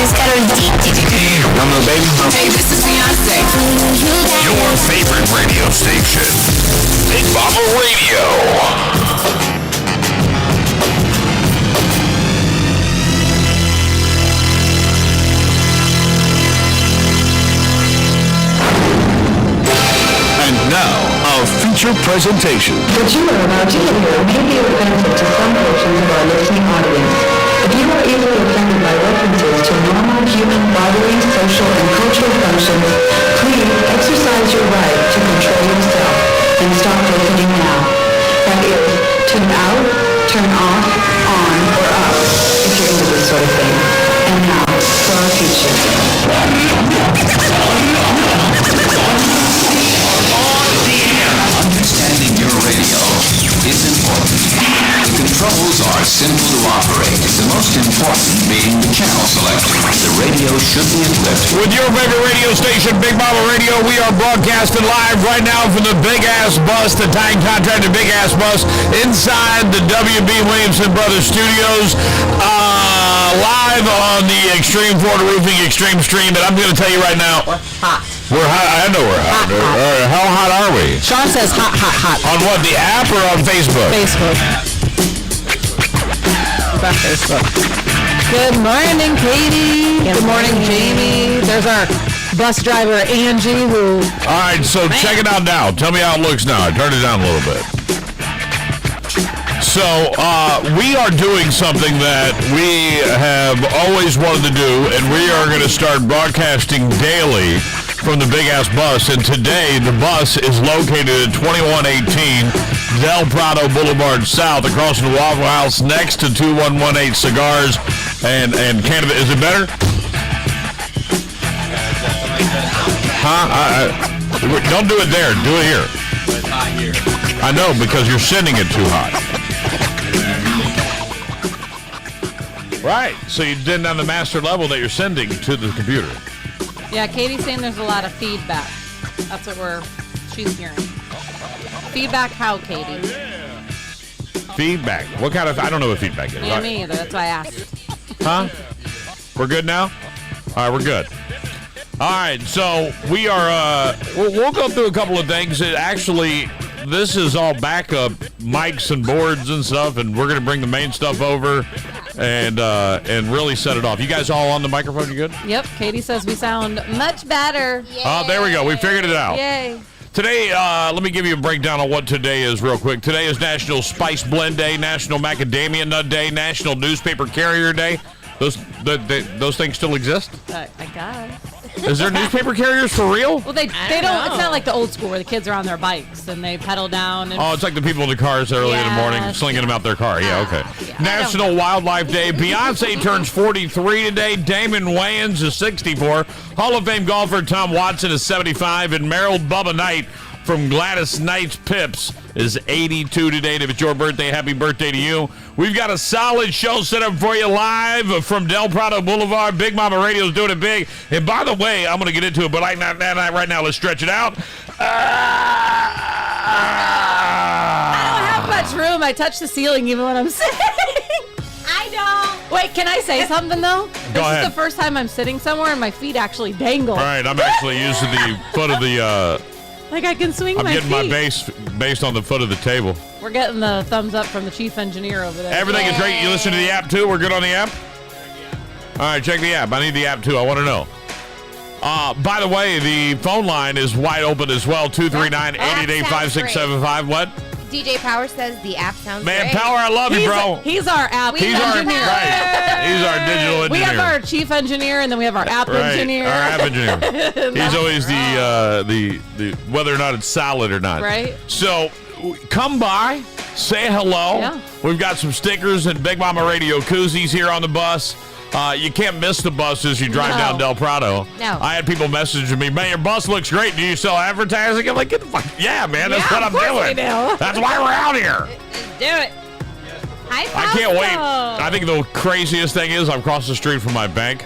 Music's got her deep. Come on, baby. Hey, this is Beyonce. Your favorite radio station, Big Mama Radio. And now, our feature presentation. What you are about to hear may be offensive to some portions of our listening audience. If you are easily offended by references to normal human bodily, social, and cultural functions, please exercise your right to control yourself and stop listening now. That is, tune out, turn off, on, or up, if you're into this sort of thing. And now, for our feature. Understanding your radio is important. The controls are simple to operate, the most important being the channel selection. The radio should be equipped with your favorite radio station, Big Mama Radio. We are broadcasting live right now from the Big Ass Bus, the tying contractor Big Ass Bus, inside the W.B. Williamson Brothers Studios, live on the Extreme Florida Roofing Extreme Stream. And I'm going to tell you right now, we're hot. We're hot. I know we're hot. How hot are we? Sean says hot, hot, hot. On what, the app or on Facebook? Facebook. About Facebook. Good morning, Katie. Good morning, Jamie. There's our bus driver, Angie, who... All right, so check it out now. Tell me how it looks now. I turned it down a little bit. So, we are doing something that we have always wanted to do, and we are going to start broadcasting daily from the Big Ass Bus. And today, the bus is located at 2118 Del Prado Boulevard South, across from the Waffle House, next to 2118 Cigars and Cannabist. Is it better? Huh? Don't do it there. Do it here. It's hot here. I know, because you're sending it too hot. Right. So you did on the master level that you're sending to the computer. Yeah, Katie's saying there's a lot of feedback. That's what she's hearing. Feedback how, Katie? Oh, yeah. Feedback. What kind of, I don't know what feedback is. Yeah, me either. That's why I asked. Huh? We're good now? All right, we're good. All right, so we are, we'll go through a couple of things. This is all backup mics and boards and stuff, and we're going to bring the main stuff over and really set it off. You guys all on the microphone? You good? Yep. Katie says we sound much better. Yay. Oh, there we go. We figured it out. Yay. Today, let me give you a breakdown on what today is real quick. Today is National Spice Blend Day, National Macadamia Nut Day, National Newspaper Carrier Day. Those things still exist? I guess. Is there newspaper carriers for real? Well, they don't. It's not like the old school where the kids are on their bikes and they pedal down. And it's like the people in the cars early in the morning slinging them out their car. Yeah, okay. Yeah, National Wildlife Day. Beyonce turns 43 today. Damon Wayans is 64. Hall of Fame golfer Tom Watson is 75. And Merrill Bubba Knight from Gladys Knight's Pips is 82 today. If it's your birthday, happy birthday to you. We've got a solid show set up for you live from Del Prado Boulevard. Big Mama Radio's doing it big. And by the way, I'm going to get into it, but right now, let's stretch it out. I don't have much room. I touch the ceiling even when I'm sitting. I don't. Wait, can I say something, though? This is the first time I'm sitting somewhere and my feet actually dangle. All right, I'm actually using the foot of the... Like I can swing my feet. I'm getting my base based on the foot of the table. We're getting the thumbs up from the chief engineer over there. Everything is great. You listen to the app, too? We're good on the app? All right, check the app. I need the app, too. I want to know. By the way, the phone line is wide open as well. 239-888-5675. What? DJ Power says the app sounds great. Power, I love you, bro. He's our app engineer. He's our digital engineer. We have our chief engineer, and then we have our app engineer. Our app engineer. He's always the whether or not it's solid or not. Right. So come by, say hello. Yeah. We've got some stickers and Big Mama Radio koozies here on the bus. You can't miss the bus as you drive down Del Prado. No. I had people messaging me, man, your bus looks great. Do you sell advertising? I'm like, get the fuck. Yeah, man, that's what I'm doing. That's why we're out here. Let's do it. I can't wait. I think the craziest thing is I'm across the street from my bank,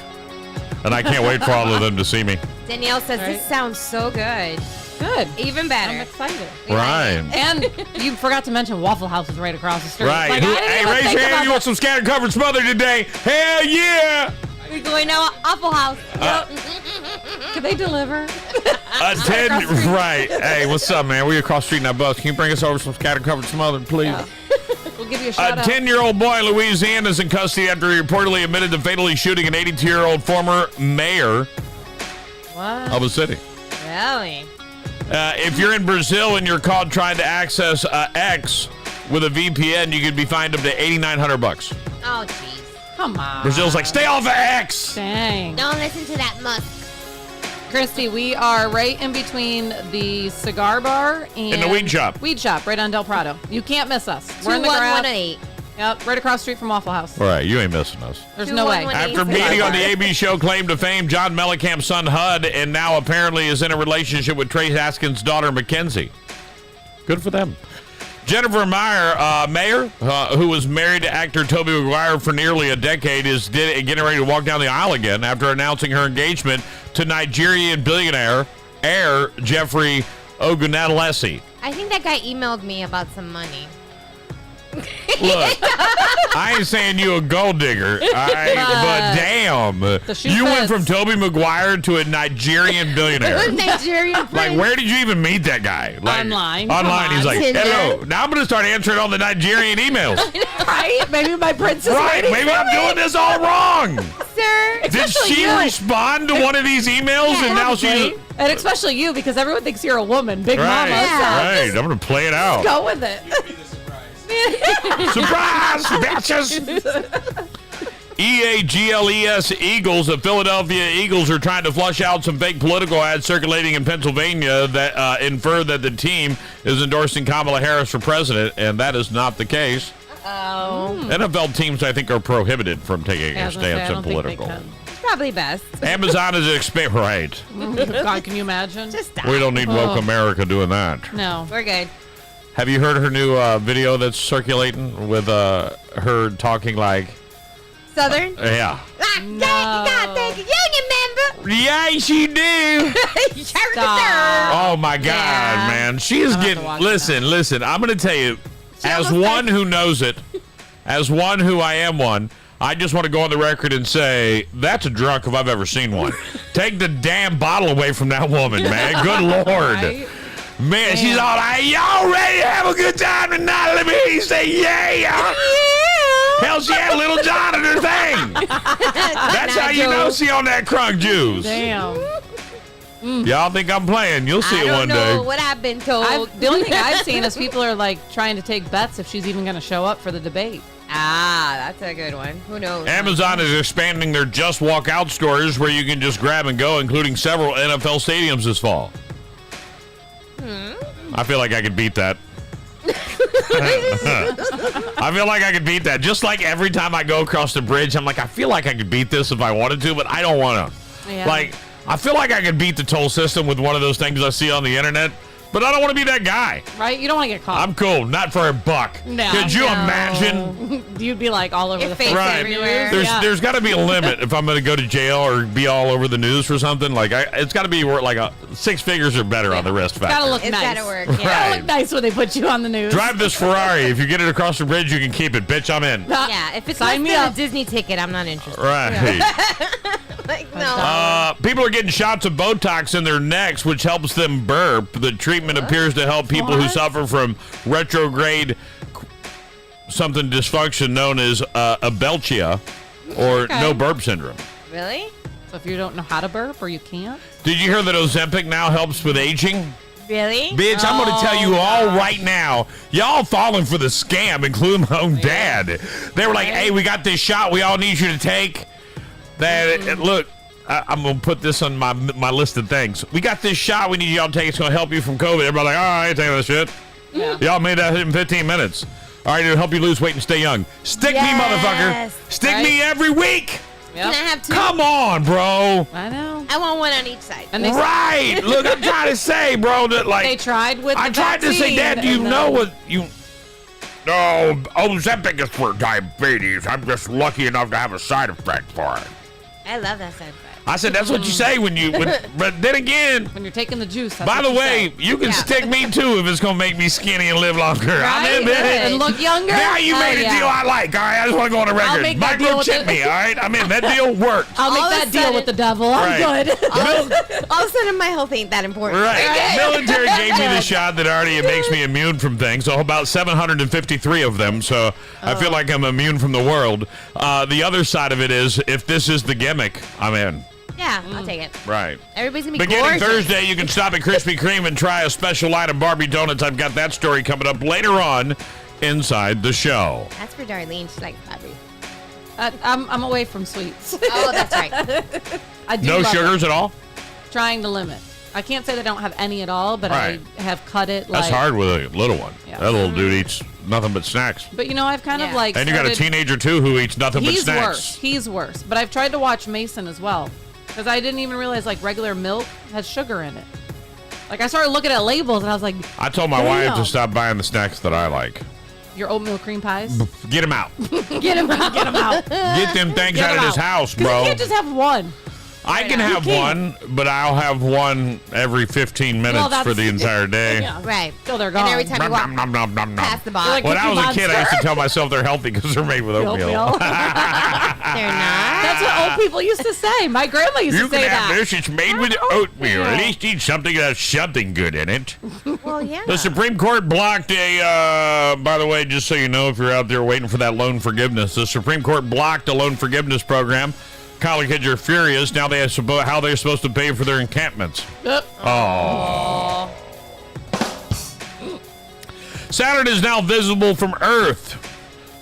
and I can't wait for all of them to see me. Danielle says this sounds so good. Good. Even better. I'm excited. Right. And you forgot to mention Waffle House is right across the street. Right. Like, Hey, raise your hand. You want some scattered covered smothered today? Hell yeah. We're going to Waffle House. Can they deliver? 10, right. Hey, what's up, man? We across the street in that bus. Can you bring us over some scatter-covered smothered, please? Yeah. We'll give you a shout out. 10-year-old boy in Louisiana is in custody after he reportedly admitted to fatally shooting an 82-year-old former mayor of a city. Really? If you're in Brazil and you're caught trying to access X with a VPN, you could be fined up to $8,900. Oh, jeez. Come on. Brazil's like, stay off of X. Dang. Don't listen to that Musk. Christy, we are right in between the cigar bar and the weed shop. Weed shop, right on Del Prado. You can't miss us. We're in the grab. 2118. Yep, right across the street from Waffle House. All right, you ain't missing us. There's no way. 2118. After meeting on the AB show, claim to fame, John Mellencamp's son Hud, and now apparently is in a relationship with Trace Haskins' daughter Mackenzie. Good for them. Jennifer Mayer, who was married to actor Tobey Maguire for nearly a decade, is getting ready to walk down the aisle again after announcing her engagement to Nigerian billionaire heir Jeffrey Ogunalesi. I think that guy emailed me about some money. Look, I ain't saying you a gold digger, all right, but damn, you went from Tobey Maguire to a Nigerian billionaire. Nigerian Like, where did you even meet that guy? Like, Online. Online. He's like, Tinder. hello. Now I'm going to start answering all the Nigerian emails. Right? Maybe my princess Right, lady maybe I'm for me. doing this all wrong. Sir. Did Especially she you. respond to one of these emails and now she's... And especially you, because everyone thinks you're a woman, big Right, mama. So right. I'm going to play it out. go with it. Surprise, bitches! EAGLES Eagles, the Philadelphia Eagles, are trying to flush out some fake political ads circulating in Pennsylvania that infer that the team is endorsing Kamala Harris for president, and that is not the case. NFL teams, I think, are prohibited from taking a stance in political. Probably best. Amazon is right. God, can you imagine? Just stop. We don't need woke America doing that. No. We're good. Have you heard her new video that's circulating with her talking like... Southern? Yeah. You gotta thank a union member. Yes, you do. Oh, my God, Yeah. man. She is getting... Listen. I'm going to tell you, as one who knows it, as one who I am one, I just want to go on the record and say, that's a drunk if I've ever seen one. Take the damn bottle away from that woman, man. Good Lord. Right? Man, she's all like, y'all ready to have a good time tonight? Let me hear you say, yeah. Hell, she had Little John in her thing. That's how you know she on that crunk juice. Damn. Y'all think I'm playing? You'll see it one I day. don't know what I've been told. The only thing I've seen is people are like trying to take bets if she's even going to show up for the debate. That's a good one. Who knows? Amazon is expanding their Just Walk Out stores where you can just grab and go, including several NFL stadiums this fall. I feel like I could beat that. I feel like I could beat that. Just like every time I go across the bridge, I'm like, I feel like I could beat this if I wanted to, but I don't want to. Yeah. Like, I feel like I could beat the toll system with one of those things I see on the internet, but I don't want to be that guy. Right? You don't want to get caught. I'm cool. Not for a buck. No. Could you No. imagine? You'd be like all over Your the face Right. everywhere. There's got to be a limit if I'm going to go to jail or be all over the news for something. Like, it's got to be like 6 figures or better on the wrist factor. Gotta look It's nice. gotta work. Right. Yeah. Gotta look nice when they put you on the news. Drive this Ferrari. If you get it across the bridge, you can keep it. Bitch, I'm in. Yeah, if it's Sign less me than up. a Disney ticket, I'm not interested. Right. Like, no. People are getting shots of Botox in their necks, which helps them burp. The treatment appears to help people who suffer from retrograde something dysfunction known as abelchia or no burp syndrome. Really? So if you don't know how to burp or you can't. Did you hear that Ozempic now helps with aging? Really? Bitch, I'm going to tell you all right now. Y'all falling for the scam, including my own dad. They were like, hey, we got this shot we all need you to take. That look, I'm going to put this on my list of things. We got this shot we need y'all to take. It's going to help you from COVID. Everybody like, I ain't taking that shit. Yeah. Y'all made that in 15 minutes. All right, it'll help you lose weight and stay young. Stick me, motherfucker. Stick me every week. Can I have 2? Come on, bro. I know. I want one on each side. And they Right. Look, I'm trying to say, bro, that like They tried with I the tried to say, vaccine, Dad, do you and know what you... No, Ozempic is for diabetes. I'm just lucky enough to have a side effect for it. I love that sound. I said, that's what you say when you, but then again. When you're taking the juice. By the way, you can stick me too if it's going to make me skinny and live longer. I'm in it. And look younger. Now you made a deal I like. All right, I just want to go on the record. Microchip me, all right? I'm in. That deal worked. I'll make that deal with the devil. I'm good. All of a sudden, my health ain't that important. Right. Military gave me the shot that already makes me immune from things. So about 753 of them. So I feel like I'm immune from the world. The other side of it is, if this is the gimmick, I'm in. Yeah, I'll take it. Right. Everybody's going to be Beginning gorgeous. Thursday, you can stop at Krispy Kreme and try a special line of Barbie donuts. I've got that story coming up later on inside the show. That's for Darlene. She likes Barbie. I'm away from sweets. Oh, that's right. I do no love sugars it. at all? Trying to limit. I can't say they don't have any at all, but I have cut it. That's hard with a little one. Yeah. That little dude eats nothing but snacks. But I've kind of like. And you got a teenager too who eats nothing but snacks. Worse. He's worse. But I've tried to watch Mason as well. Because I didn't even realize regular milk has sugar in it. I started looking at labels and I was like, I told my wife to stop buying the snacks that I like. Your oatmeal cream pies? Get them out. Get them out. Get them out. Get them things out of this house, bro. You can't just have one. I can have one, but I'll have one every 15 minutes for the entire day. Yeah. Right. Till they're gone. And every time you walk past the box. When I was a kid, I used to tell myself they're healthy because they're made with oatmeal. They're not. That's what old people used to say. My grandma used to say that. You can have this. It's made with oatmeal. At least eat something that has something good in it. Well, yeah. The Supreme Court blocked by the way, just so you know, if you're out there waiting for that loan forgiveness, the Supreme Court blocked a loan forgiveness program. College kids are furious. Now how they're supposed to pay for their encampments. Oh. Saturn is now visible from Earth.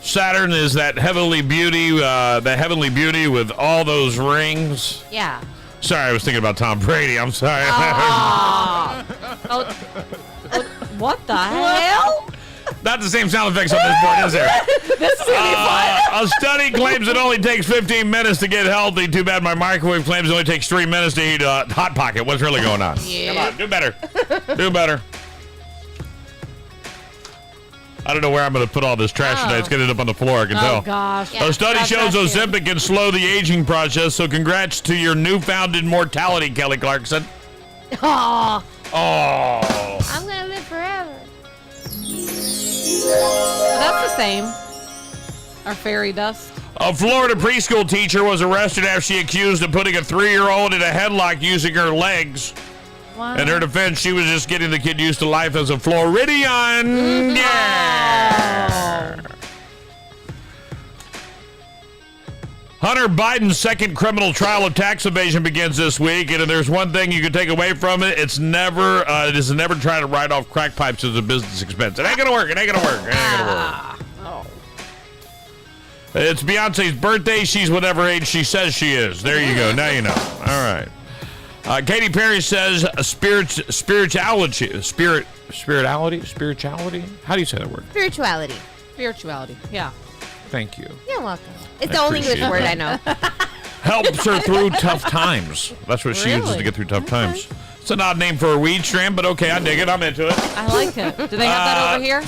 Saturn is that heavenly beauty with all those rings. Yeah. Sorry, I was thinking about Tom Brady. I'm sorry. What the hell? Not the same sound effects on this board, is there? This is gonna be fun. A study claims it only takes 15 minutes to get healthy. Too bad my microwave claims it only takes 3 minutes to eat a Hot Pocket. What's really going on? Yeah. Come on, do better. Do better. I don't know where I'm going to put all this trash today. It's going to end up on the floor, I can tell. Oh, gosh. A study shows Ozempic can slow the aging process, so congrats to your newfound immortality, Kelly Clarkson. Oh. Oh. I'm going to live forever. That's the same. Our fairy dust. A Florida preschool teacher was arrested after she accused of putting a 3-year-old in a headlock using her legs. Wow. In her defense, she was just getting the kid used to life as a Floridian. Yeah. Hunter Biden's second criminal trial of tax evasion begins this week, and if there's one thing you can take away from it, it is never try to write off crack pipes as a business expense. It ain't gonna work. It ain't gonna work. It ain't gonna work. Oh. It's Beyonce's birthday. She's whatever age she says she is. There you go. Now you know. All right. Katy Perry says spirituality. How do you say that word? Spirituality. Spirituality. Yeah. Thank you. You're welcome. It's the only English word I know. Helps her through tough times. That's what she uses to get through tough times. It's an odd name for a weed strand, but okay, I dig it. I'm into it. I like it. Do they have that over here?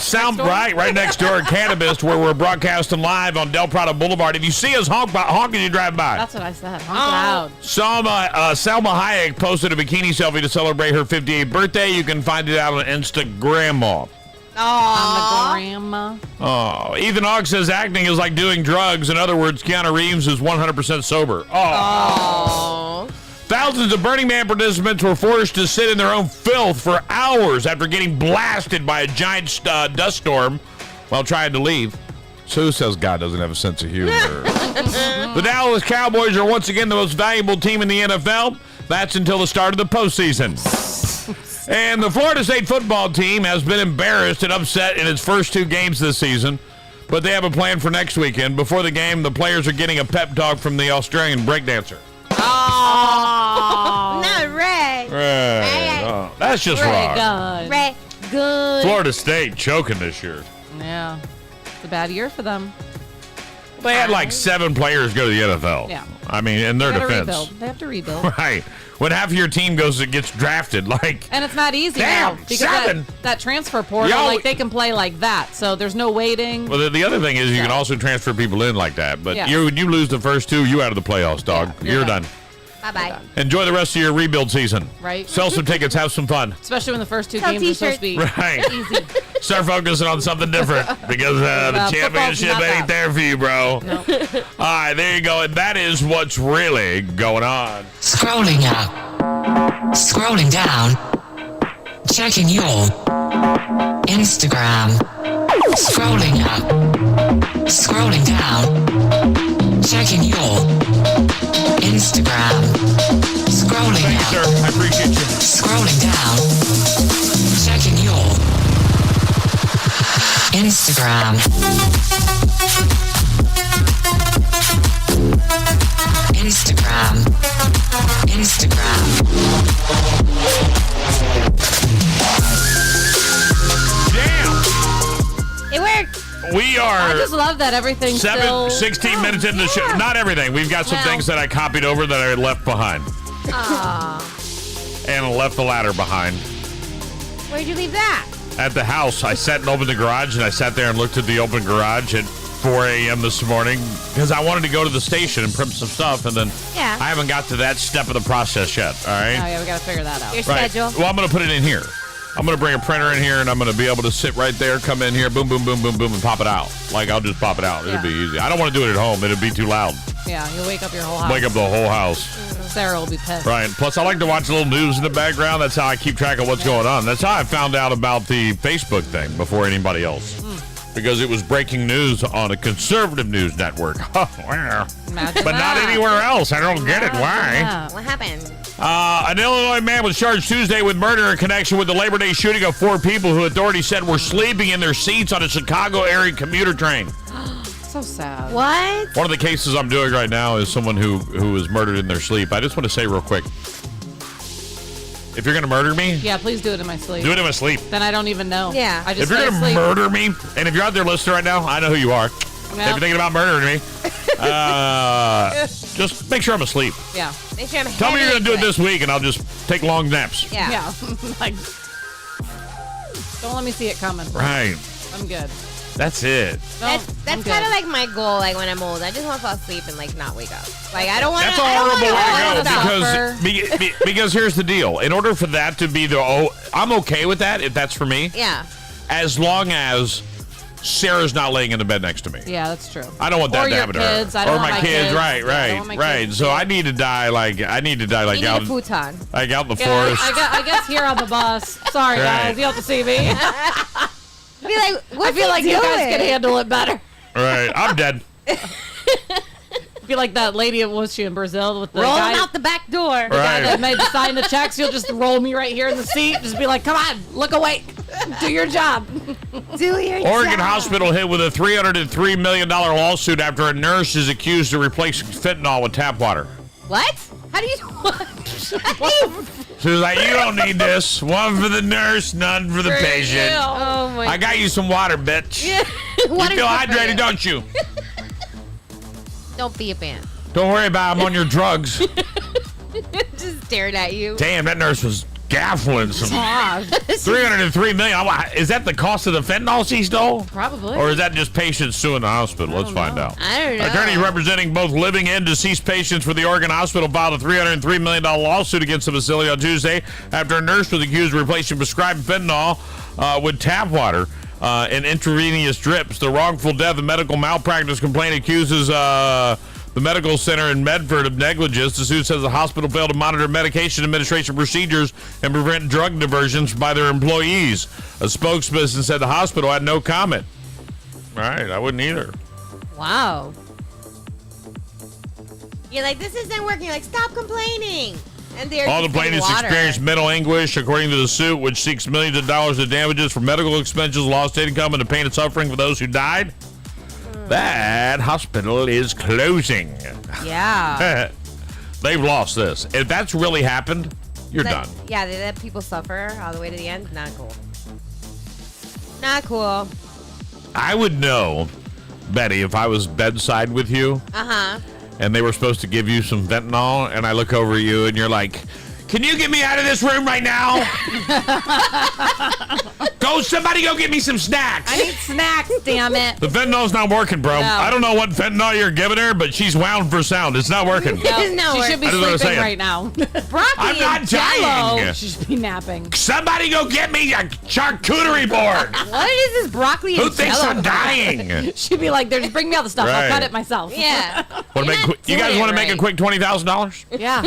Right next door at Cannabist, where we're broadcasting live on Del Prado Boulevard. If you see us honk as you drive by. That's what I said. Honk loud. Salma Hayek posted a bikini selfie to celebrate her 58th birthday. You can find it out on Instagram. On the grandma. Oh, Ethan Hawke says acting is like doing drugs. In other words, Keanu Reeves is 100% sober. Oh. Thousands of Burning Man participants were forced to sit in their own filth for hours after getting blasted by a giant dust storm while trying to leave. So who says God doesn't have a sense of humor? The Dallas Cowboys are once again the most valuable team in the NFL. That's until the start of the postseason. And the Florida State football team has been embarrassed and upset in its first 2 games this season, but they have a plan for next weekend. Before the game, the players are getting a pep talk from the Australian breakdancer. Oh. Not Ray. Ray. Oh, that's just wrong. Ray. Good. Florida State choking this year. Yeah. It's a bad year for them. They had like 7 players go to the NFL. Yeah. I mean, in their defense. They have to rebuild. Right. When half of your team gets drafted, like. And it's not easy Damn, now because that transfer portal, they can play like that. So there's no waiting. Well, the other thing is you can also transfer people in like that. But you lose the first 2, you out of the playoffs, dog. Yeah, you're done. Bye-bye. Enjoy the rest of your rebuild season. Right. Sell some tickets, have some fun. Especially when the first 2 Sell games are supposed to be easy. Start focusing on something different because the championship ain't there for you, bro. Nope. All right, there you go. And that is what's really going on. Scrolling up. Scrolling down. Checking your Instagram. Scrolling up. Scrolling down. Checking your Instagram. Scrolling Thank you, up. sir. I appreciate you. Scrolling down. Checking your Instagram. Instagram. Damn. It worked. We are. I just love that everything's 16 minutes into the show. Not everything. We've got some things that I copied over that I left behind. And left the ladder behind. Where'd you leave that? At the house. I sat and opened the garage, and I sat there and looked at the open garage at 4 a.m. this morning because I wanted to go to the station and print some stuff, and then I haven't got to that step of the process yet. All right. Oh yeah, we got to figure that out. Your schedule. Well, I'm going to put it in here. I'm going to bring a printer in here, and I'm going to be able to sit right there, come in here, boom, boom, boom, boom, boom, and pop it out. Like, I'll just pop it out. It'll be easy. I don't want to do it at home. It'll be too loud. Yeah, you'll wake up your whole house. Wake up the whole house. Sarah will be pissed. Right. Plus, I like to watch a little news in the background. That's how I keep track of what's going on. That's how I found out about the Facebook thing before anybody else. Because it was breaking news on a conservative news network. But not anywhere else. I don't get it. Why? What happened? An Illinois man was charged Tuesday with murder in connection with the Labor Day shooting of 4 people who authorities said were sleeping in their seats on a Chicago area commuter train. So sad. What? One of the cases I'm doing right now is someone who was murdered in their sleep. I just want to say real quick, if you're going to murder me, Yeah, please do it in my sleep. do it in my sleep. Then I don't even know. Yeah. I just If you're going to murder me, and if you're out there listening right now, I know who you are. If you're thinking about murdering me, just make sure I'm asleep. Yeah. Make sure I'm Tell me you're going to do it heavy this week, and I'll just take long naps. Yeah. Yeah. Like, don't let me see it coming. Right. I'm good. That's it. That's kind of like my goal. Like when I'm old, I just want to fall asleep and like not wake up. Like I don't want. That's a horrible way to go because here's the deal. In order for that to be I'm okay with that if that's for me. Yeah. As long as Sarah's not laying in the bed next to me. Yeah, that's true. I don't want that to happen to her. Kids. I don't or want my kids. Right. Kids. So I need to die like You out need a futon. like out in the Yeah, forest. I guess here on the bus. Sorry, guys. You have to see me. Be like, I feel like you guys can handle it better. Right. I'm dead. I feel like that lady, was she in Brazil with the roll guy? him out the back door. Right. Guy that made the sign the checks, you'll just roll me right here in the seat. Just be like, come on, look awake. Do your job. Do your Oregon job. hospital hit with a $303 million lawsuit after a nurse is accused of replacing fentanyl with tap water. What? How do you do what? She was like, you don't need this. One for the nurse, none for the patient. Oh my I got you some water, bitch. You Water's feel good for hydrated, you. don't you? Don't be a man. Don't worry about it. I'm on your drugs. Just stared at you. Damn, that nurse was gaffling some. $303 million. Is that the cost of the fentanyl she stole? Probably. Or is that just patients suing the hospital? Let's find out. I don't know. Attorneys representing both living and deceased patients for the Oregon hospital filed a $303 million lawsuit against the facility on Tuesday after a nurse was accused of replacing prescribed fentanyl with tap water and intravenous drips. The wrongful death and medical malpractice complaint accuses the medical center in Medford of negligence. The suit says the hospital failed to monitor medication administration procedures and prevent drug diversions by their employees. A spokesperson said the hospital had no comment. All right, I wouldn't either. Wow. You're like, this isn't working. You're like, stop complaining. And they're All the just getting plaintiffs water. experienced mental anguish, according to the suit, which seeks millions of dollars of damages for medical expenses, lost income, and the pain and suffering for those who died. That hospital is closing. Yeah. They've lost this. If that's really happened, you're done. Yeah, they let people suffer all the way to the end. Not cool. Not cool. I would know Betty, if I was bedside with you, and they were supposed to give you some fentanyl, and I look over at you, and you're like, "Can you get me out of this room right now? Somebody go get me some snacks. I need snacks, damn it." The fentanyl's not working, bro. No. I don't know what fentanyl you're giving her, but she's wound for sound. It's not working. No, she should be sleeping right now. Broccoli I'm not dying. She should be napping. Somebody go get me a charcuterie board. What is this broccoli Who and thinks jello? I'm dying? She'd be like, "Just bring me all the stuff. Right. I'll cut it myself." Yeah. You guys want to make a quick $20,000? Yeah.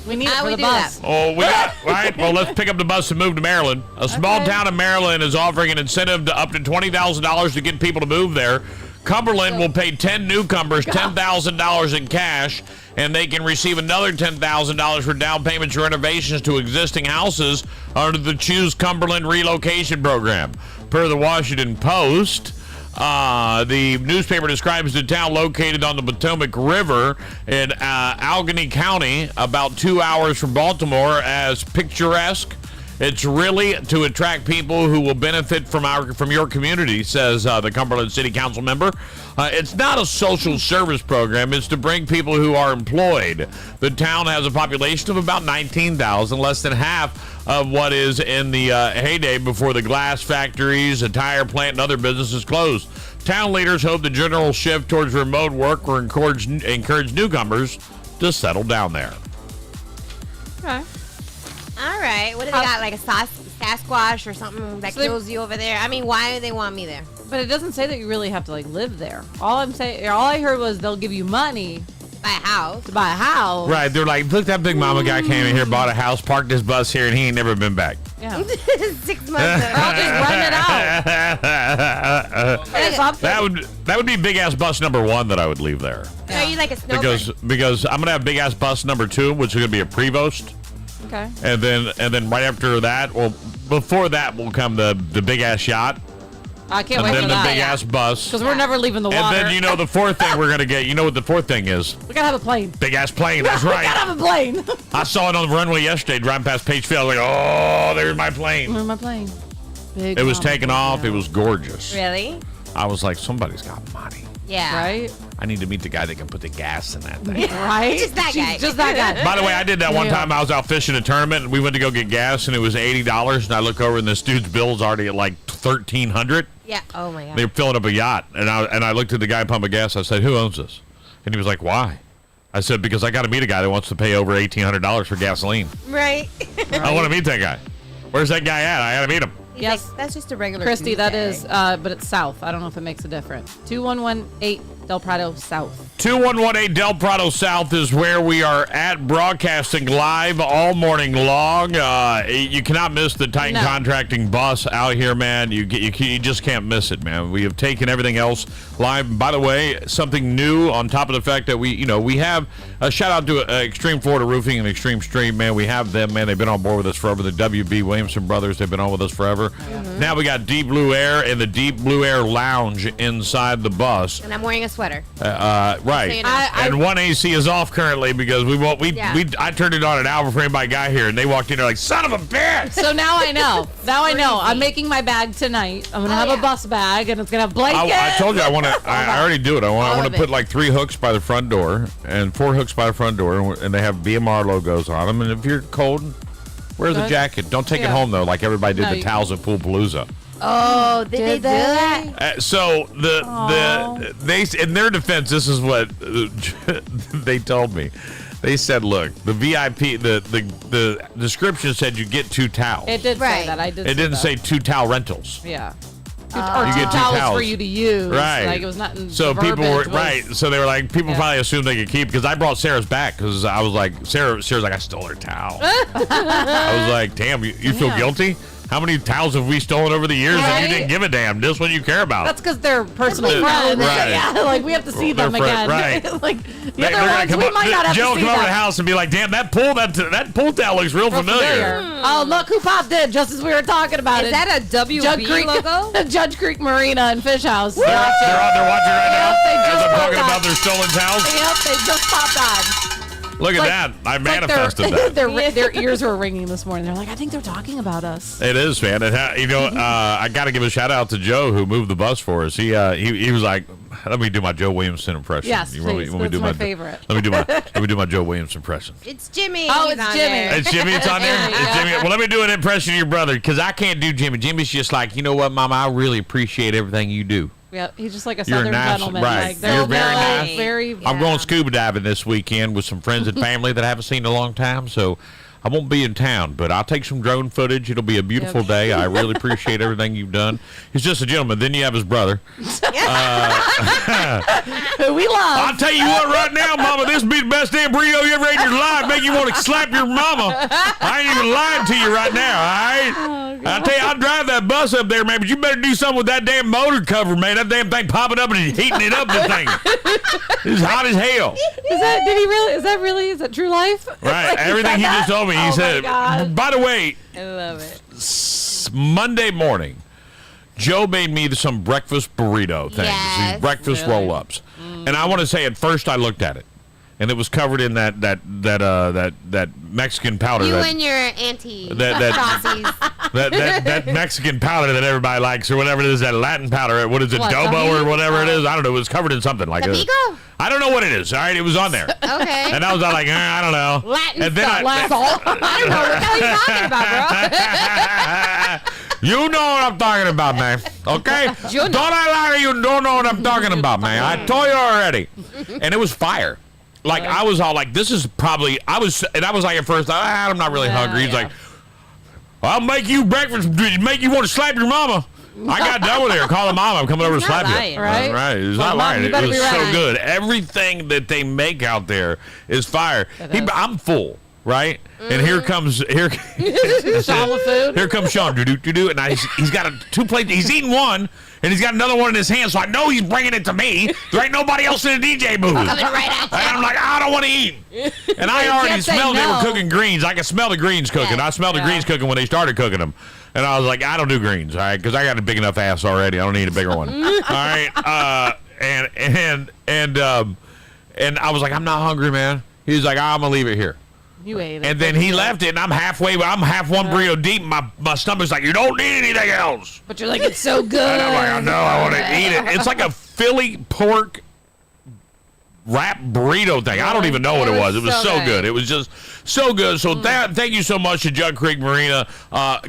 We need it for we the do bus. Oh, we got right. Well, let's pick up the bus and move to Maryland. A small town in Maryland is offering an incentive to up to $20,000 to get people to move there. Cumberland will pay 10 newcomers $10,000 in cash, and they can receive another $10,000 for down payments or renovations to existing houses under the Choose Cumberland Relocation Program. Per the Washington Post, the newspaper describes the town located on the Potomac River in Allegheny County, about 2 hours from Baltimore, as picturesque. It's really to attract people who will benefit from your community, says the Cumberland City Council member. It's not a social service program. It's to bring people who are employed. The town has a population of about 19,000, less than half of what is in the heyday before the glass factories, a tire plant, and other businesses closed. Town leaders hope the general shift towards remote work will encourage newcomers to settle down there. Okay. All right. What do they got? Like a Sasquatch or something that kills you over there? I mean, why do they want me there? But it doesn't say that you really have to live there. All I heard was they'll give you money Buy a house. to buy a house. Right, they're like, look, that big mama guy came in here, bought a house, parked his bus here, and he ain't never been back. Yeah. 6 months. I'll just rent it out. That would be big ass bus number 1 that I would leave there. Are you like a snowbird? Because I'm gonna have big ass bus number 2, which is gonna be a Prevost. Okay. And then right after that, well, before that will come the big ass yacht. I can't And wait then for the that. big ass bus. Because we're never leaving the water. And then the fourth thing we're gonna get. You know what the fourth thing is? We gotta have a plane. Big ass plane. That's We right. gotta have a plane. I saw it on the runway yesterday, driving past Page Field. I was like, oh, there's my plane. Where's my plane? Big It was mama, taking big off. mama. It was gorgeous. Really? I was like, somebody's got money. Yeah. Right? I need to meet the guy that can put the gas in that thing. Right? Just that guy. Just that guy. By the way, I did that one Yeah. time. I was out fishing a tournament, and we went to go get gas, and it was $80. And I look over, and this dude's bill's already at like $1,300. Yeah. Oh my God. They were filling up a yacht, and I looked at the guy pumping gas. I said, "Who owns this?" And he was like, "Why?" I said, "Because I got to meet a guy that wants to pay over $1,800 for gasoline. Right. I want to meet that guy. Where's that guy at? I got to meet him." He's Yes. like, that's just a regular Christy, that Tuesday. is, but it's south. I don't know if it makes a difference. 2118 Del Prado South. 2118 Del Prado South is where we are at, broadcasting live all morning long. You cannot miss the Titan Contracting bus out here, man. You just can't miss it, man. We have taken everything else live. By the way, something new on top of the fact that we have a shout out to Extreme Florida Roofing and Extreme Stream, man. We have them, man. They've been on board with us forever. The WB Williamson brothers, they've been on with us forever. Mm-hmm. Now we got Deep Blue Air and the Deep Blue Air Lounge inside the bus. And I'm wearing a sweater. Right. So you know. And one AC is off currently because I turned it on an hour before anybody got here, and they walked in there like, son of a bitch. So now I know. Now I know. I'm making my bag tonight. I'm gonna have a bus bag, and it's gonna have blankets. I told you I want to. I already do it. I want to put like 3 hooks by the front door and 4 hooks by the front door, and they have BMR logos on them. And if you're cold, wear the jacket. Don't take it home though, like everybody did the towels at Pool Palooza. Oh, did they do that? So they in their defense, this is what they told me. They said, look, the VIP, the description said you get 2 towels. It did say that. I did. It didn't say 2 towel rentals. Yeah. Or you get 2 towels for you to use. Right. Like it was not. So people were right. So they were like, people probably assumed they could keep, because I brought Sarah's back because I was like, Sarah's like, I stole her towel. I was like, damn, you feel guilty? How many towels have we stolen over the years and you didn't give a damn? This one you care about. That's because they're personal friends. Right. Yeah, like we have to see them again. Right. Like the other ones, we might not have Joe to will see come over them. to the house and be like, damn, that pool towel looks real familiar. Oh, look who popped in just as we were talking about Is it. that a WB logo? Judge Creek Marina and Fish House. They're on there watching right now Yep, they as just I'm talking popped about on. their stolen towels. Yep, they just popped on. Look at that. I manifested that. Their ears were ringing this morning. They're like, I think they're talking about us. It is, man. I got to give a shout out to Joe who moved the bus for us. He was like, let me do my Joe Williamson impression. Yes, please. That's my favorite. Let me do my Joe Williamson impression. It's Jimmy. Oh, it's Jimmy. There. It's Jimmy. It's on there. It's Jimmy. Well, let me do an impression of your brother because I can't do Jimmy. Jimmy's just like, you know what, Mama? I really appreciate everything you do. Yeah, he's just like a You're southern nice, gentleman. right? Like, they're You're very nice. Very. I'm going scuba diving this weekend with some friends and family that I haven't seen in a long time, so I won't be in town, but I'll take some drone footage. It'll be a beautiful day. I really appreciate everything you've done. He's just a gentleman. Then you have his brother. Who we love. I'll tell you what right now, Mama, this will be the best damn burrito you ever ate in your life. Make you want to slap your mama. I ain't even lying to you right now, all right? I'll tell you, I'll drive that bus up there, man, but you better do something with that damn motor cover, man. That damn thing popping up and heating it up, the thing. It's hot as hell. Is that true life? Right, everything he just told me. He said, by the way, I love it. Monday morning, Joe made me some breakfast burrito things, these breakfast roll-ups. And I want to say at first I looked at it, and it was covered in that Mexican powder. You and your auntie. That Mexican powder that everybody likes, or whatever it is, that Latin powder. What is it, adobo or whatever it is? I don't know. It was covered in something like that. I don't know what it is. All right, it was on there. Okay. And I was like, I don't know. Latin and then stuff. I don't know what the hell you're talking about, bro. You know what I'm talking about, man. Okay? Don't I lie to you? Don't know what I'm talking about, man. I told you already. And it was fire. Like, I was all like, this is probably, I was like at first, I'm not really hungry. He's like, I'll make you breakfast, make you want to slap your mama. I got done with her. Call her mom. I'm coming over to slap you. Right? Right. He's not lying. It was so good. Everything that they make out there is fire. I'm full. Right? And here comes Sean with food. Here comes Sean. Do. And he's got 2 plates. He's eating one, and he's got another one in his hand. So I know he's bringing it to me. There ain't nobody else in the DJ booth. And I'm like, I don't want to eat. And I already smelled they were cooking greens. I could smell the greens cooking. I smelled the greens cooking when they started cooking them. And I was like, I don't do greens, all right, because I got a big enough ass already. I don't need a bigger one. All right. And I was like, I'm not hungry, man. He was like, I'm gonna leave it here. You ate it. And then he left it, and I'm half one burrito deep. My stomach's like, you don't need anything else. But you're like, it's so good. And I'm like, I know, I want to eat it. It's like a Philly pork wrap burrito thing. I don't even know what it was. It was so good. It was just so good. So thank you so much to Jug Creek Marina.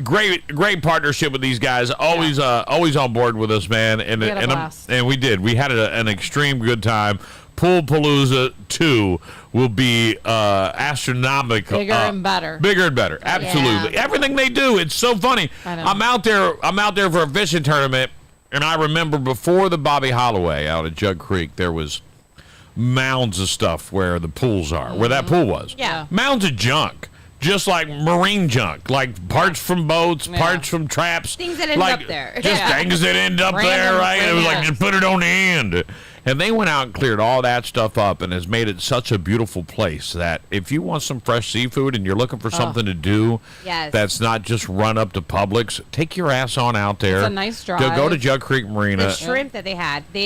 Great partnership with these guys. Always on board with us, man. And we did. We had an extreme good time. Pool Palooza 2 will be astronomical. Bigger and better. Bigger and better. Absolutely. Yeah. Everything they do, it's so funny. I'm out there for a fishing tournament, and I remember before the Bobby Holloway out at Jug Creek, there was mounds of stuff where the pools are, where that pool was. Yeah. Mounds of junk. Just like marine junk, like parts from boats, parts from traps. Things that end up there. Just things that end up there, right? It was like, just put it on the end. And they went out and cleared all that stuff up and has made it such a beautiful place that if you want some fresh seafood and you're looking for something to do that's not just run up to Publix, take your ass on out there. It's a nice drive. Go to Jug Creek Marina. The shrimp that they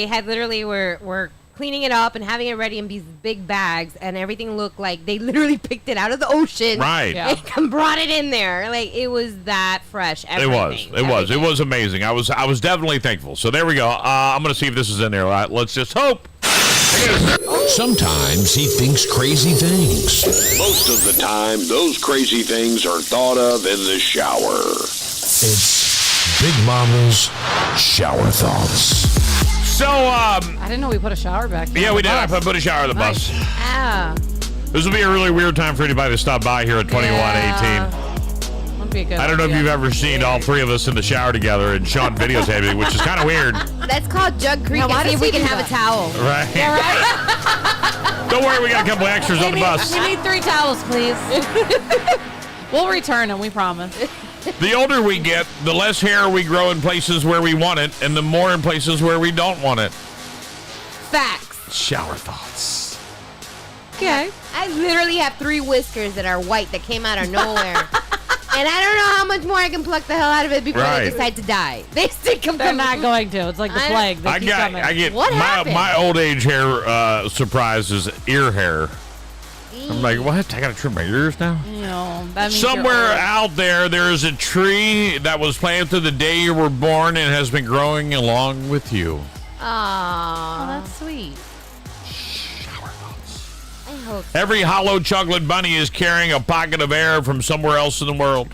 had literally were cleaning it up and having it ready in these big bags, and everything looked like they literally picked it out of the ocean. Right. Yeah. And brought it in there. Like, it was that fresh. Everything. It was amazing. I was definitely thankful. So there we go. I'm going to see if this is in there. Let's just hope. Sometimes he thinks crazy things. Most of the time, those crazy things are thought of in the shower. It's Big Mama's Shower Thoughts. So, I didn't know we put a shower back there. Yeah, we did. I put a shower on the bus. Ah. This will be a really weird time for anybody to stop by here at 2118. Wouldn't be a good I don't know if idea. you've ever seen all three of us in the shower together and Sean videotaping, which is kind of weird. That's called Jug Creek. And see if we can have a towel. Right. Yeah, right? Don't worry, we got a couple extras on the bus. We need 3 towels, please. We'll return them, we promise. The older we get, the less hair we grow in places where we want it, and the more in places where we don't want it. Facts. Shower thoughts. Okay. I literally have 3 whiskers that are white that came out of nowhere. And I don't know how much more I can pluck the hell out of it before they decide to die. They still come. They're not going to. It's like the plague. They keep coming. I get what happened? My old age hair surprise is ear hair. I'm like, what? I got to trim my ears now? That means Somewhere out there is a tree that was planted the day you were born and has been growing along with you. Aww. Oh, that's sweet. Shower thoughts. I hope so. Every hollow chocolate bunny is carrying a pocket of air from somewhere else in the world.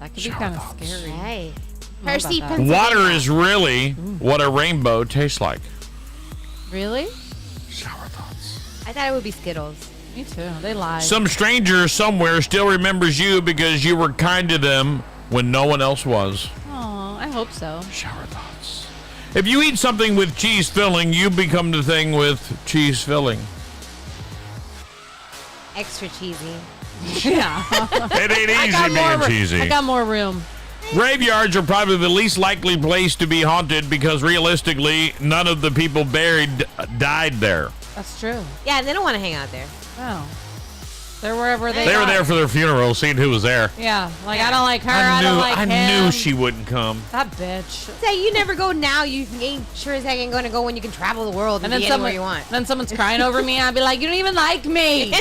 That could be kind of scary. Hey. I don't know Hershey, about that. Pennsylvania. Water is really what a rainbow tastes like. Really? Shower thoughts. I thought it would be Skittles. Me too. They lie. Some stranger somewhere still remembers you because you were kind to them when no one else was. Oh, I hope so. Shower thoughts. If you eat something with cheese filling, you become the thing with cheese filling. Extra cheesy. Yeah. It ain't easy being cheesy. I got more room. Graveyards are probably the least likely place to be haunted because realistically, none of the people buried died there. That's true. Yeah, and they don't want to hang out there. Oh. They're wherever they They were are. there for their funeral, seeing who was there. Yeah. Like, I don't like her. I don't like him. I knew she wouldn't come. That bitch. Say you never go now. You ain't sure as heck ain't going to go when you can travel the world and be anywhere you want. Then someone's crying over me. I'd be like, you don't even like me.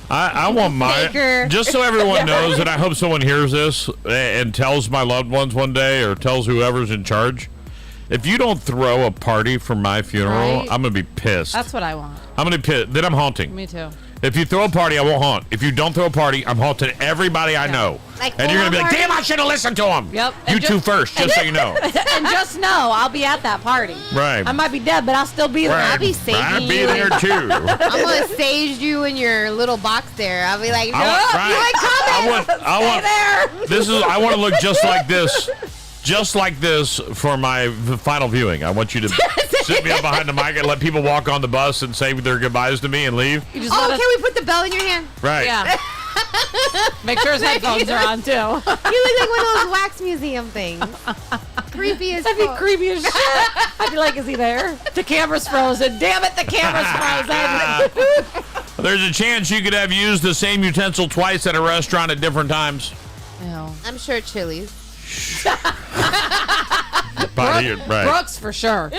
I want mine. Baker. Just so everyone knows, and I hope someone hears this and tells my loved ones one day or tells whoever's in charge. If you don't throw a party for my funeral, Right. I'm going to be pissed. That's what I want. I'm going to be pissed. Then I'm haunting. Me too. If you throw a party, I won't haunt. If you don't throw a party, I'm haunting everybody I know. Like and you're going to be like, full-on damn, I should have listened to him. Yep. You And two first, just so you know. And just know, I'll be at that party. Right. I might be dead, but I'll still be there. Right. I'll be saving I'd be you. there too. I'm going to stage you in your little box there. I'll be like, no, I want to look just like this. Just like this for my final viewing. I want you to sit me up behind the mic and let people walk on the bus and say their goodbyes to me and leave. You just Oh, let can we put the bell in your hand? Right. Yeah. Make sure his headphones are on, too. You look like one of those wax museum things. Creepy as That'd be fuck. creepy as shit. I'd be like, is he there? The camera's frozen. Damn it, the camera's frozen. There's a chance you could have used the same utensil twice at a restaurant at different times. No. I'm sure Chili's. Right. Brooks, for sure.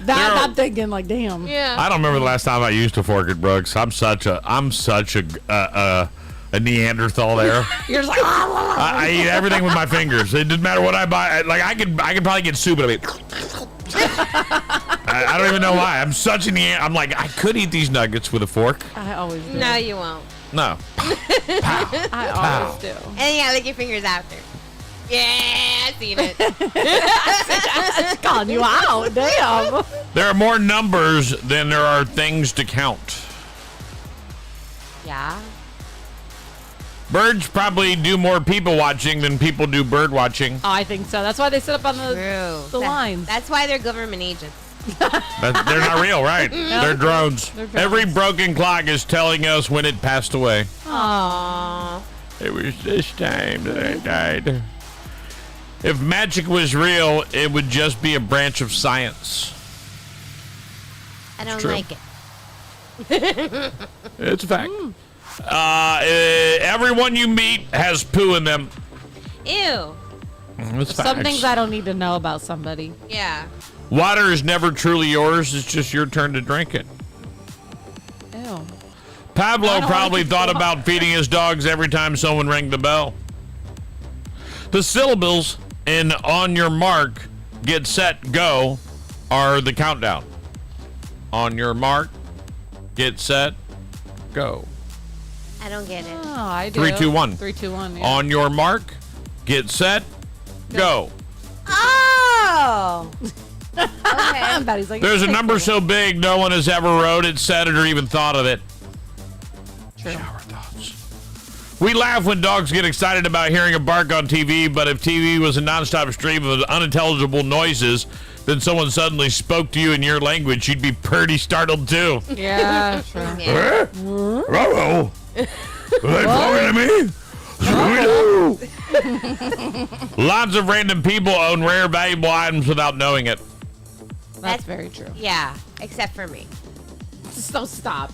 I'm thinking, like, damn. Yeah. I don't remember the last time I used a fork at Brooks. I'm such a Neanderthal there. You're just like, I eat everything with my fingers. It doesn't matter what I buy. Like I could probably get soup, but I mean, I don't even know why. I'm such a Neanderthal. I'm like, I could eat these nuggets with a fork. I always do. No, you won't. No. I always do. And yeah, lick your fingers after. Yeah, I seen it. It's calling you out. Damn. There are more numbers than there are things to count. Yeah. Birds probably do more people watching than people do bird watching. Oh, I think so. That's why they sit up on the True. lines. That's why they're government agents. They're not real, right? They're drones. They're drones. Every broken clock is telling us when it passed away. Aww. It was this time that I died. If magic was real, it would just be a branch of science. I don't True. like it. It's a fact. Everyone you meet has poo in them. Ew. It's Some facts. things I don't need to know about somebody. Yeah. Water is never truly yours. It's just your turn to drink it. Ew. Pablo I don't probably like it. thought about feeding his dogs every time someone rang the bell. The syllables in "on your mark, get set, go" are the countdown. On your mark, get set, go. I don't get it. Oh, I do. 3, 2, 1. 3, 2, 1. Yeah. On your mark, get set, go. Oh. Okay. Betty's like, There's a "Take number it." so big no one has ever wrote it, said it, or even thought of it. True. Shower thoughts. We laugh when dogs get excited about hearing a bark on TV, but if TV was a nonstop stream of unintelligible noises, then someone suddenly spoke to you in your language, you'd be pretty startled too. Yeah, true. Yeah. Hello? Are they talking to me? Lots of random people own rare, valuable items without knowing it. That's very true. Yeah. Except for me. So stop.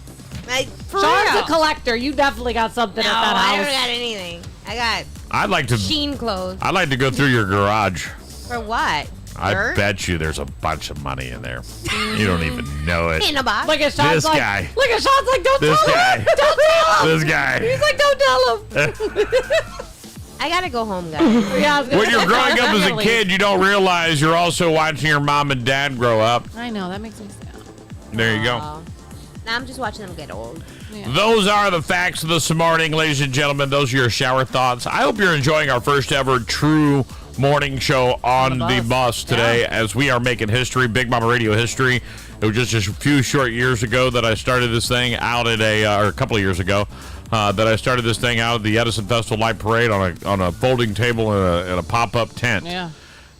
Like, for Sean's real. a collector. You definitely got something No, at that I house. don't got anything. I got I'd like to Sheen clothes. go through your garage. For what? I bet you there's a bunch of money in there. You don't even know it. In a box. Look at Sean's This guy. Look at Sean's like, don't This tell guy. him. Don't tell him. This guy. He's like, don't tell him. I gotta go home, guys. Yeah, I was gonna When say, you're growing up I'm as a gonna kid, you don't realize you're also watching your mom and dad grow up. leave. I know, that makes me sad. There you go. Now I'm just watching them get old. Yeah. Those are the facts of this morning, ladies and gentlemen. Those are your shower thoughts. I hope you're enjoying our first ever true morning show on the bus today as we are making history, Big Mama Radio history. It was just a few short years ago that I started this thing out at or a couple of years ago, that I started this thing out at the Edison Festival Light Parade on a folding table in a pop-up tent. Yeah.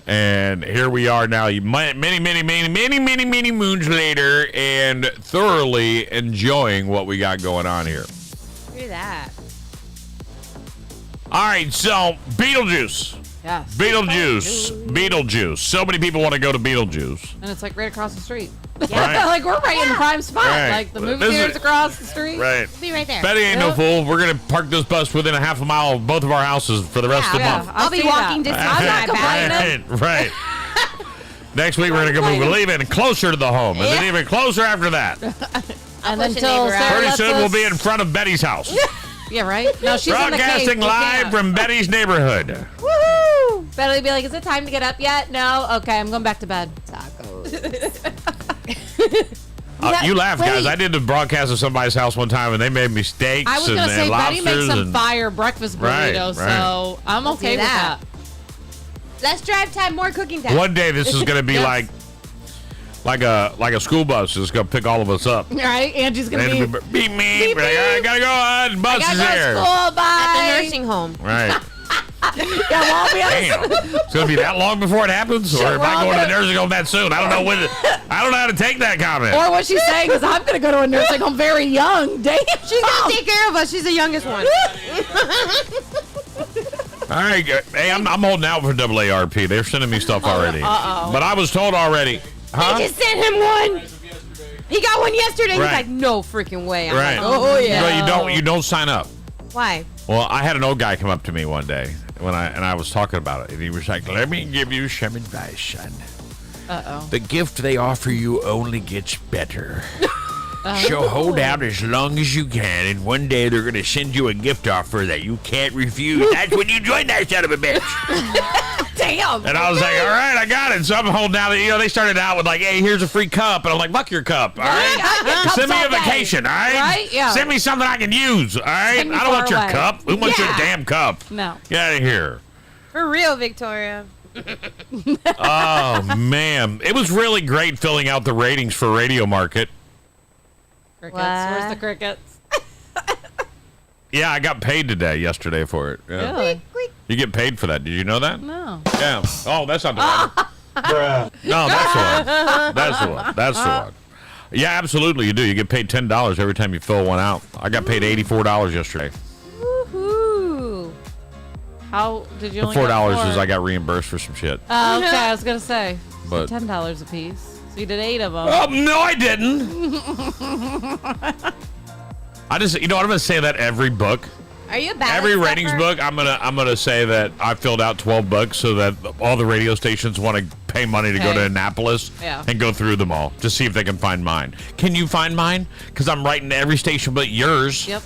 And here we are now, many moons later, and thoroughly enjoying what we got going on here. Look at that. All right, so Beetlejuice. Yes. Beetlejuice. So many people want to go to Beetlejuice. And it's like right across the street. Right. Like we're right in the prime spot. Right. Like the movie This is- theater's across the street. Right. Be right there. Betty ain't no fool. We're going to park this bus within a half a mile of both of our houses for the rest of the month. I'll be see walking that. distance I'm not to my bathroom. Right. Next week, we're going to go move even closer to the home, and then even closer after that. And then push a until neighbor out. Sarah Pretty lets soon, us- we'll be in front of Betty's house. Yeah, right? No, she's in the cave. Broadcasting We live can't. from Betty's neighborhood. Woohoo! Betty will be like, is it time to get up yet? No? Okay, I'm going back to bed. You laugh, guys. Wait. I did the broadcast of somebody's house one time, and they made me steaks I was and, going to say, and Betty lobsters. makes some and, fire breakfast Right, burritos, right. so I'm okay do with that. that. Less drive time, more cooking time. One day, this is going to be Yes. like a school bus is going to pick all of us up. Right? Angie's going to And be... beep me. Beep, Like, I gotta go. The bus I is gotta go here. to school, bye! At the nursing home. Right. Yeah, well, I'll be honest. Damn. It's gonna be that long before it happens, or if I go to the nursing home that soon, I don't know when. I don't know how to take that comment. Or what she's saying is, I'm going to go to a nursing home very young. Damn. She's gonna take care of us. She's the youngest one. All right, hey, I'm holding out for AARP. They're sending me stuff already. But I was told already. Huh? They just sent him one. He got one yesterday. Right. He's like, no freaking way. I'm Right. like, oh yeah. But you don't sign up. Why? Well, I had an old guy come up to me one day when I was talking about it, and he was like, "Let me give you some advice, son. Uh-oh. The gift they offer you only gets better. So hold out as long as you can, and one day they're going to send you a gift offer that you can't refuse. That's when you join that son of a bitch." Damn. And I was like, all right, I got it. So I'm holding out. They started out with like, hey, here's a free cup. And I'm like, fuck your cup, all right? Send me a vacation, all right? Right? Yeah. Send me something I can use, all right? Send me I don't want far your away. cup. Who wants your Yeah. damn cup? No. Get out of here. For real, Victoria. Oh, man. It was really great filling out the ratings for Radio Market. Crickets. What? Where's the crickets? Yeah, I got paid yesterday for it. Yeah. Really? You get paid for that. Did you know that? No. Yeah. Oh, that's not the one. No, that's the one. That's the one. That's the one. Yeah, absolutely, you do. You get paid $10 every time you fill one out. I got paid $84 yesterday. Woohoo. How did you The only get $4 is four? I got reimbursed for some shit. Oh, okay, I was going to say. But $10 a piece. So you did 8 of them. oh no, I didn't. I just, I'm gonna say that every book, Are you a bad every ratings book, I'm gonna say that I filled out 12 books so that all the radio stations want to pay money to go to Hey. Annapolis Yeah. and go through them all to see if they can find mine. Can you find mine? Because I'm writing to every station but yours. Yep.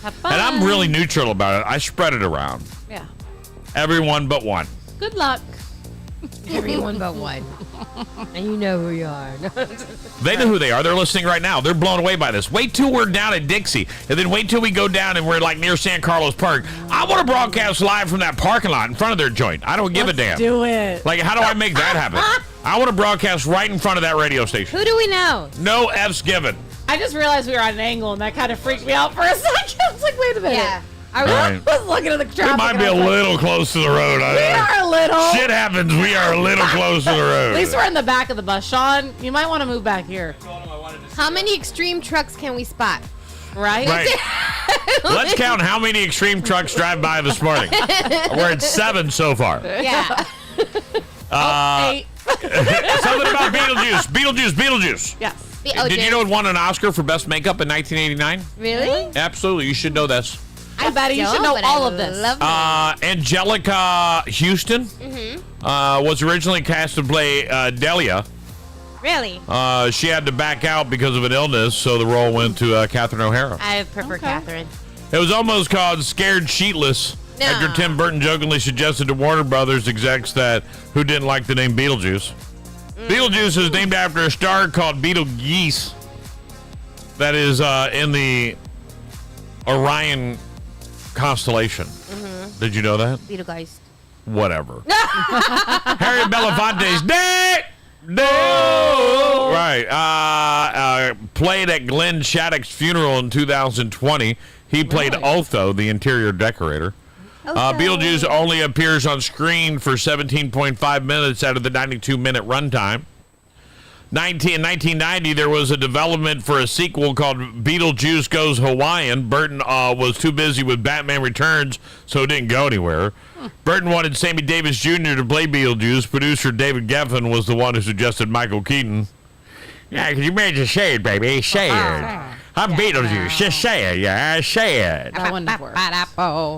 Have fun. And I'm really neutral about it. I spread it around. Yeah. Everyone but one. Good luck. Everyone but one. And you know who you are. They know who they are. They're listening right now. They're blown away by this. Wait till we're down at Dixie, and then wait till we go down and we're like near San Carlos Park. I want to broadcast live from that parking lot in front of their joint. I don't give a damn. Do it. Like, how do I make that happen? I want to broadcast right in front of that radio station. Who do we know? No F's given. I just realized we were at an angle, and that kind of freaked me out for a second. I was like, wait a minute. Yeah. I Right. was looking at the traffic. We might and be I a was like, little close to the road. We are a little. Shit happens. We are a little close to the road. At least we're in the back of the bus. Sean, you might want to move back here. How many extreme trucks can we spot? Right? Right. Let's count how many extreme trucks drive by this morning. We're at 7 so far. Yeah. 8. Something about Beetlejuice. Yes. Did you know it won an Oscar for Best Makeup in 1989? Really? Absolutely. You should know this. I about it. You should know all of this. Angelica Houston was originally cast to play Delia. Really? She had to back out because of an illness, so the role went to Catherine O'Hara. I prefer Catherine. It was almost called Scared Sheetless after Tim Burton jokingly suggested to Warner Brothers execs who didn't like the name Beetlejuice. Beetlejuice is named after a star called Betelgeuse that is in the Orion constellation. Did you know that? Beetlegeist. Whatever. Harry Belafonte's day. No! Right. Played at Glenn Shattuck's funeral in 2020. He played Otho, the interior decorator. Beetlejuice only appears on screen for 17.5 minutes out of the 92-minute runtime. In 1990, there was a development for a sequel called Beetlejuice Goes Hawaiian. Burton was too busy with Batman Returns, so it didn't go anywhere. Burton wanted Sammy Davis Jr. to play Beetlejuice. Producer David Geffen was the one who suggested Michael Keaton. Yeah, because you made to say it, baby. Say it. I'm Beetlejuice. Just say it. Yeah, say it. That wouldn't have worked.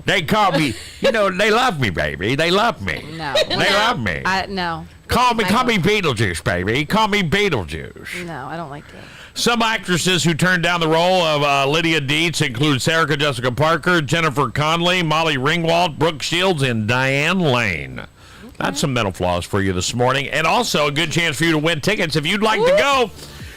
They call me, they love me, baby. They love me. No. They love me. No. Call me Beetlejuice, baby. Call me Beetlejuice. No, I don't like it. Some actresses who turned down the role of Lydia Dietz include Sarah Jessica Parker, Jennifer Connelly, Molly Ringwald, Brooke Shields, and Diane Lane. That's some mental flaws for you this morning. And also a good chance for you to win tickets if you'd like to go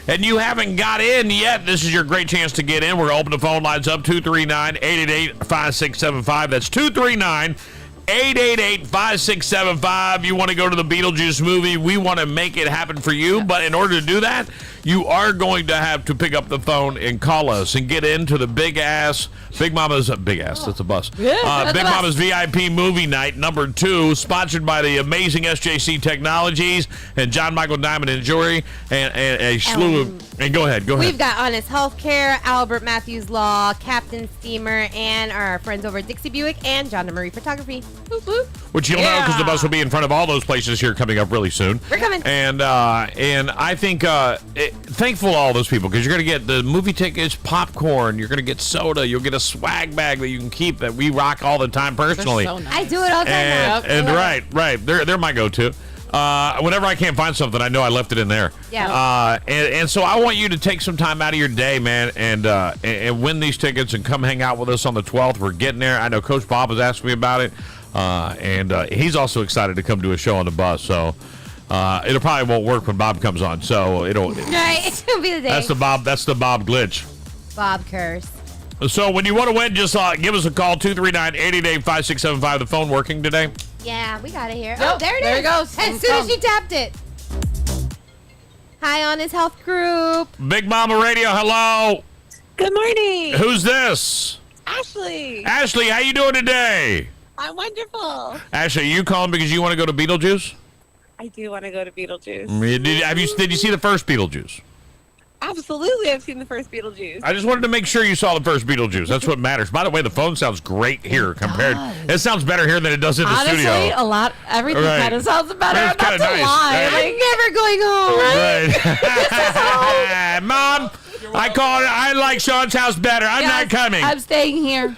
and you haven't got in yet. This is your great chance to get in. We're going to open the phone lines up, 239-888-5675. That's 239-888-5675. You want to go to the Beetlejuice movie. We want to make it happen for you. But in order to do that, you are going to have to pick up the phone and call us and get into the Big Mama's VIP movie night number 2, sponsored by the amazing SJC Technologies and John Michael Diamond and Jewelry and a slew of. And go ahead. We've got Honest Healthcare, Albert Matthews Law, Captain Steamer, and our friends over at Dixie Buick and John DeMarie Photography. Boop, boop. Which you'll know because the bus will be in front of all those places here coming up really soon. We're coming. And I think thankful to all those people because you're going to get the movie tickets, popcorn, you're going to get soda, you'll get a swag bag that you can keep that we rock all the time personally. So nice. I do it all the time. And right. They're my go-to. Whenever I can't find something, I know I left it in there. Yeah. And so I want you to take some time out of your day, man, and win these tickets and come hang out with us on the 12th. We're getting there. I know Coach Bob has asked me about it, and he's also excited to come to a show on the bus. So it probably won't work when Bob comes on. So it'll Right, it'll be the day. That's the Bob glitch. Bob curse. So when you want to win, just give us a call, 239-888-5675. The phone working today? Yeah, we got it here. Yep, Oh, there it there is. it goes. As soon as you tapped it. Hi, Honest Health Group. Big Mama Radio, hello. Good morning. Who's this? Ashley. Ashley, how you doing today? I'm wonderful. Ashley, you calling because you want to go to Beetlejuice? I do want to go to Beetlejuice. Did you see the first Beetlejuice? Absolutely, I've seen the first Beetlejuice. I just wanted to make sure you saw the first Beetlejuice. That's what matters. By the way, the phone sounds great here compared. It sounds better here than it does in the studio. Honestly, everything kind of sounds better. It's That's kinda a nice, lie. right? I'm never going home. Right. Mom, I like Sean's house better. I'm not coming. I'm staying here.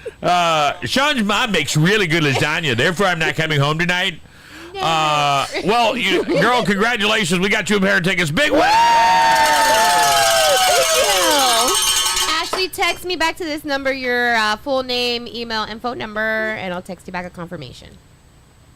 Sean's mom makes really good lasagna. Therefore, I'm not coming home tonight. Well, girl, congratulations. We got you a pair of tickets. Big win! Ashley, text me back to this number your full name, email, and phone number, and I'll text you back a confirmation.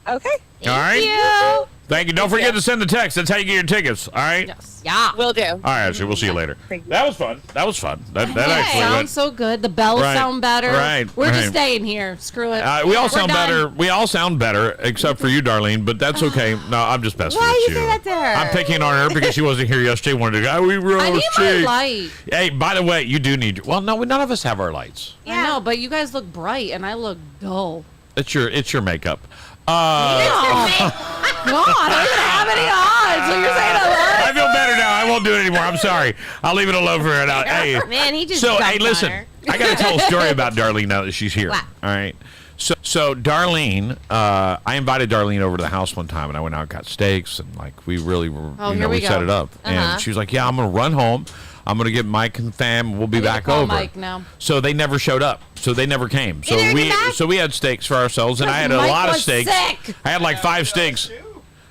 Okay. All right. Thank you. Thank you. Don't forget to send the text. That's how you get your tickets. All right. Yes. Yeah. Will do. All right, Ashley. We'll see you later. Thank you. That was fun. That actually Sounds went. so good. The bells Right. sound better. Right. We're just Right. staying here. Screw it. We all We're sound done. better. We all sound better, except for you, Darlene. But that's okay. No, I'm just messing Why with you say that to her? I'm picking on her because she wasn't here yesterday. Wanted to go. We rose I need my cheeks. light. Hey, by the way, you do need. Well, no, none of us have our lights. I know, but you guys look bright and I look dull. It's your makeup. God, I don't even have any odds. So you're saying I feel better now. I won't do it anymore. I'm sorry. I'll leave it alone for now. Hey, Man, he just so dumped hey, on listen. her. I got to tell a story about Darlene now that she's here. Wow. All right. So Darlene, I invited Darlene over to the house one time, and I went out and got steaks, and like we really were, here we set go. it up. And she was like, "Yeah, I'm gonna run home. I'm going to get Mike and the fam. We'll be back over. Mike now. So they never showed up. So they never came. So we had steaks for ourselves, and I had a Mike lot of was steaks. sick. I had like 5 steaks.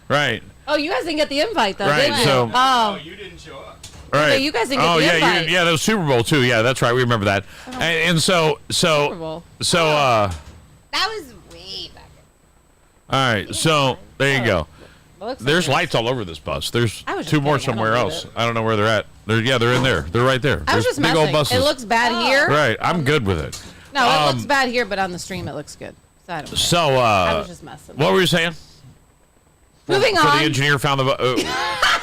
Right. Oh, you guys didn't get the invite though, Right, did you? so- Oh, You didn't show up. Right. Okay, you guys didn't get the yeah, invite. yeah, that was Super Bowl too. Yeah, that's right. We remember that. And so Super Bowl. That was way back. All right. So there you go. Looks There's like lights all over this bus. There's I was just 2 more kidding. I don't somewhere need else. it. I don't know where they're at. They're in there. They're right there. I was There's just big old messing. buses. It looks bad here. Right. I'm good with it. No, it looks bad here, but on the stream it looks good. So I don't care. So I was just messing. what were you saying? Moving So on. the engineer found the.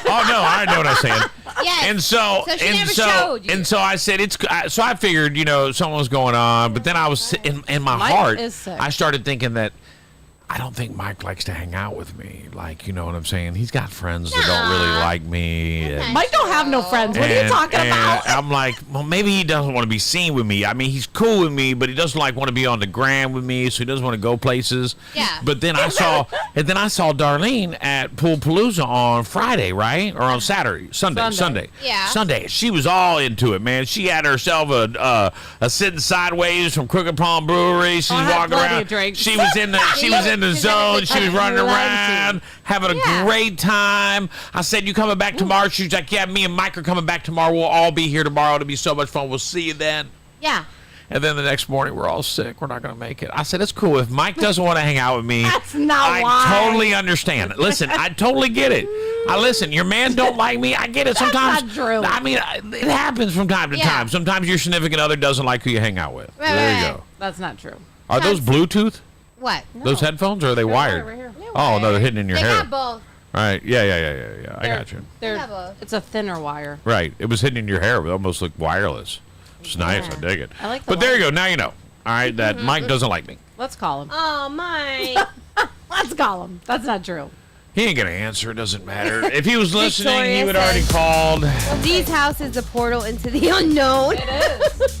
Oh no, I know what I'm saying. Yes. And so she never showed you. and so I said it's. So I figured something was going on, but then I was in my Mike heart. is sick. I started thinking that I don't think Mike likes to hang out with me. Like, you know what I'm saying? He's got friends that don't really like me. and- Mike don't have no friends. What are you talking about? I'm like, well, maybe he doesn't want to be seen with me. I mean, he's cool with me, but he doesn't want to be on the gram with me, so he doesn't want to go places. Yeah. But then I saw Darlene at Pool Palooza on Friday, right? Or on Saturday, Sunday. Yeah. Sunday. She was all into it, man. She had herself a sitting sideways from Crooked Palm Brewery. She's I had walking plenty around. of drinks. She was in the zone. She was running around, having a great time. I said, "You coming back tomorrow?" She's like, "Yeah, me and Mike are coming back tomorrow. We'll all be here tomorrow. It'll be so much fun. We'll see you then." Yeah. And then the next morning, we're all sick. We're not going to make it. I said, "It's cool. If Mike doesn't want to hang out with me, That's not I why. totally understand. Listen, I totally get it. Listen, your man don't like me. I get it. Sometimes, not true. I mean, it happens from time to time. Sometimes your significant other doesn't like who you hang out with. There you go. That's not true. Are those Bluetooth? What? Those headphones, or are they wired? Right here. Oh, no, they're hidden in your They hair. got both. Right. Yeah. I got you. It's a thinner wire. Right. It was hidden in your hair. It almost looked wireless. It's nice. I dig it. I like the But there you go. Now you know. All right, that Mike doesn't like me. Let's call him. Oh, Mike. Let's call him. That's not true. He ain't gonna answer. It doesn't matter. If he was listening, he Victoria would already says- called. Dee's house is the portal into the unknown. It is.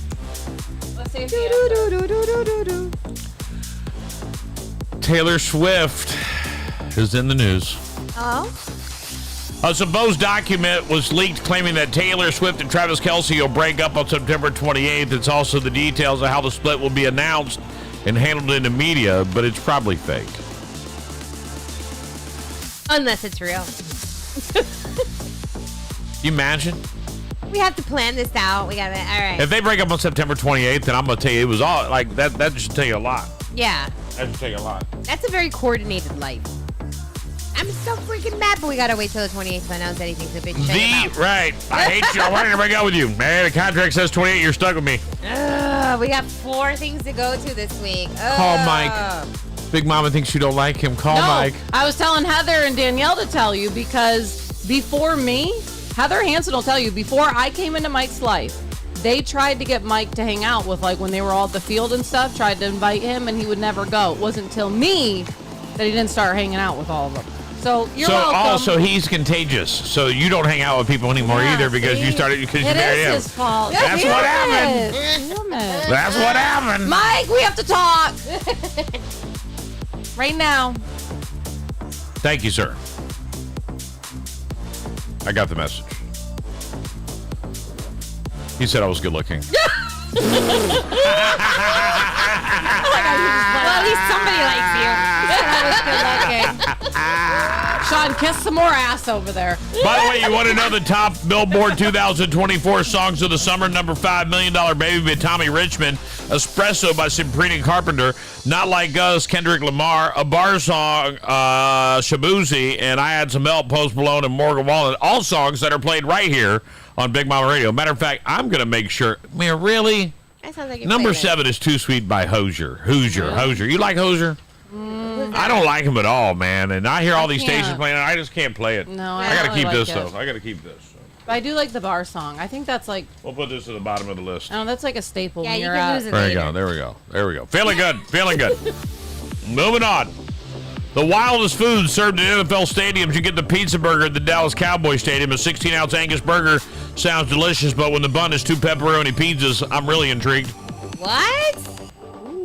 Let's see if he answers. Taylor Swift is in the news. Oh? A supposed document was leaked claiming that Taylor Swift and Travis Kelce will break up on September 28th. It's also the details of how the split will be announced and handled in the media, but it's probably fake. Unless it's real. You imagine? We have to plan this out. We got it. All right. If they break up on September 28th, then I'm going to tell you it was all like that. That should tell you a lot. Yeah. That should tell you a lot. That's a very coordinated life. I'm so freaking mad, but we gotta wait till the 28th to announce anything. So bitch, Right. I hate you. I wanted to break up with you. Man, the contract says 28. You're stuck with me. we got 4 things to go to this week. Call Mike. Big Mama thinks you don't like him. Call Mike. I was telling Heather and Danielle to tell you because before me, Heather Hansen will tell you, before I came into Mike's life, they tried to get Mike to hang out with, like, when they were all at the field and stuff, tried to invite him, and he would never go. It wasn't until me that he didn't start hanging out with all of them. So you're welcome. Also, he's contagious. So you don't hang out with people anymore either because you married him. It is his fault. That's what happened. Damn it. That's what happened. Mike, we have to talk. Right now. Thank you, sir. I got the message. He said I was good looking. Well, at least somebody likes you. Sean, kiss some more ass over there. By the way, you want to know the top Billboard 2024 songs of the summer? Number 5, $1 Million Baby by Tommy Richmond. Espresso by Sabrina Carpenter. Not Like Us, Kendrick Lamar. A Bar Song, Shabuzi. And I Had Some Help, Post Malone and Morgan Wallen. All songs that are played right here on Big Mama Radio. Matter of fact, I'm going to make sure. Man, really? That sounds like Number 7 is Too Sweet by Hozier. Hozier. You like Hozier? I don't like him at all, man. And I hear all these stations playing it. I just can't play it. No, I got to really keep like this, it. though. I got to keep this. But I do like the Bar Song. I think that's like, We'll put this at the bottom of the list. oh, that's like a staple. Yeah, when you you're can out. lose it There you later. go. There we go. Feeling good. Moving on. The wildest food served in NFL stadiums. You get the pizza burger at the Dallas Cowboy Stadium. A 16-ounce Angus burger sounds delicious, but when the bun is 2 pepperoni pizzas, I'm really intrigued. What? So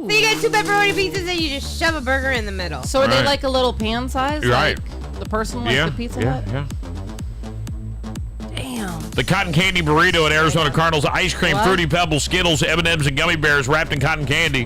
you get 2 pepperoni pizzas and you just shove a burger in the middle. So are they Right. like a little pan size? You're right. Like the person like the Pizza Hut? Yeah. Damn. The cotton candy burrito at Arizona Cardinals. Ice cream, What? Fruity Pebbles, Skittles, M&Ms, and gummy bears wrapped in cotton candy.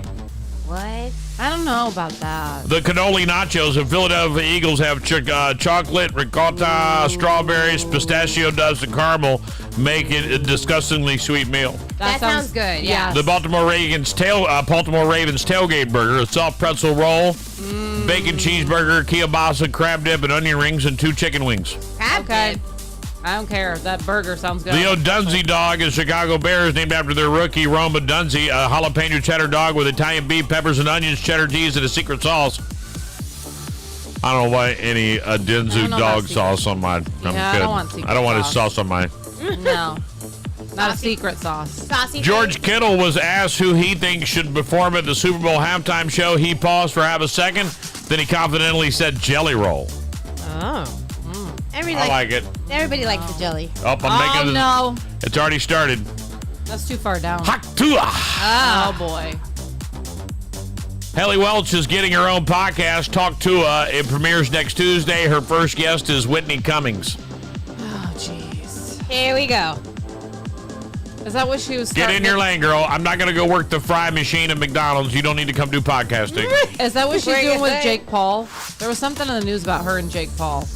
What? I don't know about that. The cannoli nachos at Philadelphia Eagles have chocolate, ricotta, strawberries, pistachio dust, and caramel. Make it a disgustingly sweet meal. That sounds good, yeah. The Baltimore Ravens tailgate burger, a soft pretzel roll, bacon cheeseburger, kielbasa, crab dip, and onion rings, and 2 chicken wings. Okay. I don't care. That burger sounds good. The O'Dunsey dog is Chicago Bears, named after their rookie, Roma Dunzy, a jalapeno cheddar dog with Italian beef, peppers, and onions, cheddar cheese, and a secret sauce. I don't want any Denzu dog sauce on mine. I'm Yeah, good. I don't want secret I don't want his sauce. sauce on mine. No. Not a secret sauce. Saucy George Kittle was asked who he thinks should perform at the Super Bowl halftime show. He paused for half a second, then he confidently said Jelly Roll. Oh. I like it. Everybody likes the jelly. I'm making it. No. It's already started. That's too far down. Haktua. Oh, boy. Haley Welch is getting her own podcast, Talk to Her. It premieres next Tuesday. Her first guest is Whitney Cummings. Oh, jeez. Here we go. Is that what she was Get in your lane, girl. I'm not going to go work the fry machine at McDonald's. You don't need to come do podcasting. Is that what she's Bring doing it with back. Jake Paul? There was something in the news about her and Jake Paul.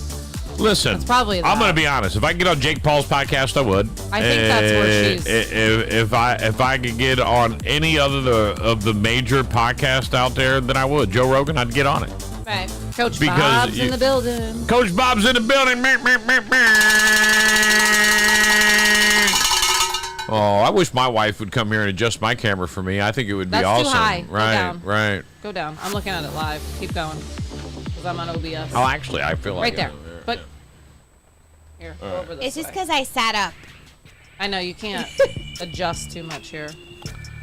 Listen, It's probably I'm that. going to be honest. If I could get on Jake Paul's podcast, I would. I think that's where she's- If I could get on any other of the major podcasts out there, then I would. Joe Rogan, I'd get on it. Right. Coach Because Bob's you- in the building. Coach Bob's in the building. Oh, I wish my wife would come here and adjust my camera for me. I think it would be That's too awesome. high. Go Right, down. right. Go down. I'm looking at it live. Keep going. Because I'm on OBS. Oh, actually, I feel like Right there. But here, go over this It's just way. because I sat up. I know you can't adjust too much here.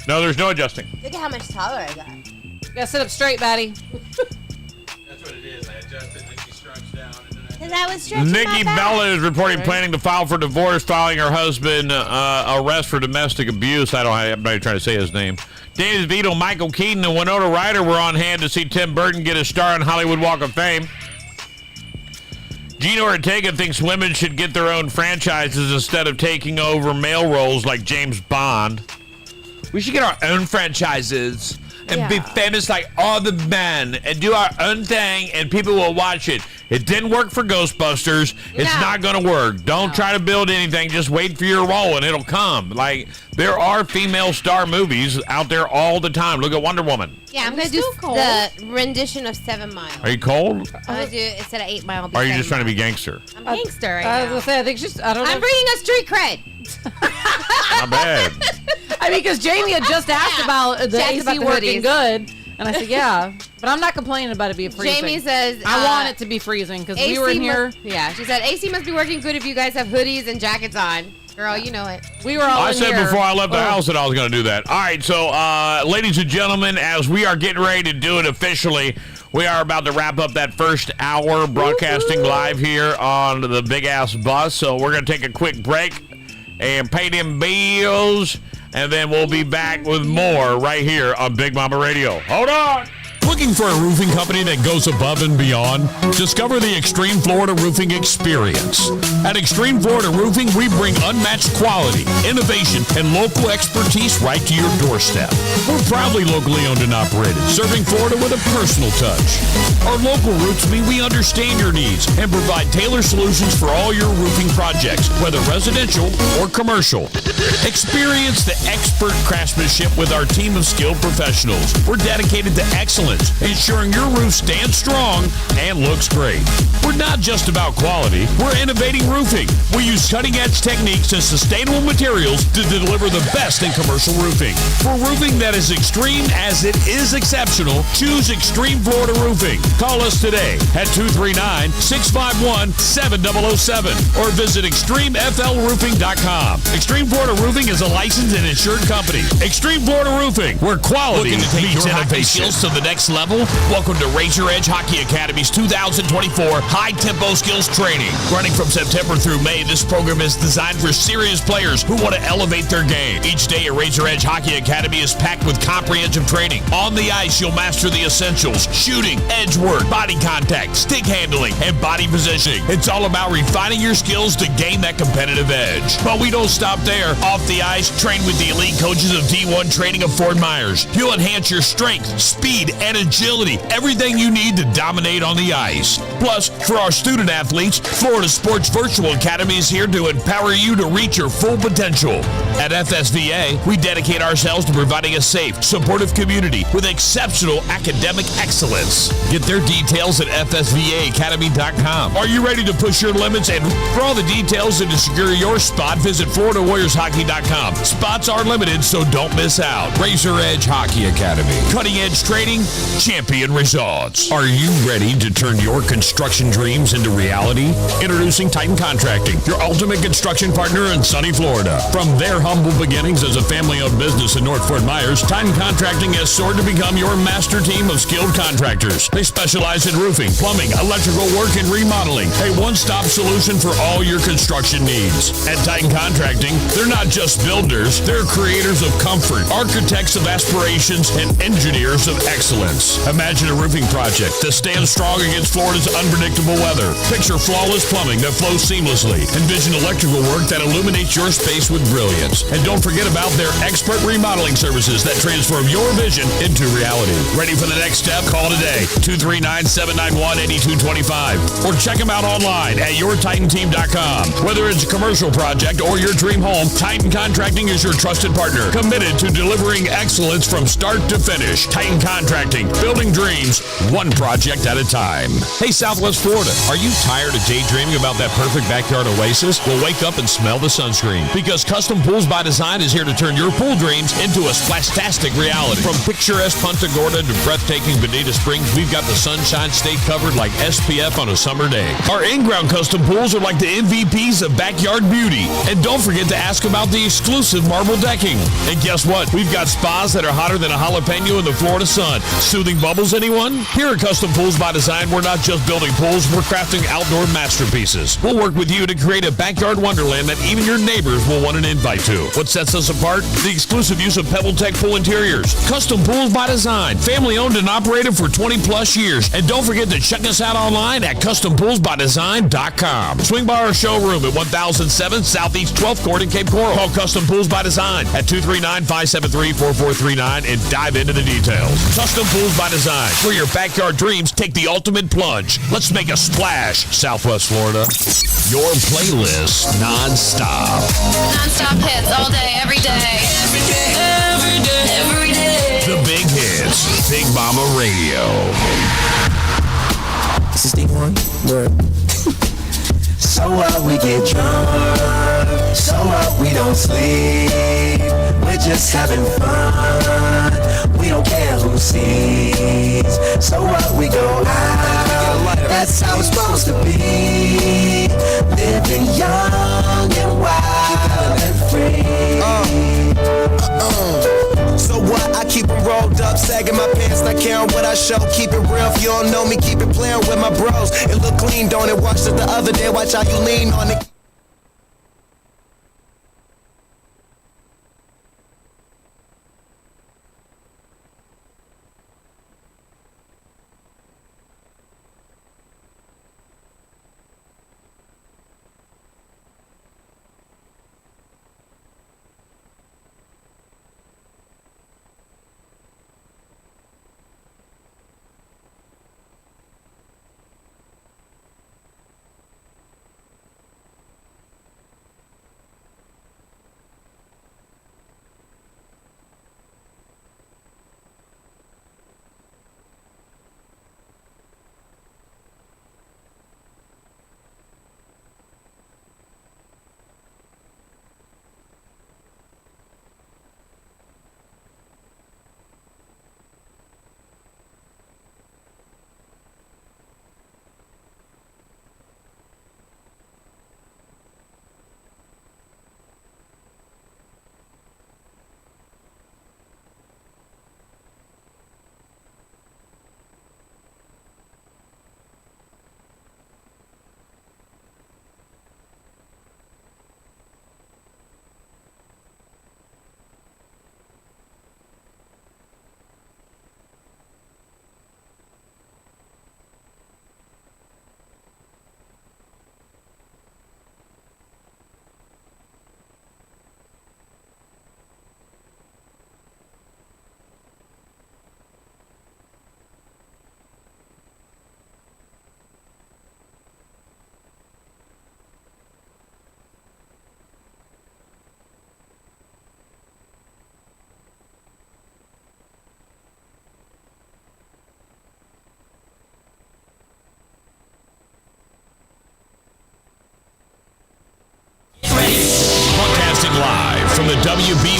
No, there's no adjusting. Look at how much taller I got. You gotta sit up straight, Batty. That's what it is. I adjusted and then she stretched down. Because I was stretching Nikki my back. Bella is reporting planning to file for divorce, following her husband arrest for domestic abuse. I'm not even trying to say his name. Danny DeVito, Michael Keaton, and Winona Ryder were on hand to see Tim Burton get a star on Hollywood Walk of Fame. Gina Ortega thinks women should get their own franchises instead of taking over male roles like James Bond. We should get our own franchises and be famous like all the men and do our own thing and people will watch it. It didn't work for Ghostbusters. It's not going to work. Don't try to build anything. Just wait for your role and it'll come. Like, there are female star movies out there all the time. Look at Wonder Woman. Yeah, I'm going to do the rendition of 7 Mile. Are you cold? I'm going to do, instead of 8 Mile, Or are you just trying to be gangster? I'm gangster right I was now. gonna say, I think she's, I don't know. I'm bringing us street cred. Not bad. I mean, because Jamie had just asked about the She asked AC about the working hoodies. good. And I said, yeah. But I'm not complaining about it being freezing. Jamie says, I want it to be freezing because we were in here. Yeah, she said, AC must be working good if you guys have hoodies and jackets on. Girl, you know it. We were all I in said here. before I left the house that I was going to do that. All right, so ladies and gentlemen, as we are getting ready to do it officially, we are about to wrap up that first hour broadcasting live here on the Big Ass Bus. So we're going to take a quick break and pay them bills, and then we'll be back with more right here on Big Mama Radio. Hold on. Looking for a roofing company that goes above and beyond? Discover the Extreme Florida Roofing Experience. At Extreme Florida Roofing, we bring unmatched quality, innovation, and local expertise right to your doorstep. We're proudly locally owned and operated, serving Florida with a personal touch. Our local roots mean we understand your needs and provide tailored solutions for all your roofing projects, whether residential or commercial. Experience the expert craftsmanship with our team of skilled professionals. We're dedicated to excellence, ensuring your roof stands strong and looks great. We're not just about quality, we're innovating roofing. We use cutting-edge techniques and sustainable materials to deliver the best in commercial roofing. For roofing that is extreme as it is exceptional, choose Extreme Florida Roofing. Call us today at 239-651-7007 or visit extremeflroofing.com. Extreme Florida Roofing is a licensed and insured company. Extreme Florida Roofing, where quality meets innovation. To the next next level? Welcome to Razor Edge Hockey Academy's 2024 high-tempo skills training. Running from September through May, this program is designed for serious players who want to elevate their game. Each day at Razor Edge Hockey Academy is packed with comprehensive training. On the ice, you'll master the essentials: shooting, edge work, body contact, stick handling, and body positioning. It's all about refining your skills to gain that competitive edge. But we don't stop there. Off the ice, train with the elite coaches of D1 Training of Fort Myers. You'll enhance your strength, speed, and agility. Everything you need to dominate on the ice. Plus, for our student athletes, Florida Sports Virtual Academy is here to empower you to reach your full potential. At FSVA, we dedicate ourselves to providing a safe, supportive community with exceptional academic excellence. Get their details at fsvaacademy.com. Are you ready to push your limits? And for all the details and to secure your spot, visit FloridaWarriorsHockey.com. Spots are limited, so don't miss out. Razor Edge Hockey Academy. Cutting edge training, champion results. Are you ready to turn your construction dreams into reality? Introducing Titan Contracting, your ultimate construction partner in sunny Florida. From their humble beginnings as a family-owned business in North Fort Myers, Titan Contracting has soared to become your master team of skilled contractors. They specialize in roofing, plumbing, electrical work, and remodeling. A one-stop solution for all your construction needs. At Titan Contracting, they're not just builders, they're creators of comfort, architects of aspirations, and engineers of excellence. Imagine a roofing project that stands strong against Florida's unpredictable weather. Picture flawless plumbing that flows seamlessly. Envision electrical work that illuminates your space with brilliance. And don't forget about their expert remodeling services that transform your vision into reality. Ready for the next step? Call today, 239-791-8225. Or check them out online at yourtitanteam.com. Whether it's a commercial project or your dream home, Titan Contracting is your trusted partner, committed to delivering excellence from start to finish. Titan Contracting, building dreams, one project at a time. Hey, Southwest Florida, are you tired of daydreaming about that perfect backyard oasis? Well, wake up and smell the sunscreen, because Custom Pools by Design is here to turn your pool dreams into a splastastic reality. From picturesque Punta Gorda to breathtaking Bonita Springs, we've got the Sunshine State covered like SPF on a summer day. Our in-ground custom pools are like the MVPs of backyard beauty. And don't forget to ask about the exclusive marble decking. And guess what? We've got spas that are hotter than a jalapeno in the Florida sun. Soothing bubbles, anyone? Here at Custom Pools by Design, we're not just building pools, we're crafting outdoor masterpieces. We'll work with you to create a backyard wonderland that even your neighbors will want an invite to. What sets us apart? The exclusive use of PebbleTech pool interiors. Custom Pools by Design. Family owned and operated for 20 plus years. And don't forget to check us out online at CustomPoolsByDesign.com. Swing by our showroom at 1007 Southeast 12th Court in Cape Coral. Call Custom Pools by Design at 239-573-4439 and dive into the details. Custom Pools by Design, where your backyard dreams take the ultimate plunge. Let's make a splash, Southwest Florida. Your playlist non-stop. Non-stop hits all day, every day. Every day, every day, every day. The big hits, Big Mama Radio. This is D1. Word. So what, we get drunk. So what, we don't sleep. We're just having fun. We don't care who sees. So what, we go out. That's how it's supposed to be. Living young and wild and free. So what, I keep them rolled up, sagging my pants, not caring what I show. Keep it real, if you don't know me, keep it playing with my bros. It look clean, don't it? Watched it the other day, watch how you lean on it.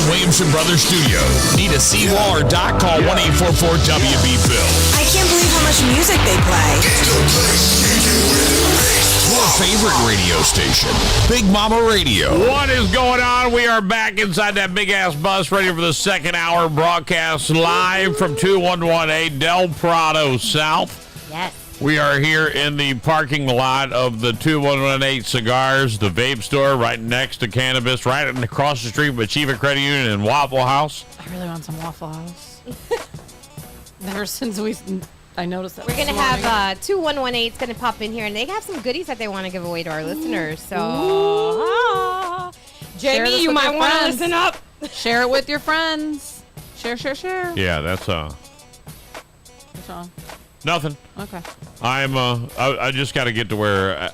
Williamson Brothers Studio. Need a C-Wall or doc? Call 1-844-WB-BILL. I can't believe how much music they play. Your favorite radio station, Big Mama Radio. What is going on? We are back inside that big-ass bus, ready for the second hour broadcast live from 2118 Del Prado South. Yes. We are here in the parking lot of the 2118 Cigars, the vape store right next to Cannabist, right across the street from Achievement Credit Union and Waffle House. I really want some Waffle House. Ever since I noticed that. We're going to have 2118's going to pop in here, and they have some goodies that they want to give away to our listeners. So, Jamie, you might want to listen up. Share it with your friends. Share. Yeah, that's What's wrong? nothing. Okay. I just got to get to where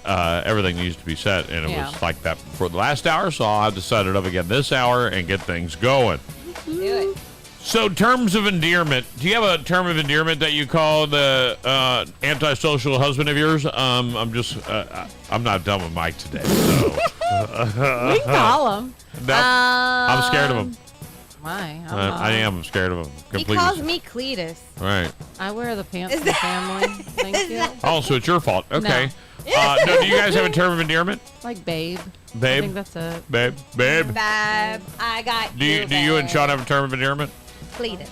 everything needs to be set, and it was like that for the last hour, so I'll have to set it up again this hour and get things going. Do it. So, terms of endearment. Do you have a term of endearment that you call the antisocial husband of yours? I'm not done with Mike today. So. We can call him. No, I'm scared of him. Why? I am scared of him. Completely. He calls me Cletus. Right. I wear the pants in the family. Thank you. Oh, so it's your fault. Okay. No, do you guys have a term of endearment? Like babe. Babe. I think that's it. Babe. I got Do you and Sean have a term of endearment? Cletus.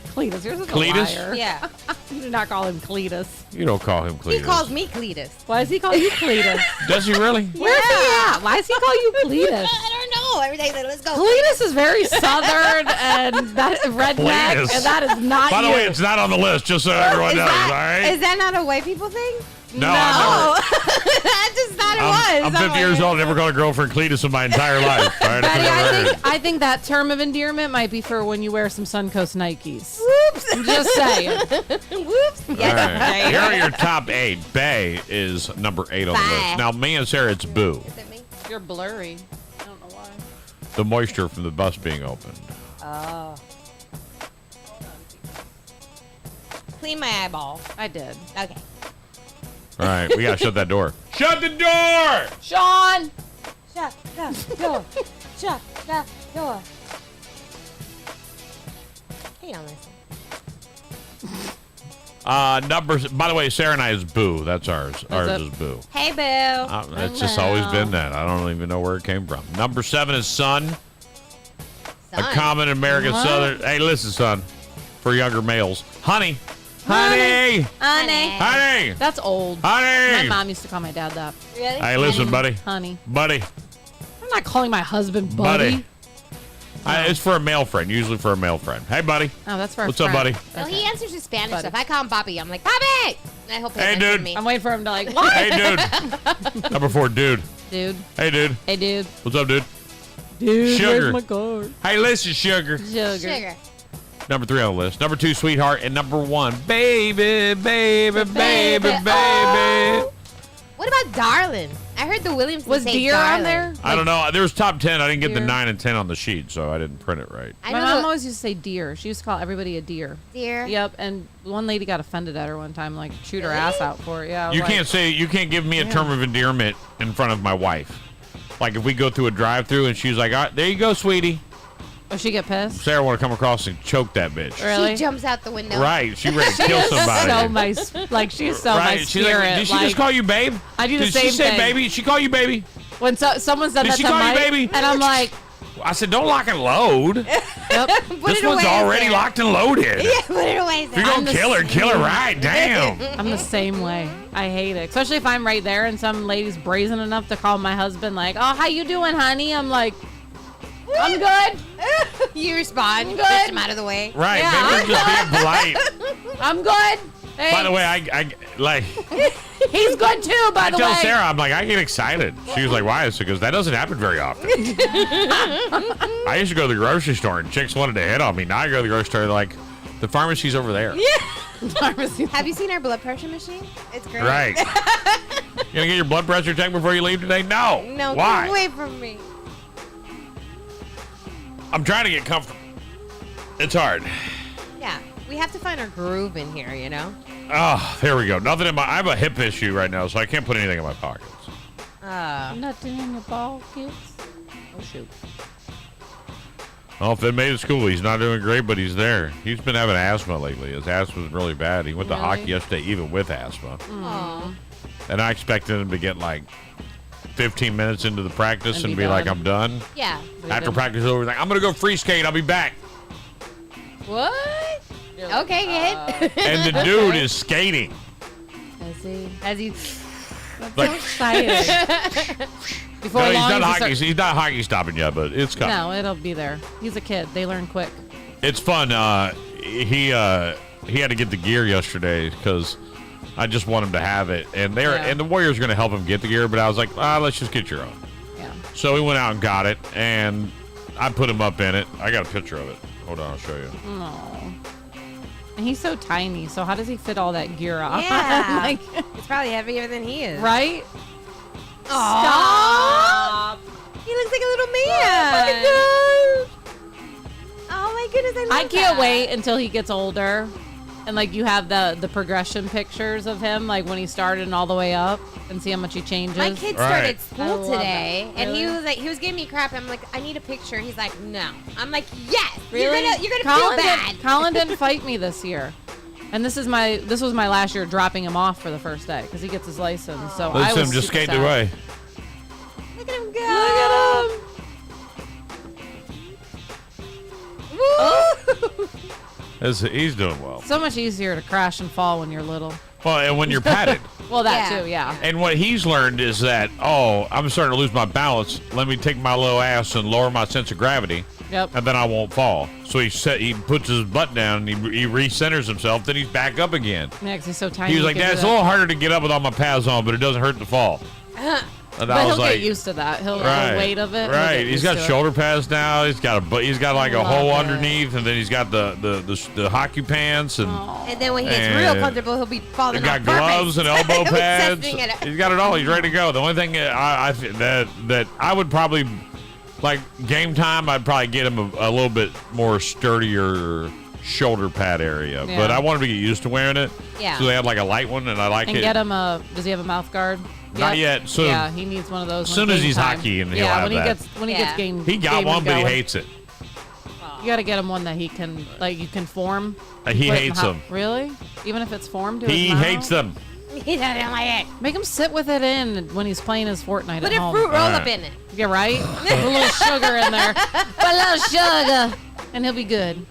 Cletus. You're such Cletus? a liar. Yeah. You do not call him Cletus. You don't call him Cletus. He calls me Cletus. Why does he call you Cletus? Does he really? Where's he at? Why does he call you Cletus? I don't know. Every day, let's go. Cletus is very southern and that redneck, Cletus. and that is not By the you. way, it's not on the list, just so everyone knows, all right? Is that not a white people thing? No. I just thought it was. I'm 50 years old. Never called a girlfriend Cletus in my entire life. All right, Betty, I think that term of endearment might be for when you wear some Suncoast Nikes. Whoops. I'm just saying. Whoops. All right. Here are your top 8. Bay is number 8 on the list. Now, me and Sarah, it's Boo. Is it me? You're blurry. I don't know why. The moisture from the bus being opened. Oh. Clean my eyeball. I did. Okay. All right, we got to shut that door. Shut the door! Sean! Shut the door. Shut the door. He don't listen. Numbers. By the way, Sarah and I is Boo. That's ours. Ours is Boo. Hey, Boo. It's just always been that. I don't even know where it came from. Number 7 is Son. A common American Southern. Hey, listen, son. For younger males. Honey. Honey. Honey. Honey. That's old. Honey. My mom used to call my dad that. Really? Hey, listen, buddy. Honey. Buddy. I'm not calling my husband buddy. It's for a male friend. Usually for a male friend. Hey, buddy. Oh, that's for a What's friend. up, buddy? No, he answers his Spanish Buddy. stuff. I call him Bobby. I'm like, Bobby! And I hope he Hey, answers dude. me. I'm waiting for him to like, what? Hey, dude. Number 4, dude. Dude. Hey, dude. Hey, dude. What's up, dude? Dude, Sugar. where's my card? Hey, listen, sugar. Sugar. Number 3 on the list. Number 2, sweetheart. And number 1, baby, baby, baby, baby. What about Darlin'? I heard the Williams Was say Deer Darlin'. on there? I don't know. There was top 10. I didn't get the Deer. 9 and 10 on the sheet, so I didn't print it right. I My know mom the- always used to say deer. She used to call everybody a deer. Deer. Yep, and one lady got offended at her one time, like shoot her ass out for it. Yeah, I was You like, can't give me a term of endearment in front of my wife. Like if we go through a drive-through and she's like, "All right, there you go, sweetie." Oh, she get pissed? Sarah want to come across and choke that bitch. Really? She jumps out the window. Right, she ready to kill somebody. So my, like she's so my She's spirit. like, did she just call you babe? I do the Did same she say thing. baby? She call you baby? When someone said Did that she to call you Mike, baby? and I'm like, I said, don't lock and load. yep. This one's already locked and loaded. Yeah, put it away. If you're going to kill her right. Damn. I'm the same way. I hate it. Especially if I'm right there and some lady's brazen enough to call my husband like, oh, how you doing, honey? I'm like, I'm good. You respond. I'm Push good. him out of the way. Right, Yeah, maybe just being polite. I'm good. Hey, By the way, I like... he's good too, by I the way. tell Sarah, I'm like, I get excited. She was like, why? She goes, that doesn't happen very often. I used to go to the grocery store and chicks wanted to hit on me. Now I go to the grocery store, they're like, the pharmacy's over there. Pharmacy. Have you seen our blood pressure machine? It's great. Right. You gonna get your blood pressure checked before you leave today? No. No, Why? get away from me. I'm trying to get comfortable. It's hard. Yeah, we have to find our groove in here, you know? Oh, there we go. Nothing in my... I have a hip issue right now, so I can't put anything in my pockets. Nothing in your pockets. Oh, shoot. Oh, if it made it to school, he's not doing great, but he's there. He's been having asthma lately. His asthma's really bad. He went to hockey yesterday, even with asthma. Aww. And I expected him to get like 15 minutes into the practice and be like, I'm done. Yeah. After practice is over, he's like, I'm going to go free skate. I'll be back. What? Okay, kid. And the dude is skating. As he. That's like, so exciting. Before no, long, he's not hockey stopping yet, but it's coming. No, it'll be there. He's a kid. They learn quick. It's fun. He had to get the gear yesterday because I just want him to have it, and and the Warriors are going to help him get the gear. But I was like, let's just get your own. Yeah. So we went out and got it, and I put him up in it. I got a picture of it. Hold on, I'll show you. Oh. And he's so tiny. So how does he fit all that gear on? Yeah. Like, it's probably heavier than he is. right? Stop. He looks like a little man. Oh my goodness, I love I can't that. wait until he gets older, and like you have the progression pictures of him, like when he started and all the way up, and see how much he changes. My kid Right. started school today, and he Really? was like, he was giving me crap. I'm like, I need a picture. He's like, no. I'm like, yes. Really? You're gonna feel bad. Colin didn't fight me this year, and this was my last year dropping him off for the first day because he gets his license. So I Listen, was just super skate sad. away. Look at him go. Look at him. He's doing well. So much easier to crash and fall when you're little. Well, and when you're padded. Well, that Yeah. too, yeah. And what he's learned is that, I'm starting to lose my balance. Let me take my little ass and lower my sense of gravity, Yep. and then I won't fall. So he puts his butt down, and he recenters himself, then he's back up again. Yeah, 'cause he's so tiny. He was you like, can do Dad, it's a that. little harder to get up with all my pads on, but it doesn't hurt to fall. And But I he'll was like, get used to that. He'll right, the weight of it. he'll right. get He's used got to it. shoulder pads now. He's got like a love hole it. underneath, and then he's got the hockey pants, and And then when he gets real And comfortable, he'll be falling he's off got gloves and elbow pads. Obsessing it. He's got it all. He's ready to go. The only thing that I would probably like game time, I'd probably get him a little bit more sturdier shoulder pad area. Yeah. But I want him to get used to wearing it. Yeah. So they have like a light one, and I like And it. get him does he have a mouth guard? Not yet. Soon. Yeah, he needs one of those. Soon when as game he's time. hockey, and he'll yeah, have when that. he gets Yeah. game. He got game one, and but he going. hates it. You got to get him one that he can you can form. He Put it in hates the them. Really? Even if it's formed to He his mouth? hates them. He doesn't like it. Make him sit with it in when he's playing his Fortnite Put at a home. fruit roll All up right. in it. Yeah, right? Put a little sugar in there. Put a little sugar. And he'll be good.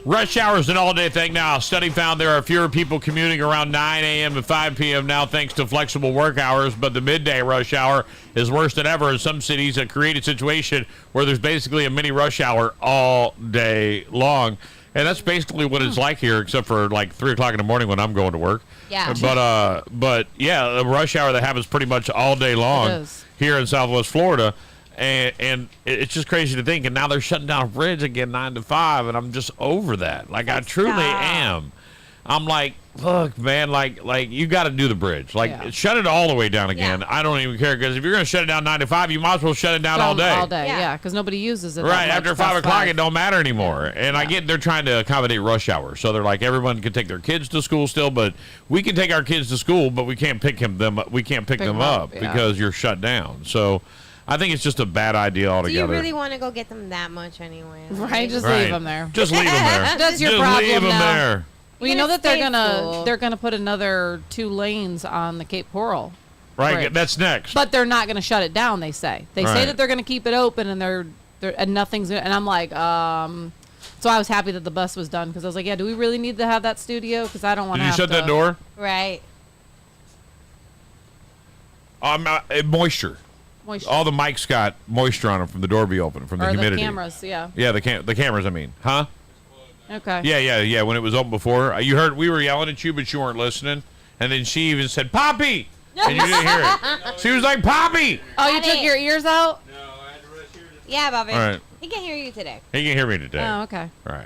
Rush hour is an all-day thing now. Study found there are fewer people commuting around 9 a.m. to 5 p.m. now thanks to flexible work hours, but the midday rush hour is worse than ever in some cities that create a situation where there's basically a mini rush hour all day long. And that's basically what it's like here, except for like 3 o'clock in the morning when I'm going to work. Yeah. But yeah, a rush hour that happens pretty much all day long It is. here in Southwest Florida. And it's just crazy to think. And now they're shutting down a bridge again 9 to 5, and I'm just over that. Like I truly am. I'm like, look, man, like you got to do the bridge. Like Yeah. shut it all the way down again. Yeah. I don't even care because if you're going to shut it down 9 to 5, you might as well shut it down all day. All day, Yeah. yeah, because nobody uses it. that Right much after past 5 o'clock, 5. it don't matter anymore. And I get they're trying to accommodate rush hour, so they're like everyone can take their kids to school still, but we can take our kids to school, but we can't pick them up. We can't pick them up yeah. because you're shut down. So I think it's just a bad idea Do altogether. you really want to go get them that much anyway? Right, just Right. leave them there. Just leave them there. That's your Just problem leave them now. there. Well, you You're know that they're gonna stay full. they're gonna put another 2 lanes on the Cape Coral. Right, Bridge. that's next. But they're not gonna shut it down. They say Right. that they're gonna keep it open, and they're and nothing's. And I'm like, So I was happy that the bus was done because I was like, yeah, do we really need to have that studio? Because I don't want Did to. you shut that door? Right. Moisture. Moisture. All the mics got moisture on them from the door being open, from the or humidity. the cameras, yeah. Yeah, the cameras. I mean, huh? Okay. Yeah. When it was open before, you heard we were yelling at you, but you weren't listening. And then she even said, "Poppy," and you didn't hear it. She was like, "Poppy." Oh, you Got took it. your ears out? Yeah, Bobby. All right. He can hear you today. He can hear me today. Oh, okay. Right.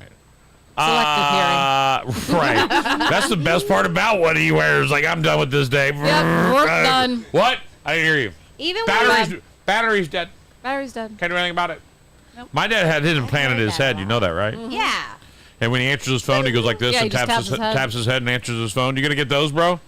Selective Right. That's the best part about what he wears. Like, I'm done with this day. Yep, work done. What? I didn't hear you. Even Battery's dead. Battery's dead. Can't do anything about it. Nope. My dad had his implanted in heard his that head. a You lot. know that, right? Yeah. And when he answers his phone, he goes like this Yeah, and he just taps taps his head. and answers his phone. You gonna get those, bro?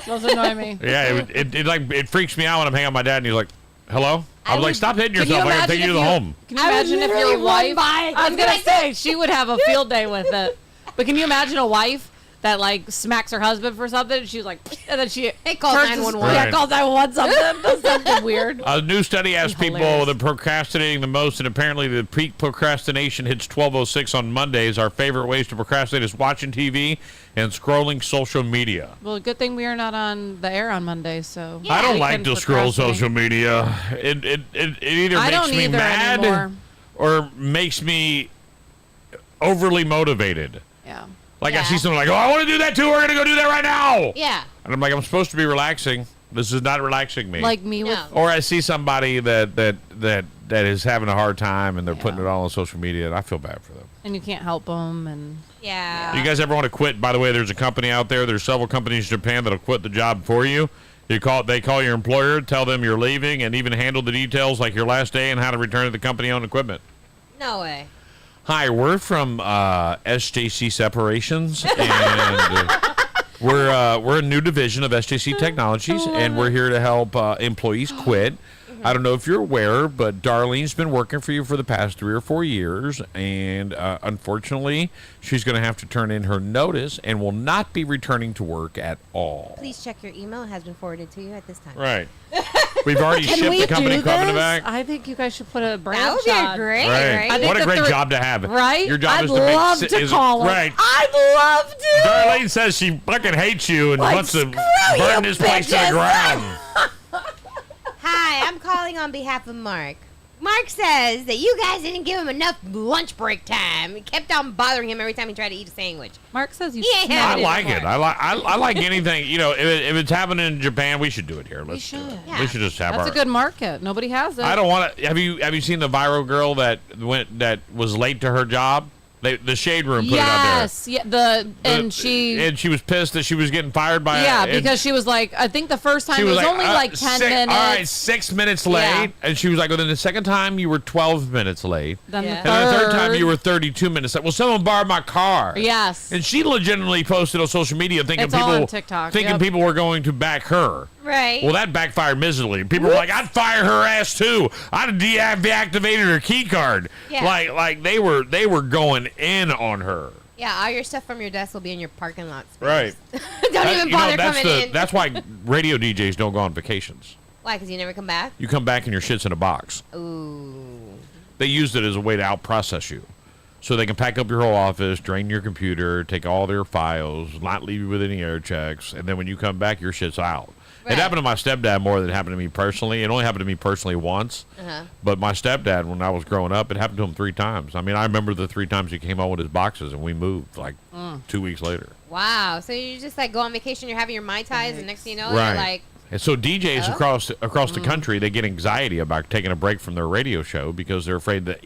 Those annoy me. Yeah, it freaks me out when I'm hanging out with my dad and he's like, "Hello." I was like, stop hitting yourself. I gotta take you to the home. Can you imagine if your wife? I I was gonna say she would have a field day with it. But can you imagine a wife that like smacks her husband for something? She's like, and then she calls turns 911. Yeah, calls 911 something. Does something weird. A new study asked people Hilarious. that are procrastinating the most, and apparently the peak procrastination hits 12:06 on Mondays. Our favorite ways to procrastinate is watching TV and scrolling social media. Well, good thing we are not on the air on Monday, so I don't we like can to scroll procrastinate. social media. It either I makes don't me either mad anymore. or makes me overly motivated. Yeah. Like I see someone like, oh, I want to do that too. We're going to go do that right now. Yeah. And I'm like, I'm supposed to be relaxing. This is not relaxing me. Like me with. Or I see somebody that is having a hard time and they're putting it all on social media, and I feel bad for them. And you can't help them, and Yeah. You guys ever want to quit? By the way, there's a company out there. There's several companies in Japan that'll quit the job for you. They call your employer, tell them you're leaving, and even handle the details like your last day and how to return to the company-owned equipment. No way. Hi, we're from SJC Separations, and we're a new division of SJC Technologies, and we're here to help employees quit. I don't know if you're aware, but Darlene's been working for you for the past 3 or 4 years, and unfortunately, she's going to have to turn in her notice and will not be returning to work at all. Please check your email. It has been forwarded to you at this time. Right. We've already Can shipped we the company do equipment this? back. I think you guys should put a brand That would be shot. great, Right. right? What a great job to have. Right? Your job I'd is to make love to call him. Right. I'd love to. Darlene says she fucking hates you and Like, wants to screw burn you, this place to the bitches. ground. Hi, I'm calling on behalf of Mark. Mark says that you guys didn't give him enough lunch break time. It kept on bothering him every time he tried to eat a sandwich. Mark says you. He ain't I having like it. it. I like anything. You know, if it's happening in Japan, we should do it here. Let's do it. Yeah. We should just have That's our. a good market. Nobody has it. I don't want to. Have you seen the viral girl that was late to her job? The Shade Room put it out there. Yes. Yeah. And she was pissed that she was getting fired by. Yeah, and because she was like, I think the first time she it was only like 10 6, minutes. All right, 6 minutes late, Yeah. and she was like, well, then the second time you were 12 minutes late. Then Yeah. the And third. the third time you were 32 minutes late. Well, someone borrowed my car. Yes. And she legitimately posted on social media thinking It's all people on TikTok, thinking yep. people were going to back her. Right. Well, that backfired miserably. People were like, "I'd fire her ass too. I'd have deactivated her key card." Yeah. Like they were going in on her. Yeah, all your stuff from your desk will be in your parking lot space. Right. Don't even bother coming in. That's why radio DJs don't go on vacations. Why? Because you never come back? You come back and your shit's in a box. Ooh. They used it as a way to out-process you. So they can pack up your whole office, drain your computer, take all their files, not leave you with any air checks, and then when you come back, your shit's out. Right. It happened to my stepdad more than it happened to me personally. It only happened to me personally once. Uh-huh. But my stepdad, when I was growing up, it happened to him 3 times. I mean, I remember the 3 times he came home with his boxes, and we moved like 2 weeks later. Wow. So you just like go on vacation, you're having your Mai Tais, and next thing you know, Right. you're like, And so DJs across the country, they get anxiety about taking a break from their radio show because they're afraid that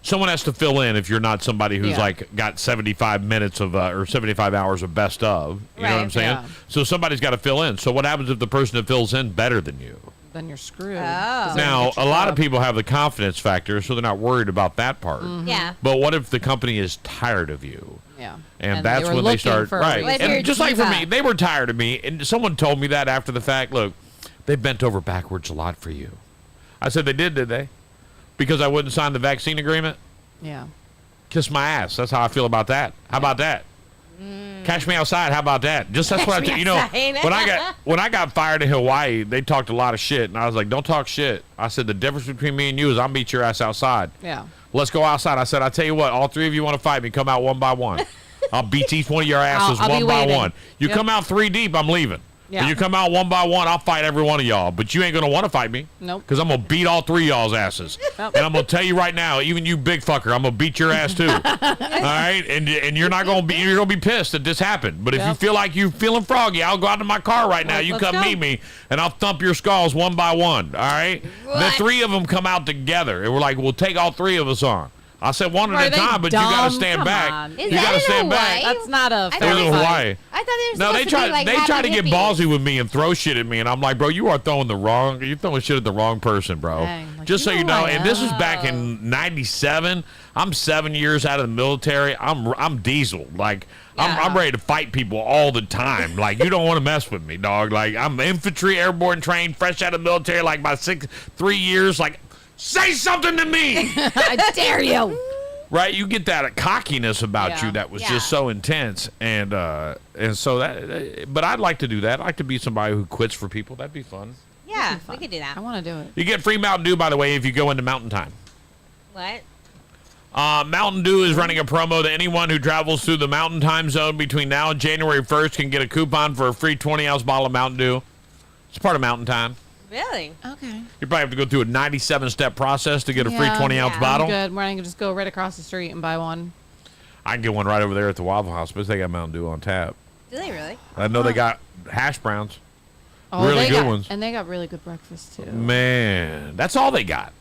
someone has to fill in if you're not somebody who's like got 75 minutes of or 75 hours of best of. You know what I'm Right. saying? Yeah. So somebody's got to fill in. So what happens if the person that fills in better than you? Then you're screwed. Oh. 'Cause they're Now, gonna get a your lot of job. people have the confidence factor, so they're not worried about that part. yeah. But what if the company is tired of you? Yeah. And they that's were when they looking start for a right. reason. Like you're a And just like for diva. me, they were tired of me, and someone told me that after the fact. Look, they bent over backwards a lot for you. I said they did they? Because I wouldn't sign the vaccine agreement. Yeah. Kiss my ass. That's how I feel about that. How about that? Catch me outside. How about that? Just that's what I Catch me you know. outside. When I got fired in Hawaii, they talked a lot of shit, and I was like, "Don't talk shit." I said the difference between me and you is I'll meet your ass outside. Yeah. Let's go outside. I said, I tell you what, all 3 of you want to fight me, come out one by one. I'll beat each one of your asses I'll be one by waiting. one. You Yep. come out 3 deep, I'm leaving. Yeah. If you come out one by one, I'll fight every one of y'all. But you ain't going to want to fight me. Nope. Because I'm going to beat all 3 of y'all's asses. Nope. And I'm going to tell you right now, even you big fucker, I'm going to beat your ass too. All right? And you're not going to be, you're going to be pissed that this happened. But if you Yep. feel like you're feeling froggy, I'll go out to my car right now. You Let's come go. meet me, and I'll thump your skulls one by one. All right? The What? 3 of them come out together. And we're like, we'll take all 3 of us on. I said one Are at a they time, but you got to dumb? stand Come back. on. Is You that got to in stand Hawaii? back. That's not a I It thought was fair in fight. Hawaii. I thought they were No, they supposed to tried. be like They happy tried to get hippies. ballsy with me and throw shit at me, and I'm like, bro, you are throwing the wrong. You're throwing shit at the wrong person, bro. Dang, like Just so you know, and this is back in '97. I'm 7 years out of the military. I'm diesel. Like I'm ready to fight people all the time. Like you don't want to mess with me, dog. Like I'm infantry, airborne trained, fresh out of the military. Like my 3 years. Like say something to me. I dare you. Right, you get that cockiness about you that was just so intense, and so that. But I'd like to do that. I'd like to be somebody who quits for people. That'd be fun. Yeah, we could do that. I want to do it. You get free Mountain Dew, by the way, if you go into Mountain Time. What? Mountain Dew is running a promo that anyone who travels through the Mountain Time Zone between now and January 1st can get a coupon for a free 20-ounce bottle of Mountain Dew. It's part of Mountain Time. Really? Okay. You probably have to go through a 97-step process to get a free 20-ounce bottle. Good. We're going to just go right across the street and buy one. I can get one right over there at the Waffle House, but they got Mountain Dew on tap. Do they really? I know they got hash browns. Oh, really good ones. And they got really good breakfast, too. Man, that's all they got.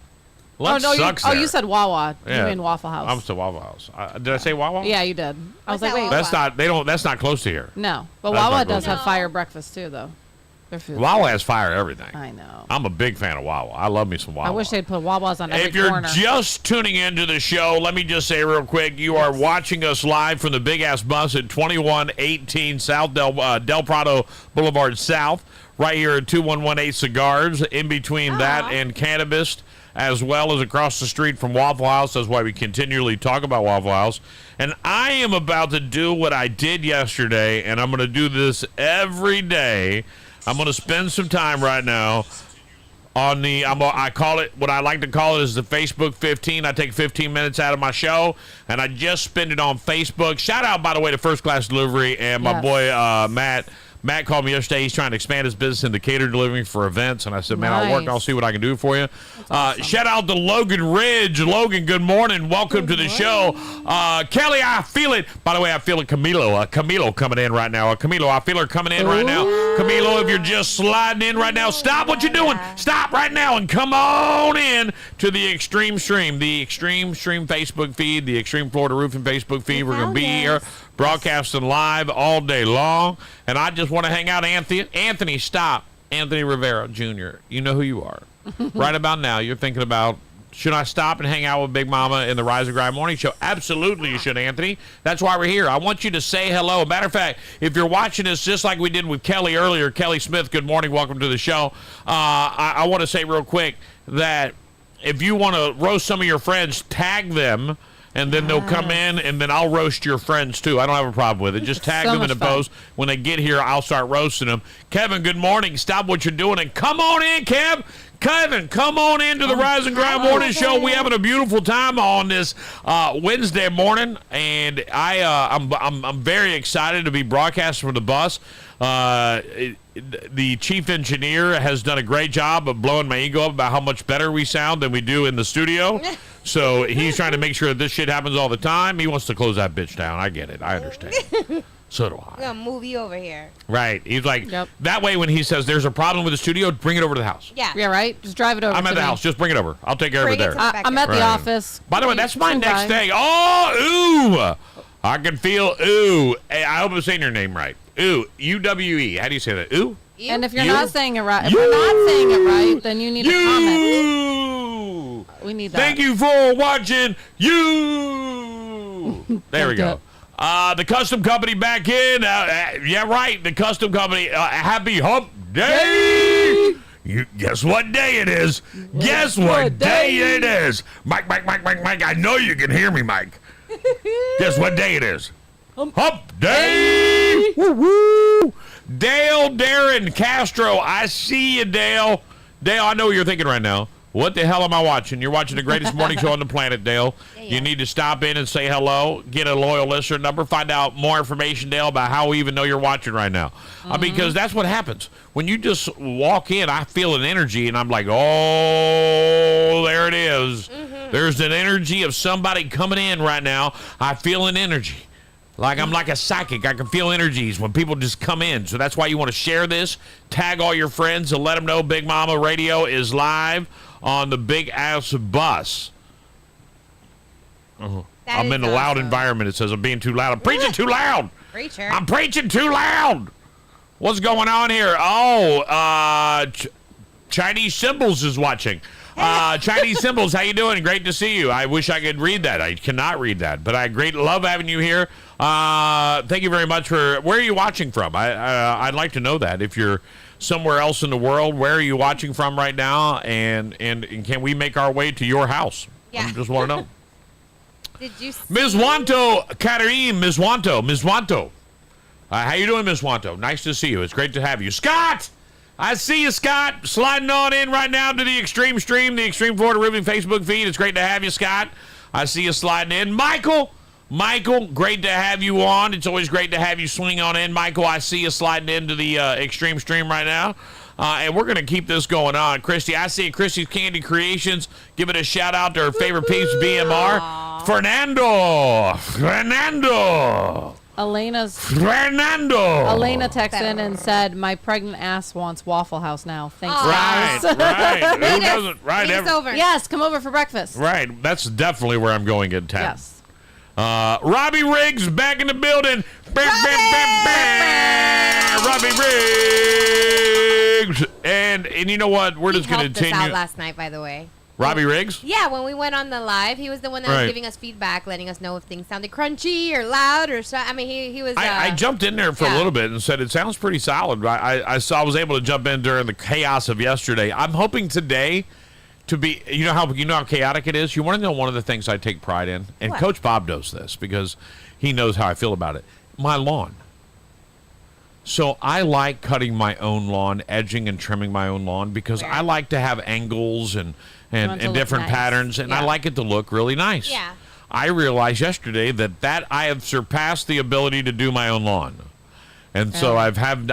Lunch sucks there. You said Wawa. Yeah. You mean Waffle House. I'm still Waffle House. Did I say Wawa? Yeah, you did. I was like, wait. That's not. They don't. That's not close to here. No, but That's Wawa not does close. have fire breakfast too, though. Their food. Wawa has fire everything. I know. I'm a big fan of Wawa. I love me some Wawa. I wish they'd put Wawas on every If you're corner. just tuning into the show, let me just say real quick, you are watching us live from the Big Ass Bus at 2118 South Del Prado Boulevard South, right here at 2118 Cigars, in between that and Cannabist, as well as across the street from Waffle House. That's why we continually talk about Waffle House. And I am about to do what I did yesterday, and I'm going to do this every day. I'm going to spend some time right now on the, I call it, what I like to call it is the Facebook 15. I take 15 minutes out of my show, and I just spend it on Facebook. Shout out, by the way, to First Class Delivery and my boy, Matt. Matt called me yesterday. He's trying to expand his business into cater delivery for events. And I said, man, I'll work. I'll see what I can do for you. Awesome. Shout out to Logan Ridge. Logan, good morning. Welcome to the show. Kelly, I feel it. By the way, I feel a Camilo coming in right now. Camilo, I feel her coming in right now. Camilo, if you're just sliding in right now, stop what you're doing. Stop right now and come on in to the Extreme Stream. The Extreme Stream Facebook feed, the Extreme Florida Roofing Facebook feed. We're going to be here broadcasting live all day long. And I just want to hang out. Anthony, stop. Anthony Rivera Jr., you know who you are. Right about now, you're thinking about, should I stop and hang out with Big Mama in the Rise and Grind Morning Show? Absolutely you should, Anthony. That's why we're here. I want you to say hello. Matter of fact, if you're watching this just like we did with Kelly earlier, Kelly Smith, good morning. Welcome to the show. I want to say real quick that if you want to roast some of your friends, tag them. And then they'll come in, and then I'll roast your friends, too. I don't have a problem with it. Just tag them in the post. When they get here, I'll start roasting them. Kevin, good morning. Stop what you're doing, and come on in, Kev. Kevin, come on into the Rise and Grind Morning Show. We're having a beautiful time on this Wednesday morning, and I'm very excited to be broadcasting from the bus. The chief engineer has done a great job of blowing my ego up about how much better we sound than we do in the studio. So he's trying to make sure that this shit happens all the time. He wants to close that bitch down. I get it. I understand. So do I. We're going to move you over here. Right. He's like, that way when he says there's a problem with the studio, bring it over to the house. Yeah. Yeah, right? Just drive it over I'm at the house. Just bring it over. I'll take care of it there. I'm at the office. By the way, that's my next thing. Oh, ooh. I can feel ooh. Hey, I hope I'm saying your name right. Ooh. U-W-E. How do you say that? Ooh? And if you're not saying it right, if you're not saying it right, then you need to comment. We need that. Thank you for watching. There we go. The custom company back in. Yeah, right. The custom company. Happy Hump Day. Guess what day it is? Guess what day it is? Mike. I know you can hear me, Mike. Guess what day it is? Hump Day. Woo-woo. Dale, Darren, Castro, I see you, Dale. Dale, I know what you're thinking right now. What the hell am I watching? You're watching the greatest morning show on the planet, Dale. You need to stop in and say hello, get a loyal listener number, find out more information, Dale, about how we even know you're watching right now. Because that's what happens. When you just walk in, I feel an energy, and I'm like, oh, there it is. There's an energy of somebody coming in right now. I feel an energy. Like I'm like a psychic. I can feel energies when people just come in. So that's why you want to share this. Tag all your friends and let them know Big Mama Radio is live on the Big Ass Bus. I'm in a loud environment. It says I'm being too loud. I'm preaching too loud. Preacher. I'm preaching too loud. What's going on here? Oh, Chinese Symbols is watching. Chinese Symbols, how you doing? Great to see you. I wish I could read that. I cannot read that, but I love having you here. Thank you very much for. Where are you watching from? I'd like to know that. If you're somewhere else in the world, where are you watching from right now? And can we make our way to your house? Yeah. I just want to know. Did you see? Ms. Wanto, Karim, Ms. Wanto. How you doing, Ms. Wanto? Nice to see you. It's great to have you. Scott! I see you, Scott. Sliding on in right now to the Extreme Stream, the Extreme Florida Roofing Facebook feed. It's great to have you, Scott. I see you sliding in. Michael, great to have you on. It's always great to have you swing on in. Michael, I see you sliding into the Extreme Stream right now. And we're going to keep this going on. Christy, I see Christy's Candy Creations. Give it a shout out to her favorite peeps, BMR. Aww. Fernando. Elena texted in and said, "My pregnant ass wants Waffle House now. Thanks, guys." Right. Who doesn't? Right. Over. Yes, come over for breakfast. Right. That's definitely where I'm going in town. Yes. Robbie Riggs back in the building. Robbie Riggs. And you know what? We're just going to continue. He helped us out last night, by the way. Robbie Riggs? Yeah, when we went on the live, he was the one that was giving us feedback, letting us know if things sounded crunchy or loud or so. I mean, he was. I jumped in there for a little bit and said it sounds pretty solid. I was able to jump in during the chaos of yesterday. I'm hoping today to be. You know how chaotic it is. You want to know one of the things I take pride in, and what? Coach Bob knows this because he knows how I feel about it. My lawn. So I like cutting my own lawn, edging and trimming my own lawn because I like to have angles and different patterns, and I like it to look really nice. Yeah. I realized yesterday that I have surpassed the ability to do my own lawn. And so I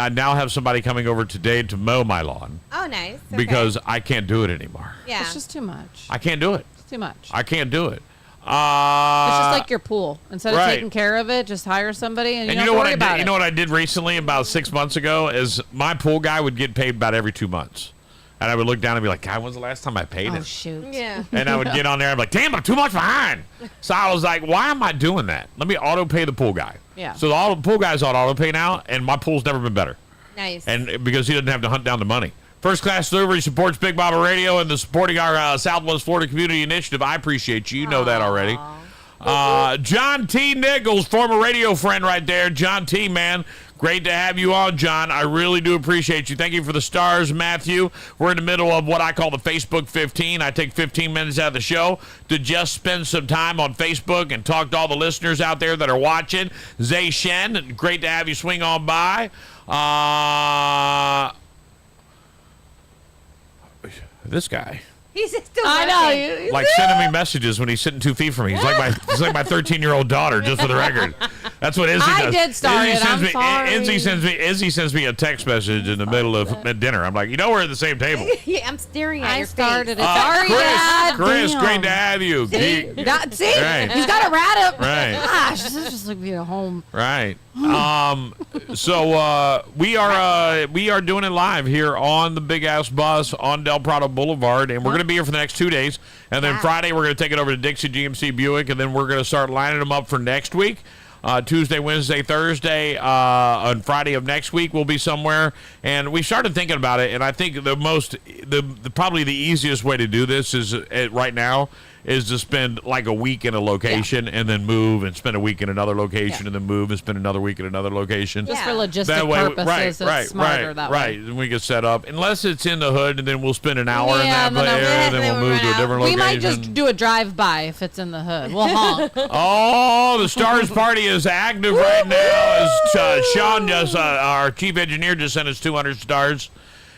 now have somebody coming over today to mow my lawn. Oh, nice. Okay. Because I can't do it anymore. Yeah. It's just too much. I can't do it. It's too much. I can't do it. It's just like your pool. Instead of right. taking care of it, just hire somebody and you don't know what worry about it. You know what I did recently about 6 months ago is my pool guy would get paid about every 2 months. And I would look down and be like, God, when's the last time I paid him? Oh, shoot. Yeah. And I would get on there and be like, damn, I'm too much behind. So I was like, why am I doing that? Let me auto pay the pool guy. Yeah. So all the pool guys on auto pay now, and my pool's never been better. Nice. And because he doesn't have to hunt down the money. First Class Delivery supports Big Baba Radio and the supporting our Southwest Florida Community Initiative. I appreciate you. You know that already. John T. Nichols, former radio friend right there. John T., man. Great to have you on, John. I really do appreciate you. Thank you for the stars, Matthew. We're in the middle of what I call the Facebook 15. I take 15 minutes out of the show to just spend some time on Facebook and talk to all the listeners out there that are watching. Zay Shen, great to have you swing on by. This guy. He's still I know. Like sending me messages when he's sitting 2 feet from me. He's like my 13-year-old daughter, just for the record. That's what Izzy does. I did start it. I'm sorry. Izzy sends me a text message in the middle of dinner. I'm like, we're at the same table. Yeah, I'm staring at your started face. it. Sorry, Dad. Chris, Damn. great to have you. See? Right. He's got a rat up. Right. Gosh, this is just like being at home. Right. So we are doing it live here on the Big Ass Bus on Del Prado Boulevard, and we're going to be here for the next 2 days. And then Friday we're going to take it over to Dixie GMC Buick, and then we're going to start lining them up for next week. Tuesday, Wednesday, Thursday, on Friday of next week we'll be somewhere. And we started thinking about it, and I think probably the easiest way to do this is right now is to spend like a week in a location and then move and spend a week in another location and then move and spend another week in another location. Just for logistic purposes, it's smarter that way. Right, and we get set up. Unless it's in the hood, and then we'll spend an hour in that area, then we'll move to a different location. We might just do a drive-by if it's in the hood. We'll honk. Oh, the Stars Party is active right now. As Sean, our chief engineer, just sent us 200 stars.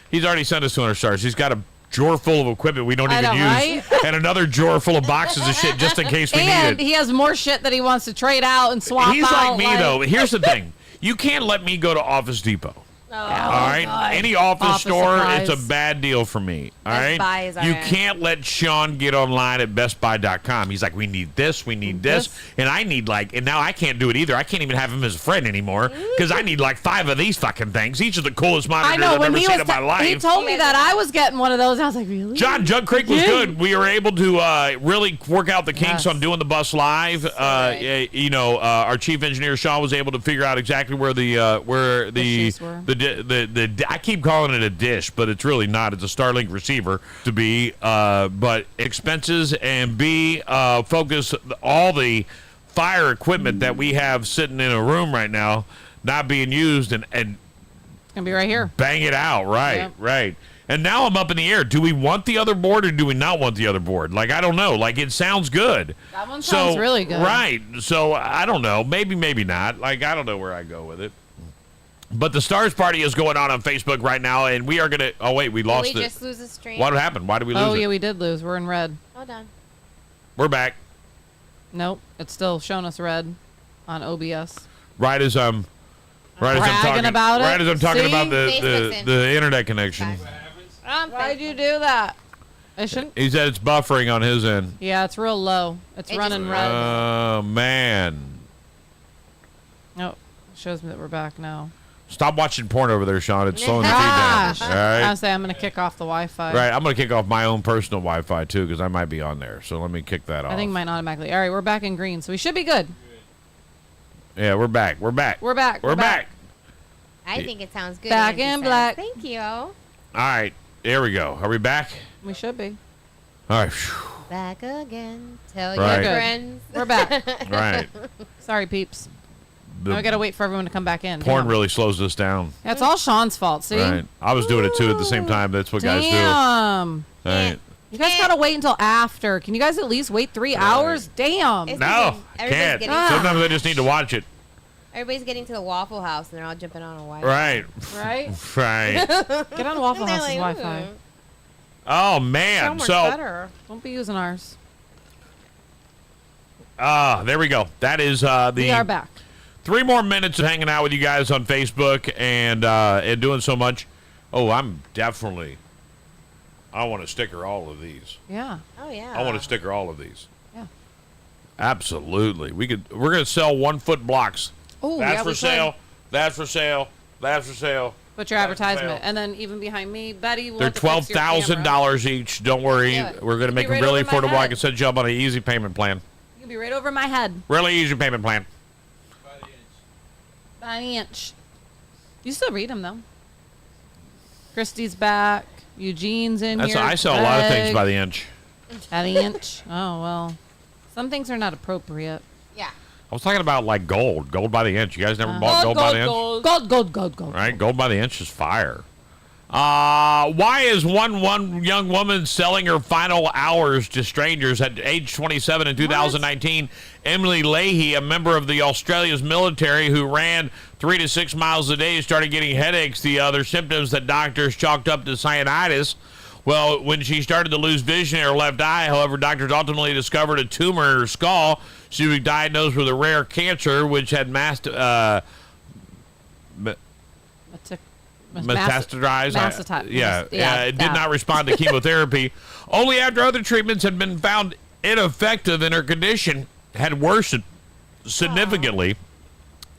He's already sent us 200 stars. He's got a drawer full of equipment we don't even use, right? And another drawer full of boxes of shit just in case we need it. And he has more shit that he wants to trade out and swap out. He's like me, though. Here's the thing. You can't let me go to Office Depot. Oh, all right? God. Any office store, supplies. it's a bad deal for me. All Best right? Buy is all you right. can't let Sean get online at bestbuy.com. He's like, we need this, we need this. And I need and now I can't do it either. I can't even have him as a friend anymore because I need 5 of these fucking things. Each of the coolest monitors I've ever seen in my life. He told me that I was getting one of those. I was like, really? John, Jug Creek was good. We were able to really work out the kinks on doing the bus live. Our chief engineer Sean was able to figure out exactly where the I keep calling it a dish, but it's really not. It's a Starlink receiver to be, but expenses, and B, focus all the fire equipment that we have sitting in a room right now not being used, and It's gonna be right here. Bang it out, right, Yep. right. And now I'm up in the air. Do we want the other board or do we not want the other board? Like, I don't know. Like, it sounds good. That one sounds really good. Right. So, I don't know. Maybe, maybe not. Like, I don't know where I go with it. But the Stars Party is going on Facebook right now, and we are going to... Oh, wait, we lost it. Did we just lose a stream? What happened? Why did we lose it? Oh, yeah, we did lose. We're in red. Hold on. We're back. Nope. It's still showing us red on OBS. Right as I'm... Right as I'm Bragging talking about it. Right as I'm talking See? about Facebook's in. the internet connection. Why'd you do that? It shouldn't. He said it's buffering on his end. Yeah, it's real low. It's running red. Oh, man. Oh, it shows me that we're back now. Stop watching porn over there, Sean. It's slowing the feed Gosh. down. All right? I say I'm going to kick off the Wi-Fi. Right. I'm going to kick off my own personal Wi-Fi, too, because I might be on there. So let me kick that off. I think mine automatically. All right, we're back in green, so we should be good. Yeah, we're back. We're back. We're back. We're back. I think it sounds good. Back Angie in says. black. Thank you. All right. There we go. Are we back? We should be. All right. Back again. Tell Right. your friends. We're back. Right. Sorry, peeps. The Now we got to wait for everyone to come back in. porn Damn. really slows this down. That's all Sean's fault, see? Right. I was doing it, too, at the same time. That's what guys do. Damn. All right. You guys got to wait until after. Can you guys at least wait 3 hours? Damn. It's No, because everybody's can't. getting- Sometimes I just need to watch it. Everybody's getting to the Waffle House and they're all jumping on a Wi-Fi. Right. Right? Right. Get on Waffle They're House's like, Wi-Fi. "Ooh, Oh, so man. much So, better." Don't be using ours. there we go. That is We are the back. 3 more minutes of hanging out with you guys on Facebook and doing so much. Oh, I'm definitely... I want to sticker all of these. Yeah. Oh, yeah. I want to sticker all of these. Yeah. Absolutely. We're going to sell 1-foot blocks. Oh, That's yeah, for we sale. could. That's for sale. That's for sale. Put your That's for advertisement. sale. And then even behind me, Betty will They're have to fix your camera. $12,000 each. Don't worry. Do it. We're going to It'll make be them right really over my affordable. I head. can set you up on an easy payment plan. You can be right over my head. Really easy payment plan. By the inch. You still read them, though. Christy's back. Eugene's in here. I sell a lot of things Greg. by the inch. By the inch? Oh, well. Some things are not appropriate. Yeah. I was talking about like gold. Gold by the inch. You guys never bought gold by the inch? Gold. Right? Gold by the inch is fire. Why is one young woman selling her final hours to strangers at age 27 in 2019? Emily Leahy, a member of the Australia's military who ran 3 to 6 miles a day, started getting headaches, the other symptoms that doctors chalked up to cyanitis. Well, when she started to lose vision in her left eye, however, doctors ultimately discovered a tumor in her skull. She was diagnosed with a rare cancer, which had metastasized. It did not respond to chemotherapy. Only after other treatments had been found ineffective and her condition had worsened significantly.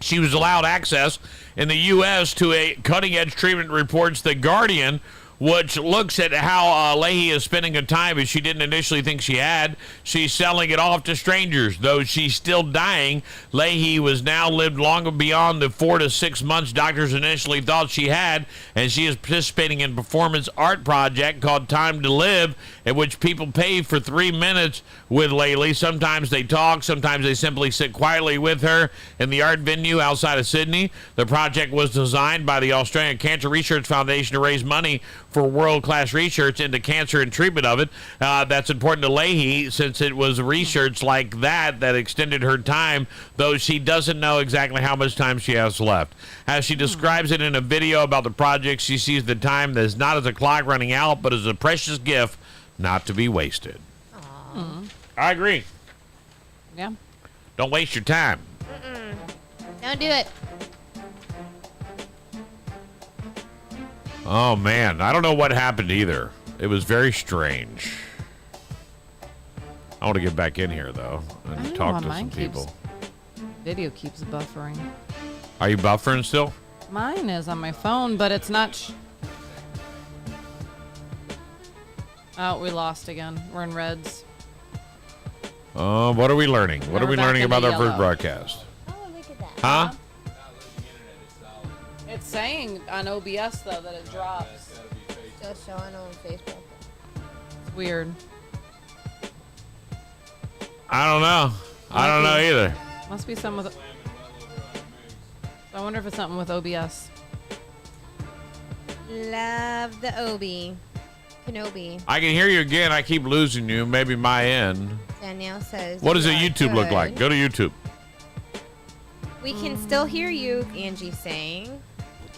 She was allowed access in the U.S. to a cutting-edge treatment, reports The Guardian, which looks at how Leahy is spending her time as she didn't initially think she had. She's selling it off to strangers. Though she's still dying, Leahy was now lived long beyond the 4 to 6 months doctors initially thought she had, and she is participating in a performance art project called Time to Live, in which people pay for 3 minutes with Leahy. Sometimes they talk, sometimes they simply sit quietly with her in the art venue outside of Sydney. The project was designed by the Australian Cancer Research Foundation to raise money for world-class research into cancer and treatment of it. That's important to Leahy, since it was research like that extended her time, though she doesn't know exactly how much time she has left. As she describes it in a video about the project, she sees the time as not as a clock running out, but as a precious gift not to be wasted. I agree. Yeah. Don't waste your time. Don't do it. Oh, man. I don't know what happened either. It was very strange. I want to get back in here, though, and talk to some people. Video keeps buffering. Are you buffering still? Mine is on my phone, but it's not. Oh, we lost again. We're in reds. What are we learning? What Now are we we're back learning in the about our first yellow. broadcast? Oh, look at that. Huh? It's saying on OBS, though, that it drops. Still showing on Facebook. It's weird. I don't know. I don't know either. Must be something with... I wonder if it's something with OBS. Love the Obi. Kenobi. I can hear you again. I keep losing you. Maybe my end. Danielle says. What does you the are YouTube look good. like? Go to YouTube. We can still hear you, Angie's saying.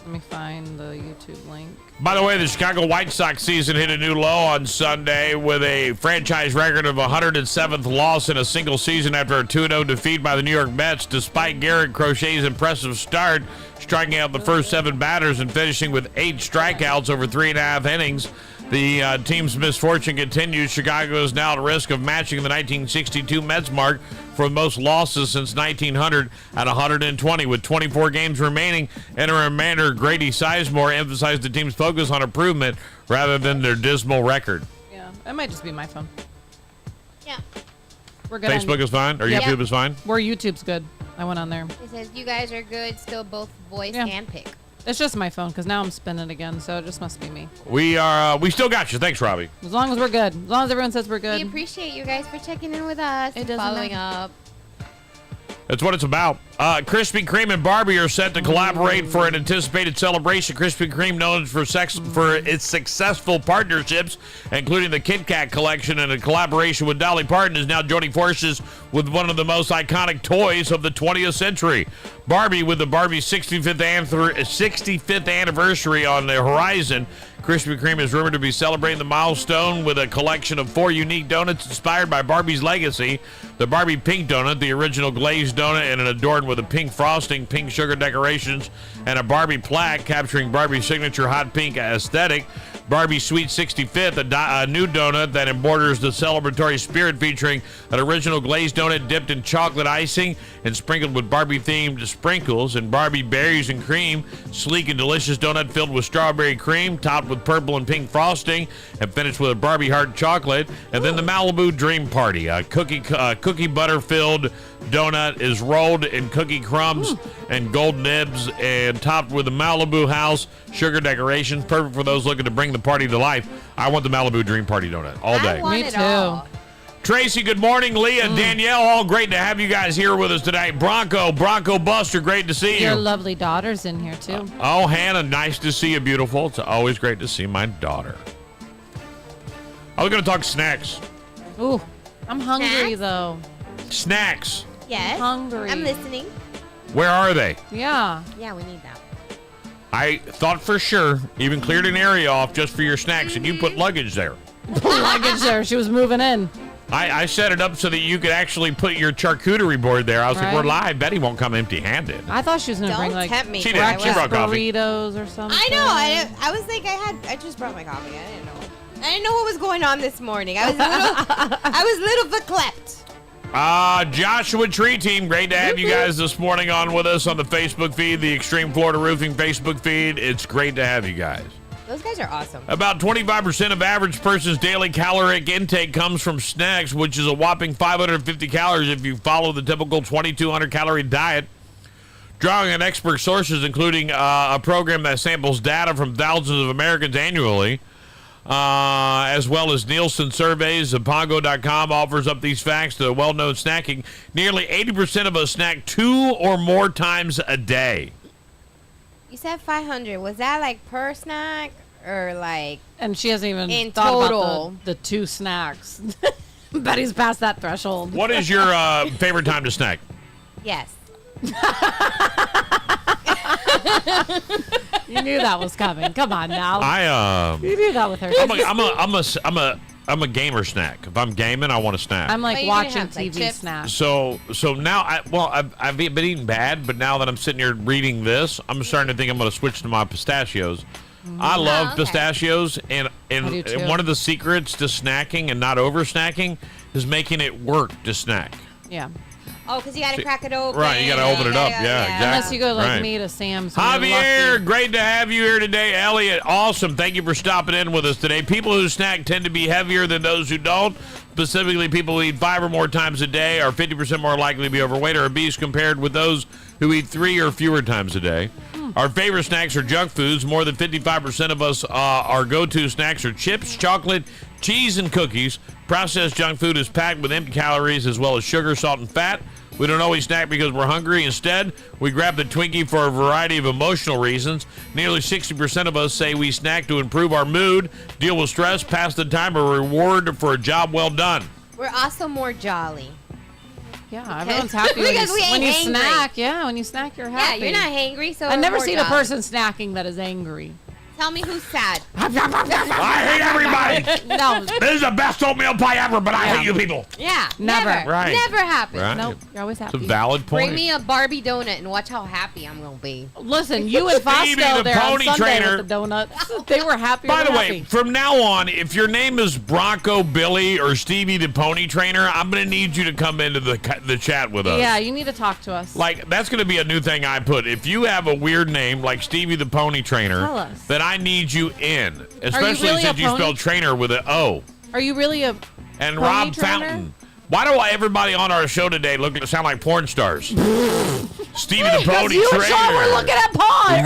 Let me find the YouTube link. By the way, the Chicago White Sox season hit a new low on Sunday with a franchise record of 107th loss in a single season after a 2-0 defeat by the New York Mets, despite Garrett Crochet's impressive start, striking out the first 7 batters and finishing with 8 strikeouts over 3.5 innings. The team's misfortune continues. Chicago is now at risk of matching the 1962 Mets mark for the most losses since 1900 at 120, with 24 games remaining. Interim manager Grady Sizemore emphasized the team's focus on improvement rather than their dismal record. Yeah, it might just be my phone. Yeah. We're good. Facebook is fine, or YouTube is fine? Where YouTube's good. I went on there. It says you guys are good, still both voice and pick. It's just my phone because now I'm spinning again, so it just must be me. We are. We still got you. Thanks, Robbie. As long as we're good. As long as everyone says we're good. We appreciate you guys for checking in with us and doesn't following matter. up. That's what it's about. Krispy Kreme and Barbie are set to collaborate for an anticipated celebration. Krispy Kreme, known for its successful partnerships, including the Kit Kat collection and a collaboration with Dolly Parton, is now joining forces with one of the most iconic toys of the 20th century. Barbie, with the Barbie 65th anniversary on the horizon, Krispy Kreme is rumored to be celebrating the milestone with a collection of 4 unique donuts inspired by Barbie's legacy. The Barbie Pink Donut, the original glazed donut, and an adorned with a pink frosting, pink sugar decorations, and a Barbie plaque capturing Barbie's signature hot pink aesthetic. Barbie Sweet 65th, a new donut that emborders the celebratory spirit, featuring an original glazed donut dipped in chocolate icing and sprinkled with Barbie-themed sprinkles, and Barbie Berries and Cream, sleek and delicious donut filled with strawberry cream, topped with purple and pink frosting, and finished with a Barbie heart chocolate. And then the Malibu Dream Party, a cookie butter-filled donut is rolled in cookie crumbs and gold nibs and topped with a Malibu house sugar decorations, perfect for those looking to bring the party to life. I want the Malibu Dream Party donut all day. Me too. Tracy, good morning. Leah, Danielle, all great to have you guys here with us today. Bronco Buster, great to see you. Your lovely daughter's in here too. Oh, Hannah, nice to see you, beautiful. It's always great to see my daughter. I was going to talk snacks. Ooh, I'm hungry though. Snacks. Yes. Hungry. I'm listening. Where are they? Yeah. Yeah, we need that. I thought for sure, even cleared an area off just for your snacks, and you put luggage there. Luggage there. She was moving in. I set it up so that you could actually put your charcuterie board there. I was like, we're live. Betty won't come empty-handed. I thought she was going to bring like tempt me. She did. She brought coffee. burritos or something. I know. I was like, I just brought my coffee. I didn't know what was going on this morning. I was a little verklempt. Joshua Tree Team, great to have you guys this morning on with us on the Facebook feed, the Extreme Florida Roofing Facebook feed. It's great to have you guys. Those guys are awesome. About 25% of average person's daily caloric intake comes from snacks, which is a whopping 550 calories if you follow the typical 2,200 calorie diet. Drawing on expert sources, including a program that samples data from thousands of Americans annually, as well as Nielsen surveys, Pongo.com offers up these facts to well-known snacking. Nearly 80% of us snack 2 or more times a day. You said 500. Was that like per snack or like? And she hasn't even in thought total about the 2 snacks. Betty's past that threshold. What is your favorite time to snack? Yes. You knew that was coming. Come on now. You knew that with her. I'm a gamer snack. If I'm gaming, I want to snack. I'm like watching TV snacks. So now I've been eating bad, but now that I'm sitting here reading this, I'm starting to think I'm going to switch to my pistachios. I love pistachios, and one of the secrets to snacking and not over snacking is making it work to snack. Yeah. Oh, because you got to crack it open. Right, you got to open it up. Yeah, exactly. Unless you go like me to Sam's. Javier, great to have you here today. Elliot, awesome. Thank you for stopping in with us today. People who snack tend to be heavier than those who don't. Specifically, people who eat 5 or more times a day are 50% more likely to be overweight or obese compared with those who eat 3 or fewer times a day. Our favorite snacks are junk foods. More than 55% of us, our go-to snacks are chips, chocolate, cheese, and cookies. Processed junk food is packed with empty calories as well as sugar, salt, and fat. We don't always snack because we're hungry. Instead, we grab the Twinkie for a variety of emotional reasons. Nearly 60% of us say we snack to improve our mood, deal with stress, pass the time, or reward for a job well done. We're also more jolly. Yeah, everyone's happy when you snack. Yeah, when you snack, you're happy. Yeah, you're not hangry, so I've never we're seen jolly. a person snacking that is angry. Tell me who's sad. I hate everybody. No. This is the best oatmeal pie ever, but I hate you people. Yeah, Never. Right. Never happens. Right. Nope, you're always happy. It's a valid point. Bring me a Barbie donut and watch how happy I'm going to be. Listen, you and Stevie, Fosco the there on pony Sunday trainer. with the donuts. They were happy. By the way, happy. from now on, if your name is Bronco Billy or Stevie the Pony Trainer, I'm going to need you to come into the chat with us. Yeah, you need to talk to us. Like, that's going to be a new thing I put. If you have a weird name like Stevie the Pony Trainer, Tell us. then I need you in. Are you Especially really since a you pony? spelled trainer with an O. Are you really a And pony Rob trainer? Fountain. Why do everybody on our show today sound like porn stars? Stevie the Pony you Trainer. and Sean were looking at porn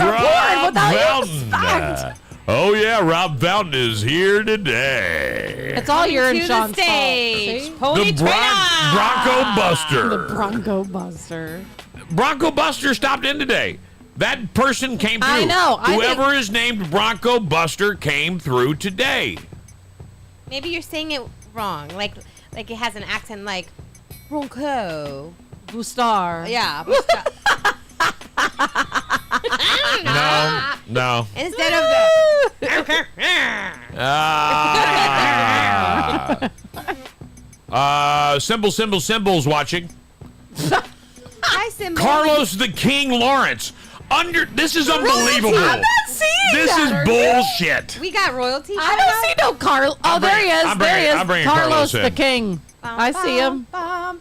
without you Fountain. Oh yeah, Rob Fountain is here today. It's all your and To the Sean's stage. fault. Pony The trainer. Bronco Buster. The Bronco Buster. Bronco Buster stopped in today. That person came through. I know. Whoever is named Bronco Buster came through today. Maybe you're saying it wrong. Like it has an accent like Bronco. Bustar. Yeah. I don't know. No. Instead of the Symbols watching. Hi, Simba. Carlos the King Lawrence. This is unbelievable. I'm not seeing This that, is are bullshit. We got royalty. I don't see no Carl. Oh, there he is. I'm There he is. bringing Carlos Carlos the in. King. I see him. I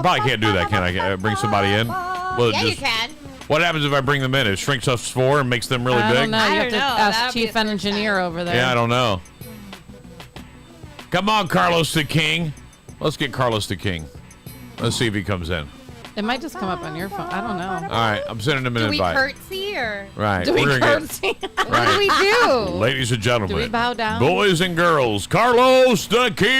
probably can't do that, can I? Can I bring somebody in? Well, Yeah, you can. What happens if I bring them in? It shrinks us 4 and makes them really I big? don't know. You have to know. ask That'll be Chief the first Engineer over there. Yeah, I don't know. Come on, Carlos the King. Let's get Carlos the King. Let's see if he comes in. It might just come up on your phone. I don't know. All right, I'm sending him an Do we invite. curtsy or Right. Do we we're gonna curtsy? what do we do? Ladies and gentlemen, Do we bow down? boys and girls, Carlos the King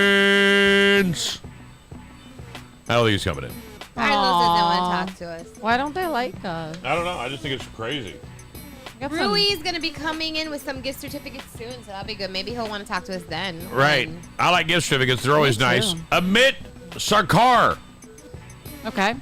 Lawrence. I don't think he's coming in. Carlos doesn't want to talk to us. Why don't they like us? I don't know. I just think it's crazy. Rui is going to be coming in with some gift certificates soon, so that'll be good. Maybe he'll want to talk to us then. Right. I like gift certificates. They're always Me nice. too. Amit Sarkar. Okay.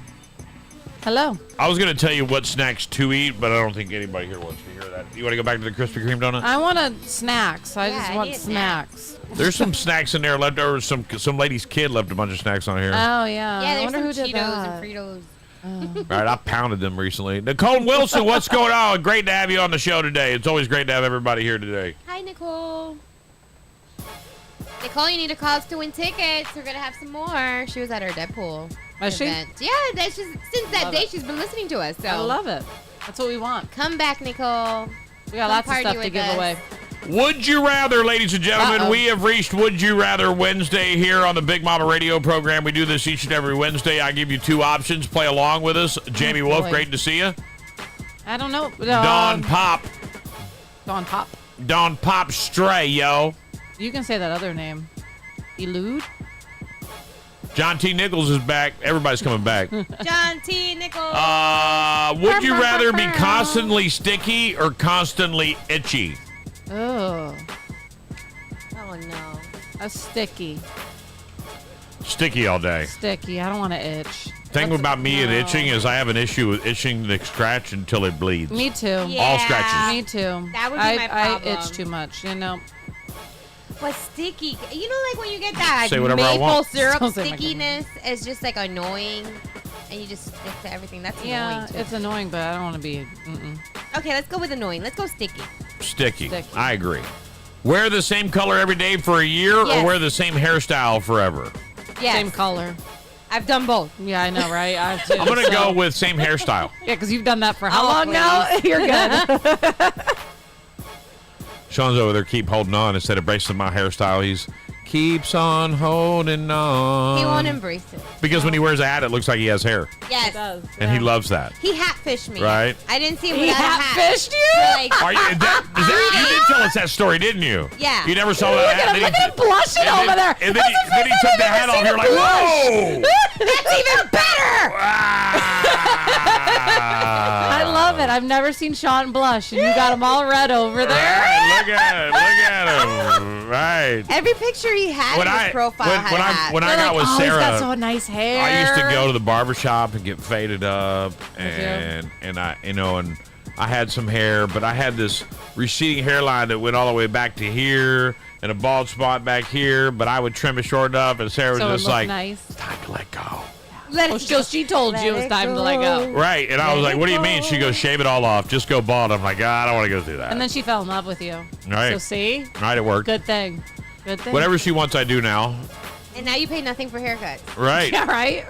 Hello. I was going to tell you what snacks to eat, but I don't think anybody here wants to hear that. You want to go back to the Krispy Kreme donut? I want snacks. I just want need a snacks. There's some snacks in there left over. Some lady's kid left a bunch of snacks on here. Oh, yeah. Yeah, I there's wonder who some did Cheetos that. and Fritos. All right, I pounded them recently. Nicole Wilson, what's going on? Great to have you on the show today. It's always great to have everybody here today. Hi, Nicole. Nicole, you need to call us to win tickets. We're going to have some more. She was at our Deadpool event. Yeah, that's just, since that day she's been listening to us. So I love it. That's what we want. come back, Nicole. We got lots of stuff to give away. Would you rather, ladies and gentlemen? Uh-oh. We have reached Would You Rather Wednesday here on the Big Mama Radio program. We do this each and every Wednesday. I give you 2 options. Play along with us. Jamie Wolf, boy. great to see you. I don't know. Don Pop. Don Pop. Don Pop Stray, yo. You can say that other name. Elude? John T. Nichols is back. Everybody's coming back. John T. Nichols. Would you rather be constantly sticky or constantly itchy? Oh. Oh, no. A sticky. Sticky all day. Sticky. I don't want to itch. Thing about me and itching is I have an issue with itching the scratch until it bleeds. Me too. Yeah. All scratches. Me too. That would be my problem. I itch too much, you know. But sticky, you know, like when you get that Say whatever I maple want. syrup Don't say my stickiness, it's just like annoying, and you just stick to everything. That's Yeah, annoying too. it's annoying, but I don't want to be. Okay, let's go with annoying. Let's go sticky. Sticky. Sticky. I agree. Wear the same color every day for a year Yes. or wear the same hairstyle forever? Yes. Same color. I've done both. Yeah, I know, right? I have too. I'm going to so- go with same hairstyle. Yeah, because you've done that for how Oh, long now? You're good. Sean's over there keep holding on instead of bracing my hairstyle. He's keeps on holding on. He won't embrace it. Because when he wears a hat, it looks like he has hair. Yes. It does. And he loves that. He hat-fished me. Right. I didn't see him He without a hat. hat-fished you? Like, Are you, you did tell us that story, didn't you? Yeah. You never saw that hat. Look at him blushing and over there. And then he took the hat off. You're like, whoa! that's even better! I love it. I've never seen Sean blush, and you got him all red over there. Right, look at him. Right. Every picture he had in his profile had a hat. When I got with He's Sarah, got so nice hair. I used to go to the barbershop and get faded up, and I had some hair, but I had this receding hairline that went all the way back to here, and a bald spot back here. But I would trim it short enough, and Sarah was so just it like, nice. "It's time to let go." So she told you it was time to let go. Right, and I was like, "What do you mean?" She goes, "Shave it all off, just go bald." I'm like, I don't want to go through that. And then she fell in love with you. Right. So see? Right, it worked. Good thing. Good thing. Whatever she wants, I do now. And now you pay nothing for haircuts. Right. Yeah, right?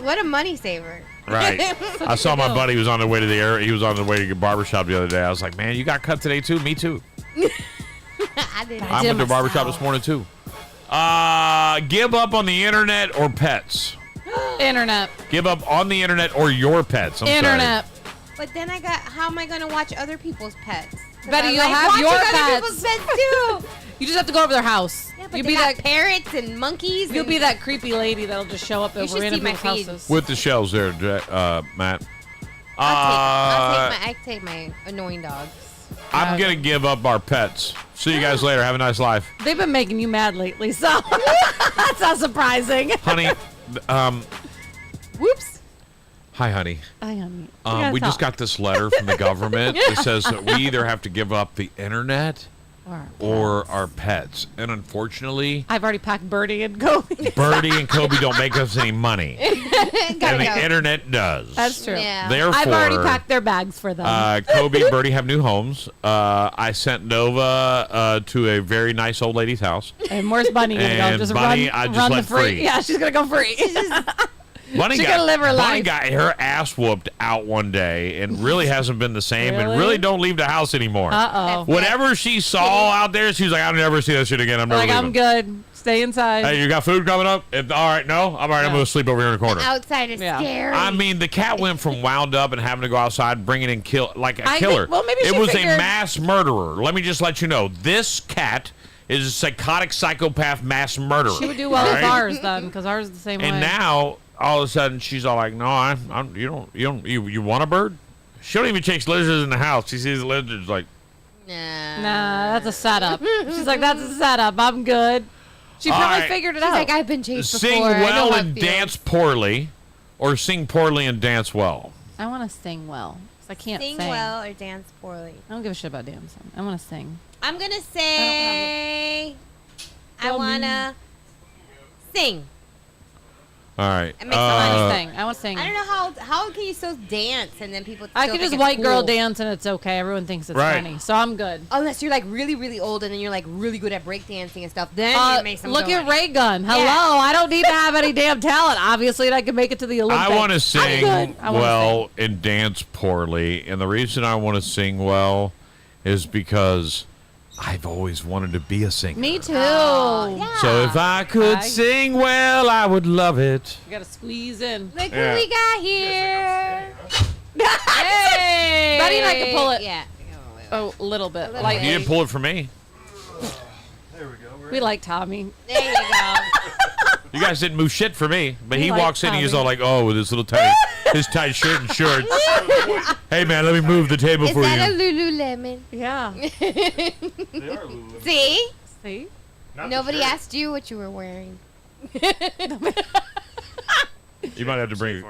What a money saver. Right. I saw my buddy was on the way to he was on the way to the barbershop the other day. I was like, man, you got cut today too? Me too. I didn't. I went to the barbershop this morning too. Give up on the internet or pets. Internet. Give up on the internet or your pets. I'm Internet. But then how am I going to watch other people's pets? Better I you'll like have watching your other pets. people's pets too. You just have to go over their house. Yeah, but You'll they be got that parrots and monkeys. You'll be that creepy lady that'll just show up You over should random see my people's feed. houses. With the shells there, Matt. I take my annoying dogs. I'm going to give up our pets. See you guys later. Have a nice life. They've been making you mad lately, so that's not surprising. Honey, Whoops. hi, honey. Hi, honey. We just got this letter from the government that says that we either have to give up the internet or our pets. And unfortunately, I've already packed Birdie and Kobe. Birdie and Kobe don't make us any money. And the internet does. That's true. Yeah. Therefore, I've already packed their bags for them. Kobe and Birdie have new homes. I sent Nova to a very nice old lady's house. And where's Bunny gonna go? And Just Bunny, run, I just run let the free. free. Yeah, she's gonna go free. Bunny She's gonna live her Bunny life. got her ass whooped out one day and really hasn't been the same and Really? really don't leave the house anymore. Uh-oh. Whatever she saw out there, she was like, I'll never see that shit again. I'm never Like, leaving. I'm good. Stay inside. Hey, you got food coming up? All right, no? I'm all right. I'm going to sleep over here in the corner. Outside is scary. I mean, the cat went from wound up and having to go outside, bringing in like a I killer. think- well, maybe it she was figured- a mass murderer. Let me just let you know. This cat is a psychotic psychopath mass murderer. She would do well with All right? ours then, because ours is the same way. And now, all of a sudden, she's all like, "No, you want a bird?" She don't even chase lizards in the house. She sees the lizards like, Nah, that's a setup. She's like, that's a setup. I'm good. She All probably right. figured it She's out. like, I've been chased sing before. I know well how it and feels. dance poorly, or sing poorly and dance well. I want to sing well. 'Cause I can't Sing sing. well or dance poorly. I don't give a shit about dancing. I want to sing. I'm going to say I want to sing. All right. It makes I want to sing. I want to sing. I don't know how can you still dance and then people I still can think just it's white girl cool? dance and it's okay. Everyone thinks it's Right. funny. So I'm good. Unless you're like really, really old and then you're like really good at breakdancing and stuff. Then it makes them look go at like, Ray Gun. Hello. Yeah. I don't need to have any damn talent. Obviously, and I can make it to the Olympics. I want to I'm sing good. I wanna well and dance poorly, and the reason I want to sing well is because I've always wanted to be a singer. Me too. yeah. So if I could I- sing well, I would love it. You gotta squeeze in. Look Yeah. what we got here. Hey. Betty and I can pull it. Yeah. Oh, a little bit. little Like You didn't pull it for me. we like Tommy. There you go. You guys didn't move shit for me, but We he like walks in and he's Tommy. all like, "Oh, with his little tight, his tight shirt and shorts." Hey man, let me move the table Is for that a you. Lululemon? Yeah. See? See? Nobody asked you what you were wearing. You might have to bring it.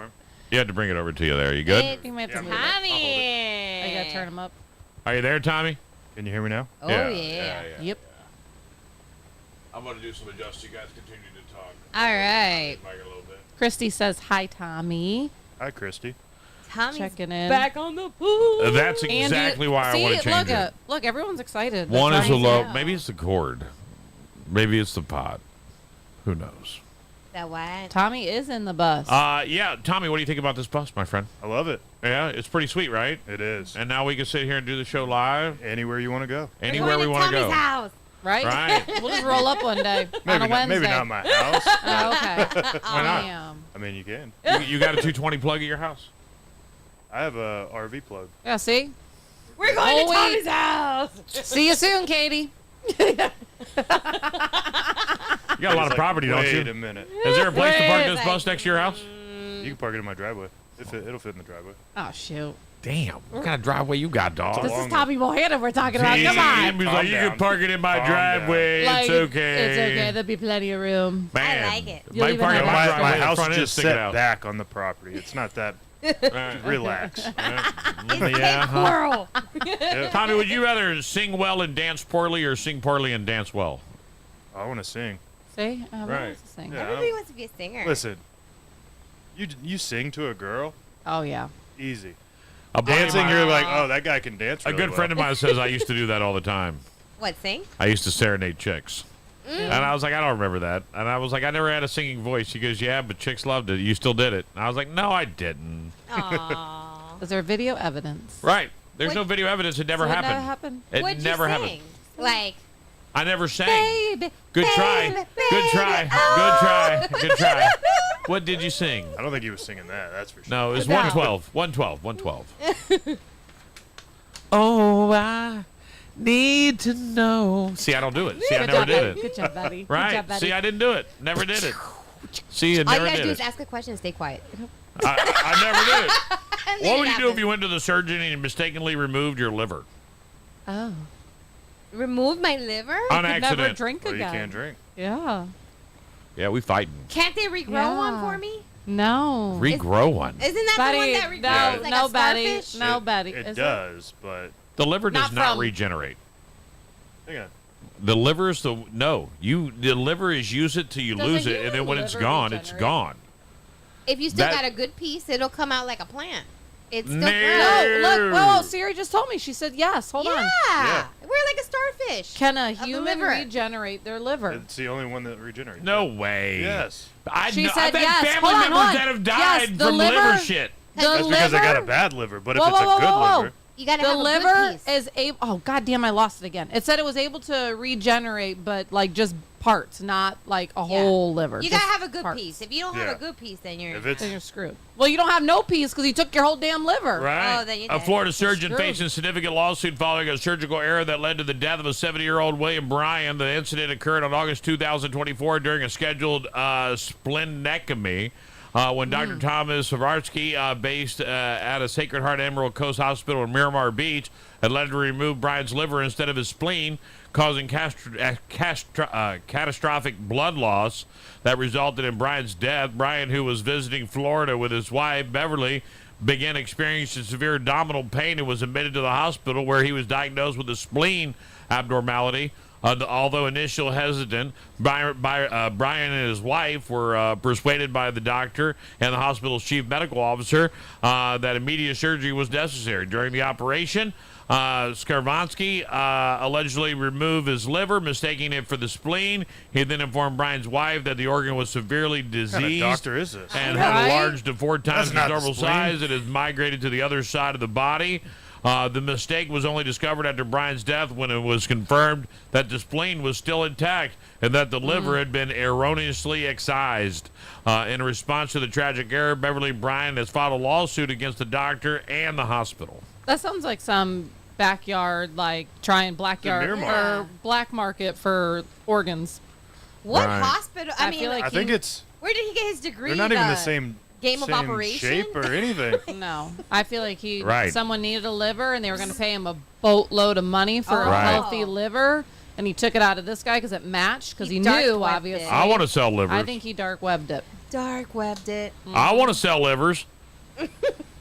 You have to bring it over to you there. You good? It's You might have to move it. Tommy. I gotta turn him up. Are you there, Tommy? Can you hear me now? Oh, yeah. Yep. I'm gonna do some adjust. You guys continue to talk. All right. Back a little bit. Christy says, hi, Tommy. Hi, Christy. Tommy's Checking in. back on the pool. That's Andy- exactly why I want to change look it. Look, everyone's excited. One That's is the why low. he's- Maybe it's the cord. Maybe it's the pot. Who knows? That what? Tommy is in the bus. Yeah, Tommy, what do you think about this bus, my friend? I love it. Yeah, it's pretty sweet, right? It is. And now we can sit here and do the show live Anywhere you want to go. anywhere we want to go. Tommy's house. Right? Right. We'll just roll up one day on a Wednesday. Maybe not my house. Oh, okay. Why not? Damn. I mean, you can. You got a 220 plug at your house? I have a RV plug. Yeah, see? We're going Oh, to Tommy's house. See you soon, Katie. You got a lot of property, don't you? Wait a minute. Is there a place to park Wait. this bus next to your house? You can park it in my driveway. It'll fit in the driveway. Oh, shoot. Damn. What kind of driveway you got, dog? This is Tommy Bohanna we're talking about. Come on. He's like, you can park it in my Calm driveway. Like, It's okay. It's okay. There'll be plenty of room. Man. I like it. You'll My even parking have lot extra. driveway, My the house front is end just sticking set out. back on the property. It's not that. Relax. Yeah, Squirrel. Tommy, would you rather sing well and dance poorly or sing poorly and dance well? I want to sing. See? Right. Sing. Yeah. Everybody wants to be a singer. Listen, you sing to a girl, Oh, yeah. easy. A buddy of Dancing, mine- you're like, oh, that guy can dance. A Really good friend of well. mine says I used to do that all the time. What, sing? I used to serenade chicks. And I was like, I don't remember that. And I was like, I never had a singing voice. He goes, yeah, but chicks loved it. You still did it. And I was like, no, I didn't. Aww. Is there video evidence? Right. There's What- no video evidence. It never So it happened. never happened? It What'd never you happened. sing? Like, I never sang. baby, Good try. baby, Good try. baby, Good try. oh. Good try. What did you sing? I don't think he was singing that. That's for sure. No, it was No. 112. 112. 112. Oh, I need to know. See, I don't do it. See, I Good never job, did Betty. it. Good job, Betty. Good Right. job, Betty. See, I didn't do it. Never did it. See, I all you never gotta did do it. is ask a question and stay quiet. I never did it. And then What would it you do if happens. you went to the surgeon and mistakenly removed your liver? Oh. Remove my liver? On Could never accident. drink Well, you again. can't drink. Yeah. Yeah, we fighting. Can't they regrow Yeah. one for me? No. Regrow one. Isn't that the one Betty, that regrows no, like no, a Betty. starfish? No, Betty. It Is does, but The liver does Not not from- regenerate. hang on. The liver's the liver is use it till you Does a lose it, and human then when it's liver gone, it's regenerate? gone. If you still That- got a good piece, it'll come out like a plant. It's still No. No, grows. look. Whoa, Siri just told me. She said yes. Hold on. Yeah. We're like a starfish. Can a the human liver. regenerate their liver? It's the only one that regenerates. No way. Yes. She said I've had yes. family Hold on, members hold on. that have Yes, died the from liver liver- shit. The That's because I got a liver- bad liver. But Whoa, if it's whoa, a good whoa, whoa. liver, You gotta The have a liver good piece. is able. Oh, goddamn! I lost it again. It said it was able to regenerate, but like just parts, not like a whole liver. You just gotta have a good parts. piece. If you don't have a good piece, then you're. if it's Then you're screwed. Well, you don't have no piece because you took your whole damn liver. Right. Oh, then you're A dead. Florida surgeon screwed. facing significant lawsuit following a surgical error that led to the death of a 70-year-old William Bryan. The incident occurred on August 2024 during a scheduled splenectomy. When Dr. Thomas Savarsky, based at a Sacred Heart Emerald Coast Hospital in Miramar Beach, had led to remove Bryan's liver instead of his spleen, causing catastrophic blood loss that resulted in Bryan's death. Bryan, who was visiting Florida with his wife, Beverly, began experiencing severe abdominal pain and was admitted to the hospital where he was diagnosed with a spleen abnormality. Although initially hesitant, Brian and his wife were persuaded by the doctor and the hospital's chief medical officer that immediate surgery was necessary. During the operation, Skarvansky allegedly removed his liver, mistaking it for the spleen. He then informed Brian's wife that the organ was severely diseased. what kind of doctor is this? And had Right? enlarged to 4 times That's its not the normal spleen. size. It has migrated to the other side of the body. The mistake was only discovered after Brian's death when it was confirmed that the spleen was still intact and that the liver had been erroneously excised. In response to the tragic error, Beverly Bryan has filed a lawsuit against the doctor and the hospital. That sounds like some backyard, like trying blackyard Miramar. or black market for organs. What Right. hospital? I mean, feel like I think it's where did he get his degree? they're not even the same game of same operation? shape or anything. No, I feel like Right. someone needed a liver and they were going to pay him a boatload of money for a Right. healthy liver, and he took it out of this guy because it matched because he dark knew webbed obviously. it. I want to sell livers. I think he dark webbed it. Dark webbed it. I want to sell livers.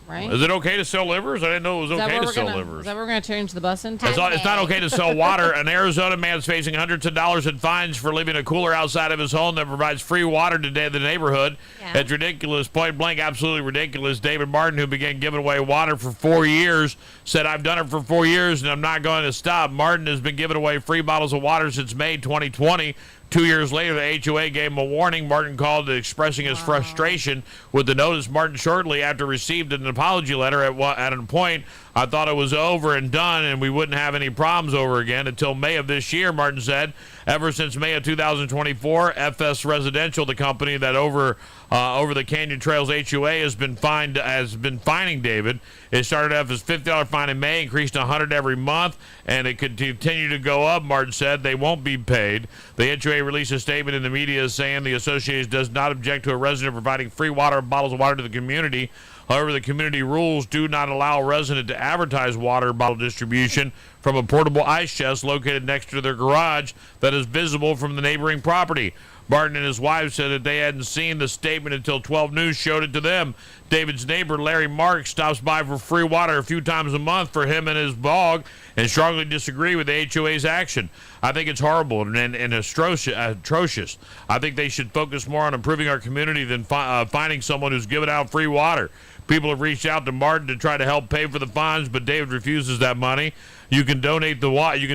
Right? Is it okay to sell livers? I didn't know it was Is that okay what to we're sell gonna- livers. Is that what we're going to change the bus into? It's not okay to sell water. An Arizona man's facing hundreds of dollars in fines for leaving a cooler outside of his home that provides free water to the neighborhood. Yeah. It's ridiculous, point blank, absolutely ridiculous. David Martin, who began giving away water for 4 years, said, "I've done it for 4 years and I'm not going to stop." Martin has been giving away free bottles of water since May 2020 2 years later, the HOA gave him a warning. Martin called expressing his frustration with the notice. Martin shortly after received an apology letter. At a point, I thought it was over and done and we wouldn't have any problems over again until May of this year, Martin said. Ever since May of 2024, FS Residential, the company that over the Canyon Trails HOA has been fining David. It started off as $50 fine in May, increased to $100 every month, and it could continue to go up, Martin said. They won't be paid. The HOA released a statement in the media saying the association does not object to a resident providing free water and bottles of water to the community. However, the community rules do not allow a resident to advertise water bottle distribution from a portable ice chest located next to their garage that is visible from the neighboring property. Martin and his wife said that they hadn't seen the statement until 12 News showed it to them. David's neighbor, Larry Marks, stops by for free water a few times a month for him and his dog and strongly disagree with the HOA's action. I think it's horrible and atrocious. I think they should focus more on improving our community than finding someone who's giving out free water. People have reached out to Martin to try to help pay for the fines, but David refuses that money. You can donate water. You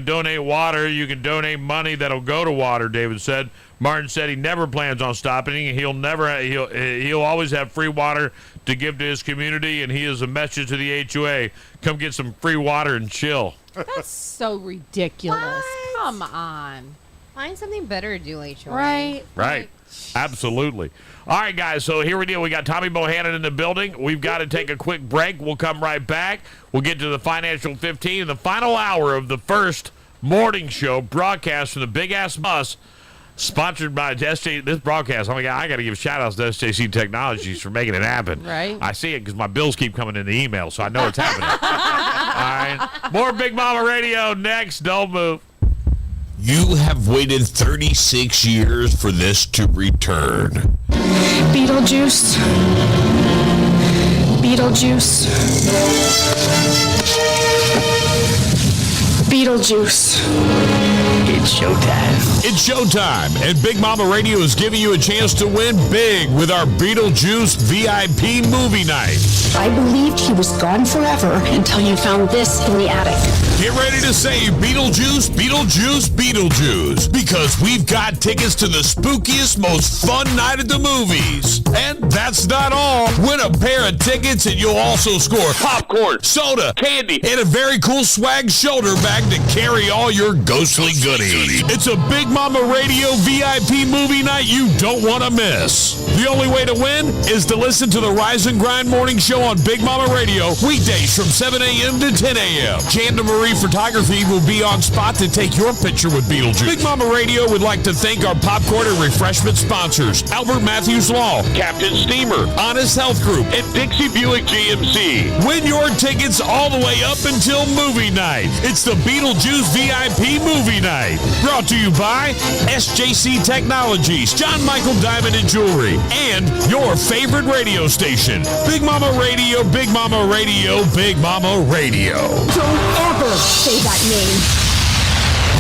can donate money that'll go to water, David said. Martin said he never plans on stopping. He'll always have free water to give to his community, and he is a message to the HOA. Come get some free water and chill. That's so ridiculous. What? Come on. Find something better to do, HOA. Right. Absolutely. All right, guys, so here we go. We got Tommy Bohannon in the building. We've got to take a quick break. We'll come right back. We'll get to the Financial 15, the final hour of the first morning show broadcast from the Big Ass Bus, sponsored by SJ. This broadcast, I got to give shout-outs to SJC Technologies for making it happen. Right. I see it because my bills keep coming in the email, so I know it's happening. All right. More Big Mama Radio next. Don't move. You have waited 36 years for this to return. Beetlejuice. Beetlejuice. Beetlejuice. It's showtime. It's showtime, and Big Mama Radio is giving you a chance to win big with our Beetlejuice VIP movie night. I believed he was gone forever until you found this in the attic. Get ready to say Beetlejuice, Beetlejuice, Beetlejuice, because we've got tickets to the spookiest, most fun night at the movies. And that's not all. Win a pair of tickets and you'll also score popcorn, soda, candy, and a very cool swag shoulder bag to carry all your ghostly goodies. It's a Big Mama Radio VIP movie night you don't want to miss. The only way to win is to listen to the Rise and Grind Morning Show on Big Mama Radio weekdays from 7 a.m. to 10 a.m. Janda Marie Photography will be on spot to take your picture with Beetlejuice. Big Mama Radio would like to thank our popcorn and refreshment sponsors, Albert Matthews Law, Captain Steamer, Honest Health Group, and Dixie Buick GMC. Win your tickets all the way up until movie night. It's the Beetlejuice VIP movie night. Brought to you by SJC Technologies, John Michael Diamond and Jewelry, and your favorite radio station, Big Mama Radio, Big Mama Radio, Big Mama Radio. Don't ever say that name.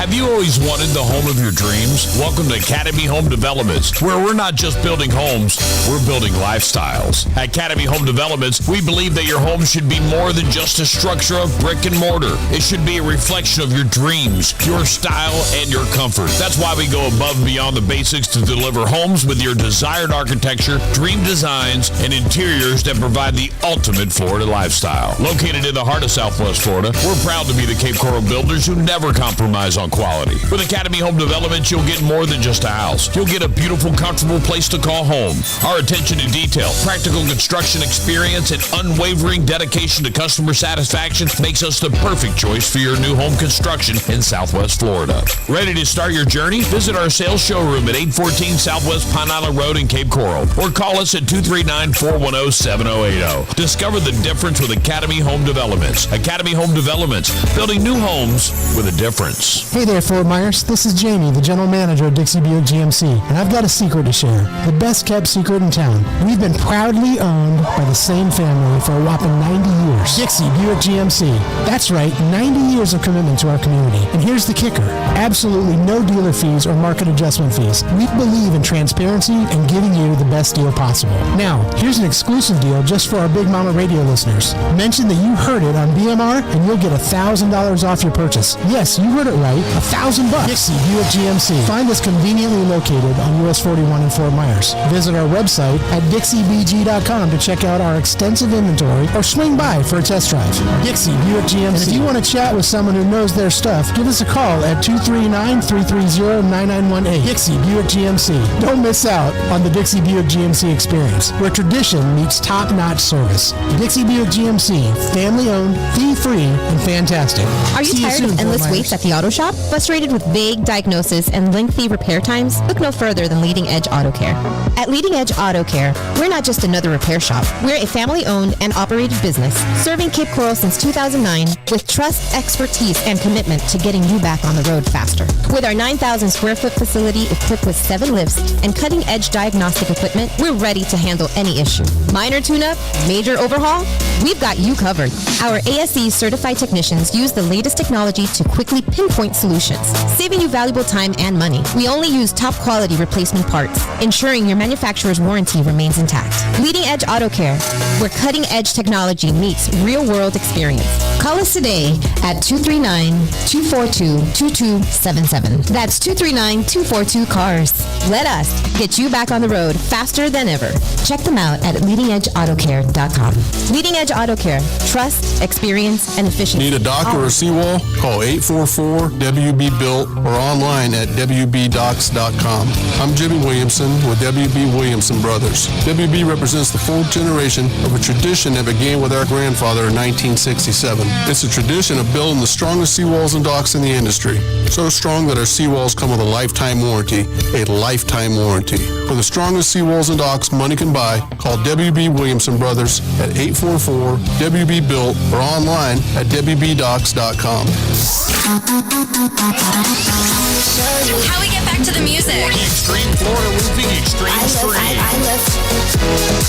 Have you always wanted the home of your dreams? Welcome to Academy Home Developments, where we're not just building homes, we're building lifestyles. At Academy Home Developments, we believe that your home should be more than just a structure of brick and mortar. It should be a reflection of your dreams, your style, and your comfort. That's why we go above and beyond the basics to deliver homes with your desired architecture, dream designs, and interiors that provide the ultimate Florida lifestyle. Located in the heart of Southwest Florida, we're proud to be the Cape Coral builders who never compromise on quality. With Academy Home Development, you'll get more than just a house. You'll get a beautiful, comfortable place to call home. Our attention to detail, practical construction experience, and unwavering dedication to customer satisfaction makes us the perfect choice for your new home construction in Southwest Florida. Ready to start your journey? Visit our sales showroom at 814 Southwest Pine Island Road in Cape Coral, or call us at 239-410-7080. Discover the difference with Academy Home Developments. Academy Home Developments, building new homes with a difference. Hey there, Fort Myers. This is Jamie, the general manager of Dixie Buick GMC, and I've got a secret to share. The best kept secret in town. We've been proudly owned by the same family for a whopping 90 years. Dixie Buick GMC. That's right, 90 years of commitment to our community. And here's the kicker. Absolutely no dealer fees or market adjustment fees. We believe in transparency and giving you the best deal possible. Now, here's an exclusive deal just for our Big Mama Radio listeners. Mention that you heard it on BMR and you'll get $1,000 off your purchase. Yes, you heard it right. $1,000. Dixie Buick GMC. Find us conveniently located on US 41 in Fort Myers. Visit our website at dixiebg.com to check out our extensive inventory or swing by for a test drive. Dixie Buick GMC. And if you want to chat with someone who knows their stuff, give us a call at 239-330-9918. Dixie Buick GMC. Don't miss out on the Dixie Buick GMC experience, where tradition meets top-notch service. Dixie Buick GMC. Family-owned, fee-free, and fantastic. Are you tired of endless waits at the auto shop? Frustrated with vague diagnosis and lengthy repair times? Look no further than Leading Edge Auto Care. At Leading Edge Auto Care, we're not just another repair shop. We're a family-owned and operated business, serving Cape Coral since 2009 with trust, expertise, and commitment to getting you back on the road faster. With our 9,000 square foot facility equipped with 7 lifts and cutting-edge diagnostic equipment, we're ready to handle any issue. Minor tune-up, major overhaul, we've got you covered. Our ASE certified technicians use the latest technology to quickly pinpoint solutions, saving you valuable time and money. We only use top quality replacement parts, ensuring your manufacturer's warranty remains intact. Leading Edge Auto Care, where cutting-edge technology meets real-world experience. Call us today at 239-242-2277. That's 239-242-CARS. Let us get you back on the road faster than ever. Check them out at leadingedgeautocare.com. Leading Edge Auto Care. Trust, experience, and efficiency. Need a dock or a seawall? Call 844-WB-BUILT or online at WBDocks.com. I'm Jimmy Williamson with WB Williamson Brothers. WB represents the fourth generation of a tradition that began with our grandfather in 1967. It's a tradition of building the strongest seawalls and docks in the industry. So strong that our seawalls come with a lifetime warranty. A lifetime warranty. For the strongest seawalls and docks money can buy, call WB Williamson Brothers at 844-WB-BUILT or online at WBDocks.com. How we get back to the music? Extreme Florida Roofing Extreme 3.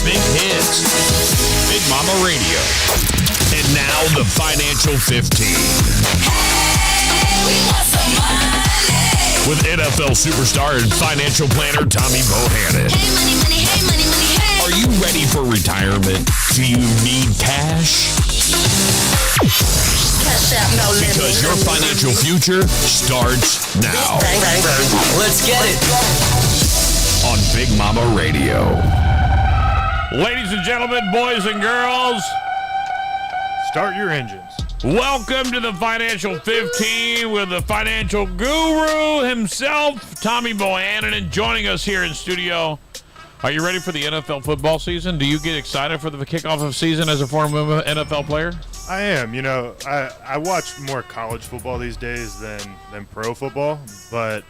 Big hits. Big Mama Radio. And now the Financial 15. Hey, we want some money. With NFL superstar and financial planner Tommy Bohannon. Hey, money, money, hey, money, money, hey. Are you ready for retirement? Do you need cash? Cash out, no limit. Because your financial future starts now. Bang, bang, bang. Let's get it. On Big Mama Radio. Ladies and gentlemen, boys and girls, start your engines. Welcome to the Financial 15 with the financial guru himself, Tommy Bohannon, and joining us here in studio. Are you ready for the NFL football season? Do you get excited for the kickoff of season as a former NFL player? I am. You know, I watch more college football these days than pro football, but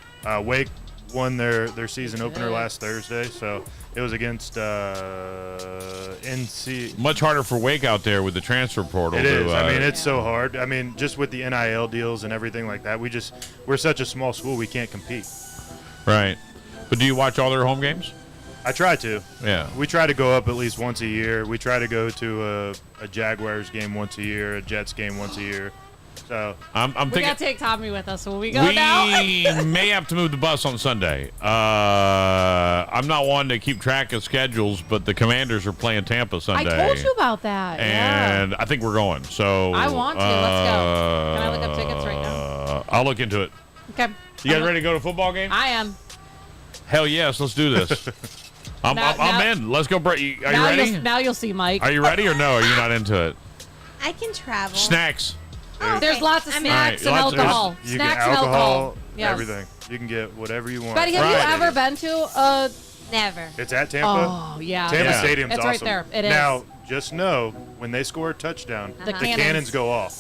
Wake won their season opener last Thursday, so it was against NC. Much harder for Wake out there with the transfer portal. It is. I mean, it's so hard. I mean, just with the NIL deals and everything like that, we're such a small school, we can't compete. Right. But do you watch all their home games? I try to. Yeah. We try to go up at least once a year. We try to go to a Jaguars game once a year, a Jets game once a year. So I'm thinking we gotta take Tommy with us. Will we go we now? may have to move the bus on Sunday. I'm not one to keep track of schedules, but the Commanders are playing Tampa Sunday. I told you about that. And I think we're going. So I want to. Let's go. Can I look up tickets right now? I'll look into it. Okay. You guys ready to go to a football game? I am. Hell yes, let's do this. I'm in. Let's go. Are you ready? Now you'll see Mike. Are you ready or no? Are you not into it? I can travel. Snacks. Oh, okay. There's lots of snacks and Lots of- alcohol. you Snacks get and alcohol, alcohol. Yes. everything. You can get whatever you want. Betty, have you ever been to Never. It's at Tampa. Oh, yeah. Tampa Yeah. Stadium's It's awesome. right there. It is. Now, just know, when they score a touchdown, The the cannons. cannons go off.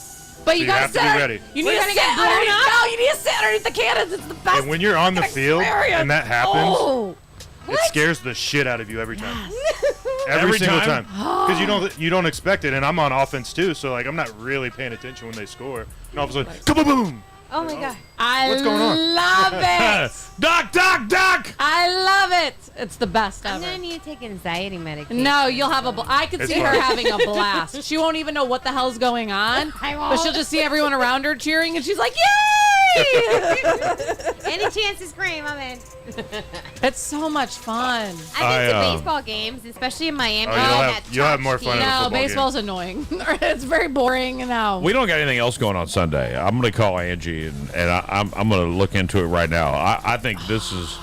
But So you you gotta have to sit be under- ready. You We're need to gonna sit get blown underneath. up? No, you need to sit underneath the cannons. It's the best. And when you're on the field experience. and that happens, Oh. it scares the shit out of you every time. Every Every single time? time. Because you don't expect it, and I'm on offense too, so like I'm not really paying attention when they score. And all of a sudden, kaboom! Oh my god. What's going on? Love it. Duck! I love it. It's the best I'm ever. gonna need to take anxiety medication. No, you'll have a. I could It's see her fun. having a blast. She won't even know what the hell's going on, I but she'll won't. just see everyone around her cheering, and she's like, "Yay!" Any chance to scream, I'm in. It's so much fun. I've been to baseball games, especially in Miami. You'll have more fun. No, baseball's annoying. It's very boring. No. We don't got anything else going on Sunday. I'm going to call Angie, and I'm going to look into it right now. I think this is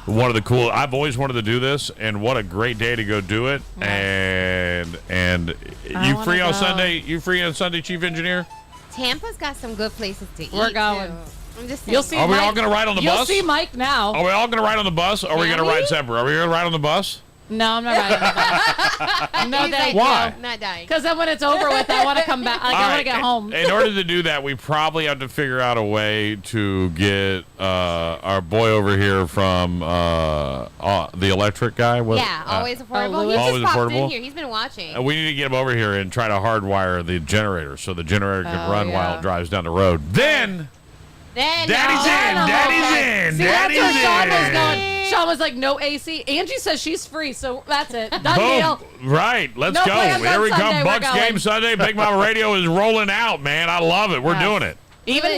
one of the cool. I've always wanted to do this, and what a great day to go do it. And you free on Sunday? You free on Sunday, Chief Engineer? Tampa's got some good places to eat. We're going. Too. I'm just saying. You'll see. Are we Mike. all going to ride on the You'll bus? see Mike now. Are we all going to ride on the bus, or are we going to ride separate? Are we going to ride on the bus? No, I'm not riding on the bus. No, thank Why? you. Not dying. Because then when it's over with, I want to come back. Like, I want to get home. In order to do that, we probably have to figure out a way to get our boy over here from the electric guy. Yeah, always affordable. He Always just popped affordable. in here. He's been watching. We need to get him over here and try to hardwire the generator so the generator can run while it drives down the road. Then Daddy's in. Daddy's in. See, Daddy's that's where Sean in. was going. Sean was like, no AC. Angie says she's free, so that's it. Done Boom. deal. Right. Let's No go. plans Here on we Sunday. come. We're Bucks going. game Sunday. Big Mama Radio is rolling out, man. I love it. We're doing it. Even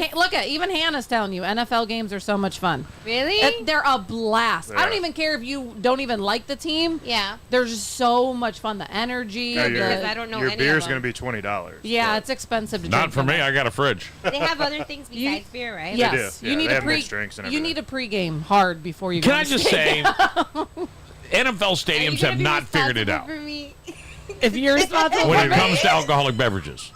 even Hannah's telling you, NFL games are so much fun. Really? They're a blast. I don't Yeah. even care if you don't even like the team. Yeah. They're just so much fun. The energy. No, the, I don't know your any beer's of going them. to be $20. Yeah, it's expensive to drink. Not for me. I got a fridge. They have other things besides beer, right? Yes. They do. Yeah, You need they a have mixed drinks and You need a pregame hard before you Can go I to just the say, stadium. NFL stadiums have not figured it out If you're responsible when for it me. comes to alcoholic beverages.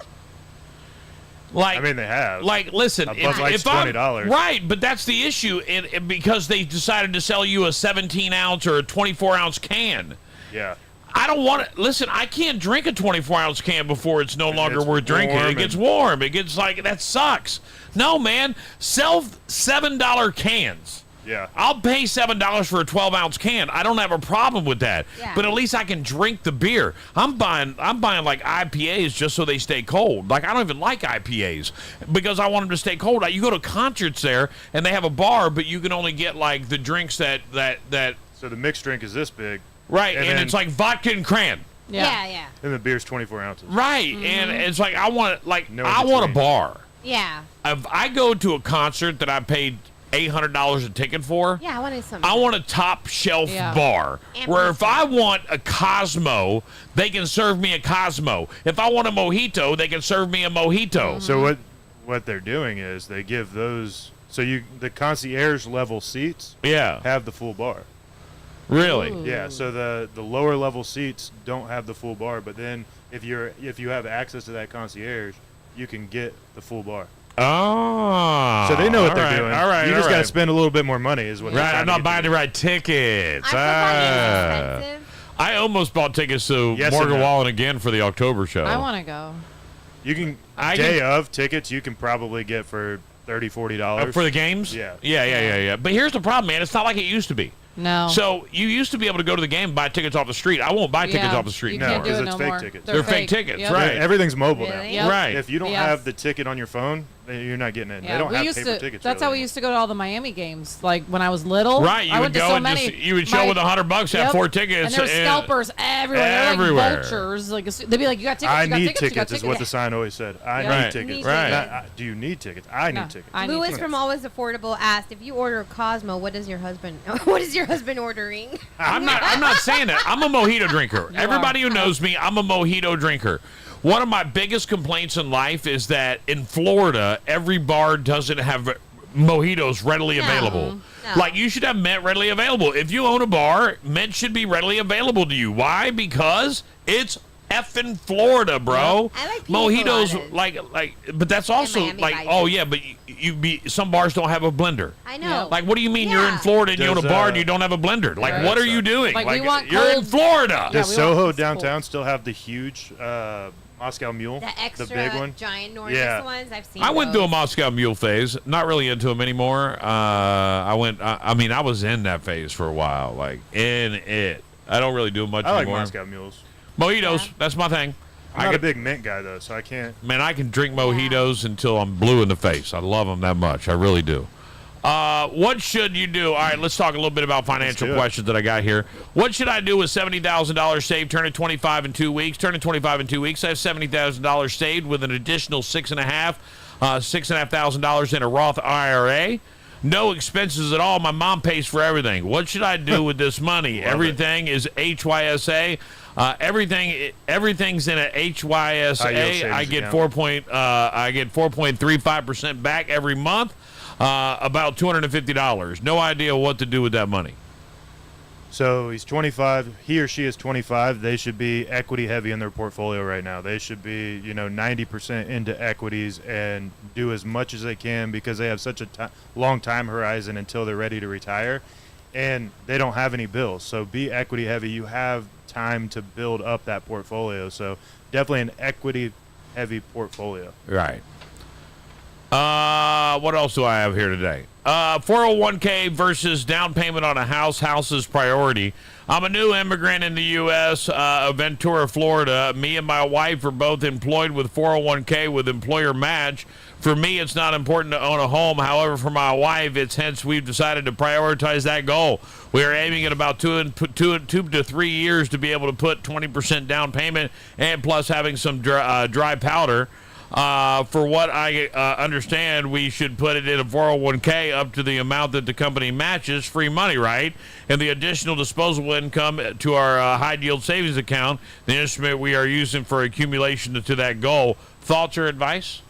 Like, I mean, they have. Like, listen, Above Mike's if I'm $20. right, but that's the issue, because they decided to sell you a 17-ounce or a 24-ounce can. Yeah. I don't want to listen. I can't drink a 24-ounce can before it's no longer worth drinking. warm It gets warm. It gets like that sucks. No, man, sell $7 cans. Yeah. I'll pay $7 for a 12-ounce can. I don't have a problem with that. Yeah. But at least I can drink the beer. I'm buying like IPAs just so they stay cold. Like I don't even like IPAs because I want them to stay cold. You go to concerts there and they have a bar, but you can only get like the drinks that. So the mixed drink is this big. Right, and then- it's like vodka and cran. Yeah. And the beer's 24 ounces. Right, and it's like I want No I want a in between. bar. Yeah. If I go to a concert that I paid $800 a ticket for, Yeah, I wanted something. I want a top shelf bar where if I want a Cosmo, they can serve me a Cosmo. If I want a mojito, they can serve me a mojito. So what they're doing is they give those the concierge level seats have the full bar. Really? Yeah, so the lower level seats don't have the full bar, but then if you have access to that concierge, you can get the full bar. Oh. So they know what they're all right, doing. All right, you just all got to right. spend a little bit more money is what they're Right, trying I'm to not get buying you. the right tickets. expensive. I almost bought tickets to Yes Morgan and no. Wallen again for the October show. I want to go. You can I day can- of tickets you can probably get for $30-$40 For the games? Yeah. Yeah. But here's the problem, man. It's not like it used to be. No. So you used to be able to go to the game and buy tickets off the street. I won't buy tickets off the street You anymore. can't do it it's no fake more. tickets. They're fake tickets, Yep. right. Everything's mobile Really? now. Yep. Right. If you don't Yes. have the ticket on your phone, then you're not getting it. Yeah, They don't we have used paper to. tickets. That's really. how we used to go to all the Miami games. Like when I was little. Right, you I would went to go so and many. you would show with $100, have 4 tickets, and there were scalpers everywhere. They're everywhere. like vultures. Like they'd be like, "You got tickets? I you got need tickets? You got tickets is what the tickets?" sign always said. I Yeah. need tickets. Need Right. Not, do you need tickets? I No, need tickets. I need Lewis tickets. from Always Affordable asked, if you order a Cosmo, what is your husband ordering? I'm not saying that. I'm a mojito drinker. Everybody who knows me, I'm a mojito drinker. One of my biggest complaints in life is that in Florida, every bar doesn't have mojitos readily available. No. Like, you should have mint readily available. If you own a bar, mint should be readily available to you. Why? Because it's effing Florida, bro. I like pina mojitos, coladas. but that's also Miami like, Vice. oh yeah, but some bars don't have a blender. I know. Like, what do you mean you're in Yeah. Florida and you own a Does, bar and you don't have a blender? Like, Right. what are you doing? Like, we want you're in cold- Florida. Yeah, Does we want Soho this downtown still have the huge Moscow Mule? The extra big one? giant enormous Yeah. ones I've seen. I went through a those. Moscow Mule phase. Not really into them anymore. I was in that phase for a while. Like, in it. I don't really do much I like anymore. Moscow Mules. Mojitos, that's my thing. I'm not a big mint guy, though, so I can't. Man, I can drink mojitos until I'm blue in the face. I love them that much. I really do. What should you do? All right, let's talk a little bit about financial do it. questions that I got here. What should I do with $70,000 saved, turning 25 in 2 weeks? Turning 25 in 2 weeks, I have $70,000 saved with an additional 6.5. $6,500 in a Roth IRA. No expenses at all. My mom pays for everything. What should I do with this money? Everything is HYSA. Everything's in a HYSA. I get 4.35% back every month. About $250. No idea what to do with that money. So he's 25. He or she is 25. They should be equity heavy in their portfolio right now. They should be, 90% into equities and do as much as they can because they have such a long time horizon until they're ready to retire, and they don't have any bills. So be equity heavy. You have time to build up that portfolio. So definitely an equity heavy portfolio. Right. What else do I have here today? 401k versus down payment on a house. House is priority. I'm a new immigrant in the U.S., Ventura, Florida. Me and my wife are both employed with 401k with employer match. For me, it's not important to own a home. However, for my wife, it's hence we've decided to prioritize that goal. We are aiming at about 2 to 3 years to be able to put 20% down payment and plus having some dry powder. For what I understand, we should put it in a 401k up to the amount that the company matches, free money, right? And the additional disposable income to our high-yield savings account, the instrument we are using for accumulation to that goal. Thoughts or advice?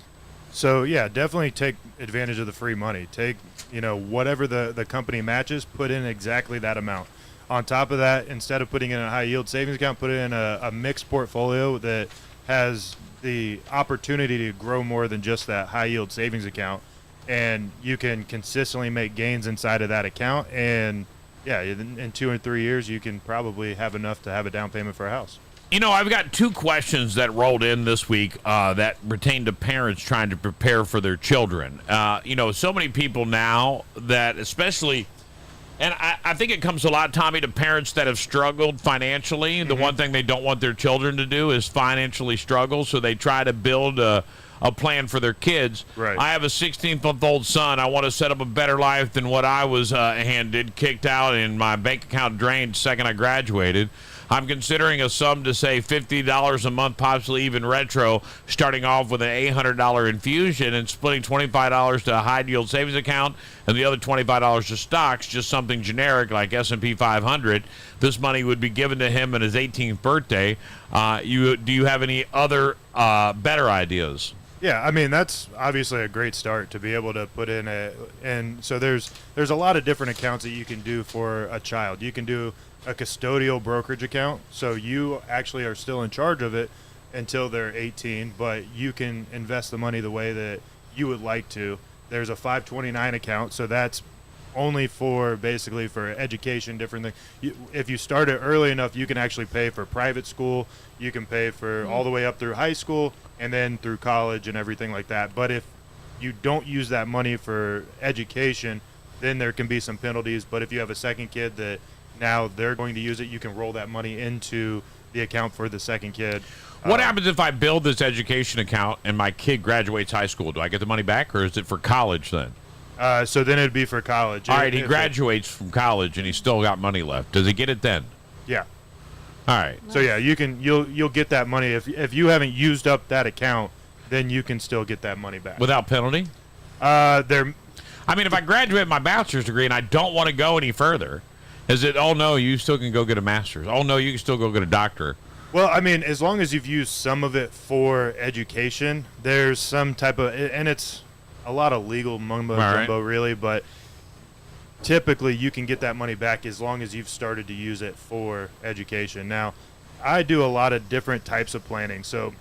So, yeah, definitely take advantage of the free money. Take, whatever the company matches, put in exactly that amount. On top of that, instead of putting in a high-yield savings account, put it in a mixed portfolio that has the opportunity to grow more than just that high yield savings account, and you can consistently make gains inside of that account, and in 2 or 3 years you can probably have enough to have a down payment for a house. I've got 2 questions that rolled in this week that pertain to parents trying to prepare for their children. So many people now that especially, and I think it comes a lot, Tommy, to parents that have struggled financially. The one thing they don't want their children to do is financially struggle, so they try to build a plan for their kids. Right. I have a 16-month-old son. I want to set up a better life than what I was handed, kicked out, and my bank account drained the second I graduated. I'm considering a sum to say $50 a month, possibly even retro, starting off with an $800 infusion and splitting $25 to a high-yield savings account and the other $25 to stocks, just something generic like S&P 500. This money would be given to him on his 18th birthday. Do you have any other better ideas? Yeah, I mean, that's obviously a great start to be able to put in and so there's a lot of different accounts that you can do for a child. You can do a custodial brokerage account, so you actually are still in charge of it until they're 18, but you can invest the money the way that you would like to. There's a 529 account, so that's only for basically for education, different things. If you start it early enough, you can actually pay for private school, you can pay for all the way up through high school and then through college and everything like that. But if you don't use that money for education, then there can be some penalties. But if you have a second kid that now they're going to use it, you can roll that money into the account for the second kid. What happens if I build this education account and my kid graduates high school? Do I get the money back, or is it for college then? So then it'd be for college. All right, he graduates from college and he's still got money left. Does he get it then? Yeah. All right. So yeah, you'll get that money if you haven't used up that account, then you can still get that money back without penalty. I mean, if I graduate my bachelor's degree and I don't want to go any further, is it, oh no, you still can go get a master's? Oh no, you can still go get a doctorate? Well, I mean, as long as you've used some of it for education, there's some type of, and it's a lot of legal mumbo-jumbo, really, but typically you can get that money back as long as you've started to use it for education. Now, I do a lot of different types of planning, so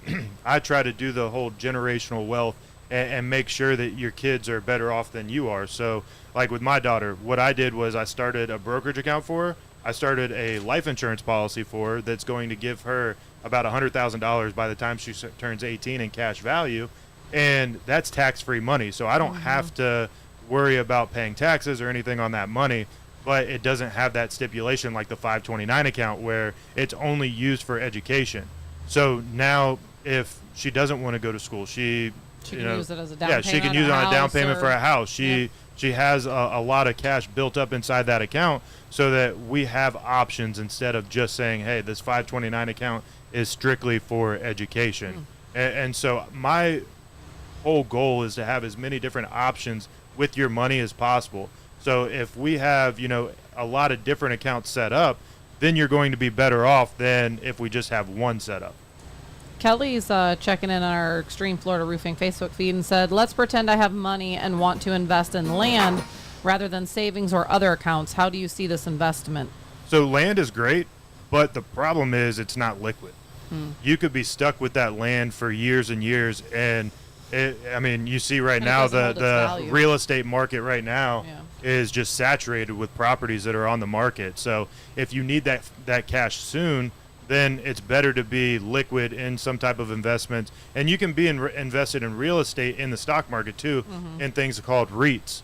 I try to do the whole generational wealth and make sure that your kids are better off than you are. So, like with my daughter, what I did was I started a brokerage account for her. I started a life insurance policy for her that's going to give her about $100,000 by the time she turns 18 in cash value, and that's tax-free money. So I don't have to worry about paying taxes or anything on that money, but it doesn't have that stipulation like the 529 account where it's only used for education. So now if she doesn't want to go to school, she can use it as a down payment. Yeah, she can use it on a down payment for a house. She has a lot of cash built up inside that account so that we have options instead of just saying, hey, this 529 account is strictly for education. And so my whole goal is to have as many different options with your money as possible. So if we have, a lot of different accounts set up, then you're going to be better off than if we just have one set up. Kelly's checking in on our Extreme Florida Roofing Facebook feed and said, let's pretend I have money and want to invest in land rather than savings or other accounts. How do you see this investment? So land is great, but the problem is it's not liquid. You could be stuck with that land for years and years, and you see right now the real estate market right now is just saturated with properties that are on the market. So if you need that cash soon, then it's better to be liquid in some type of investment. And you can be invested in real estate in the stock market too, in things called REITs.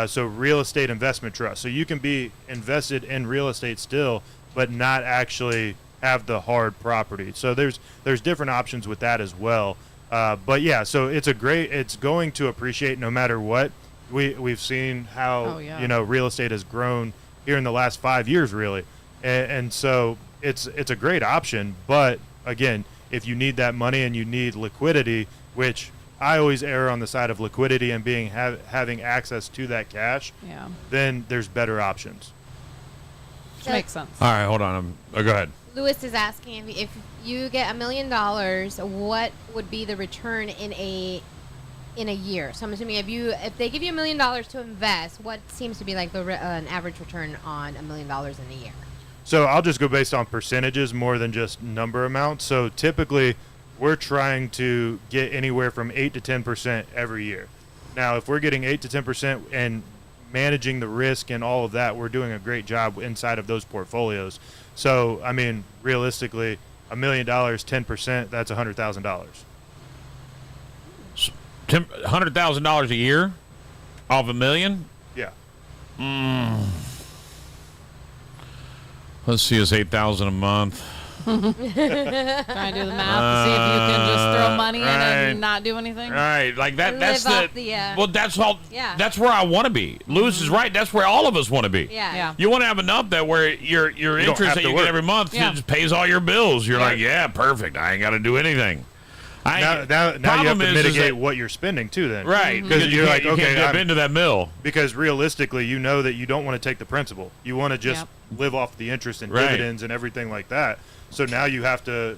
So real estate investment trust. So you can be invested in real estate still, but not actually have the hard property. So there's different options with that as well. But yeah, so it's going to appreciate no matter what. We've seen how real estate has grown here in the last 5 years, really, and so it's a great option. But again, if you need that money and you need liquidity, which I always err on the side of liquidity and having access to that cash, then there's better options. Which makes sense. All right, hold on. Go ahead. Lewis is asking if you get $1 million, what would be the return in a year? So I'm assuming if they give you $1 million to invest, what seems to be like an average return on $1 million in a year? So I'll just go based on percentages more than just number amounts. So typically, we're trying to get anywhere from 8 to 10% every year. Now, if we're getting 8 to 10% and managing the risk and all of that, we're doing a great job inside of those portfolios. So, realistically, $1 million, 10%, that's $100,000. $100,000 a year off $1 million? Yeah. Let's see, it's $8,000 a month. Trying to do the math to see if you can just throw money in and not do anything. Right, like that. That's well, that's all. Yeah. That's where I want to be. Lewis is right. That's where all of us want to be. Yeah. You want to have enough that where your interest that you get every month just pays all your bills. You're like, yeah, perfect. I ain't got to do anything. Now you have to mitigate what you're spending too. Then right, because you're like, okay, can't dip into that mill. Because realistically, you know that you don't want to take the principal. You want to just live off the interest and dividends and everything like that. So now you have to,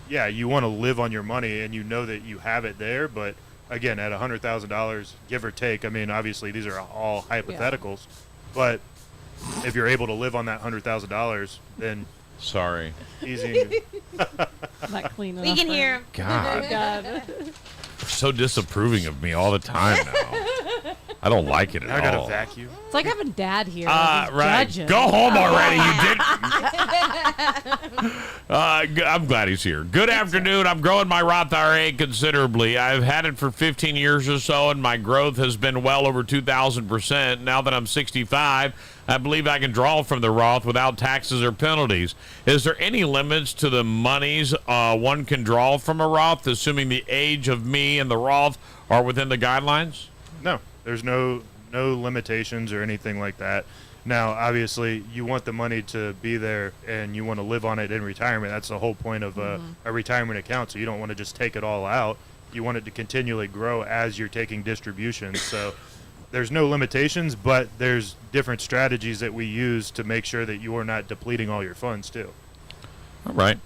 you want to live on your money, and you know that you have it there. But again, at $100,000, give or take, obviously these are all hypotheticals. But if you're able to live on that $100,000, then sorry, easy. Not clean enough. We can hear him. God. You're so disapproving of me all the time now. I don't like it at all. I got to vacuum. It's like having Dad here. Right. Judging. Go home already, you did. I'm glad he's here. Good afternoon. I'm growing my Roth IRA considerably. I've had it for 15 years or so, and my growth has been well over 2,000%. Now that I'm 65, I believe I can draw from the Roth without taxes or penalties. Is there any limits to the monies one can draw from a Roth, assuming the age of me and the Roth are within the guidelines? No, there's no limitations or anything like that. Now, obviously, you want the money to be there and you want to live on it in retirement. That's the whole point of a retirement account. So you don't want to just take it all out. You want it to continually grow as you're taking distributions. So there's no limitations, but there's different strategies that we use to make sure that you are not depleting all your funds too. All right.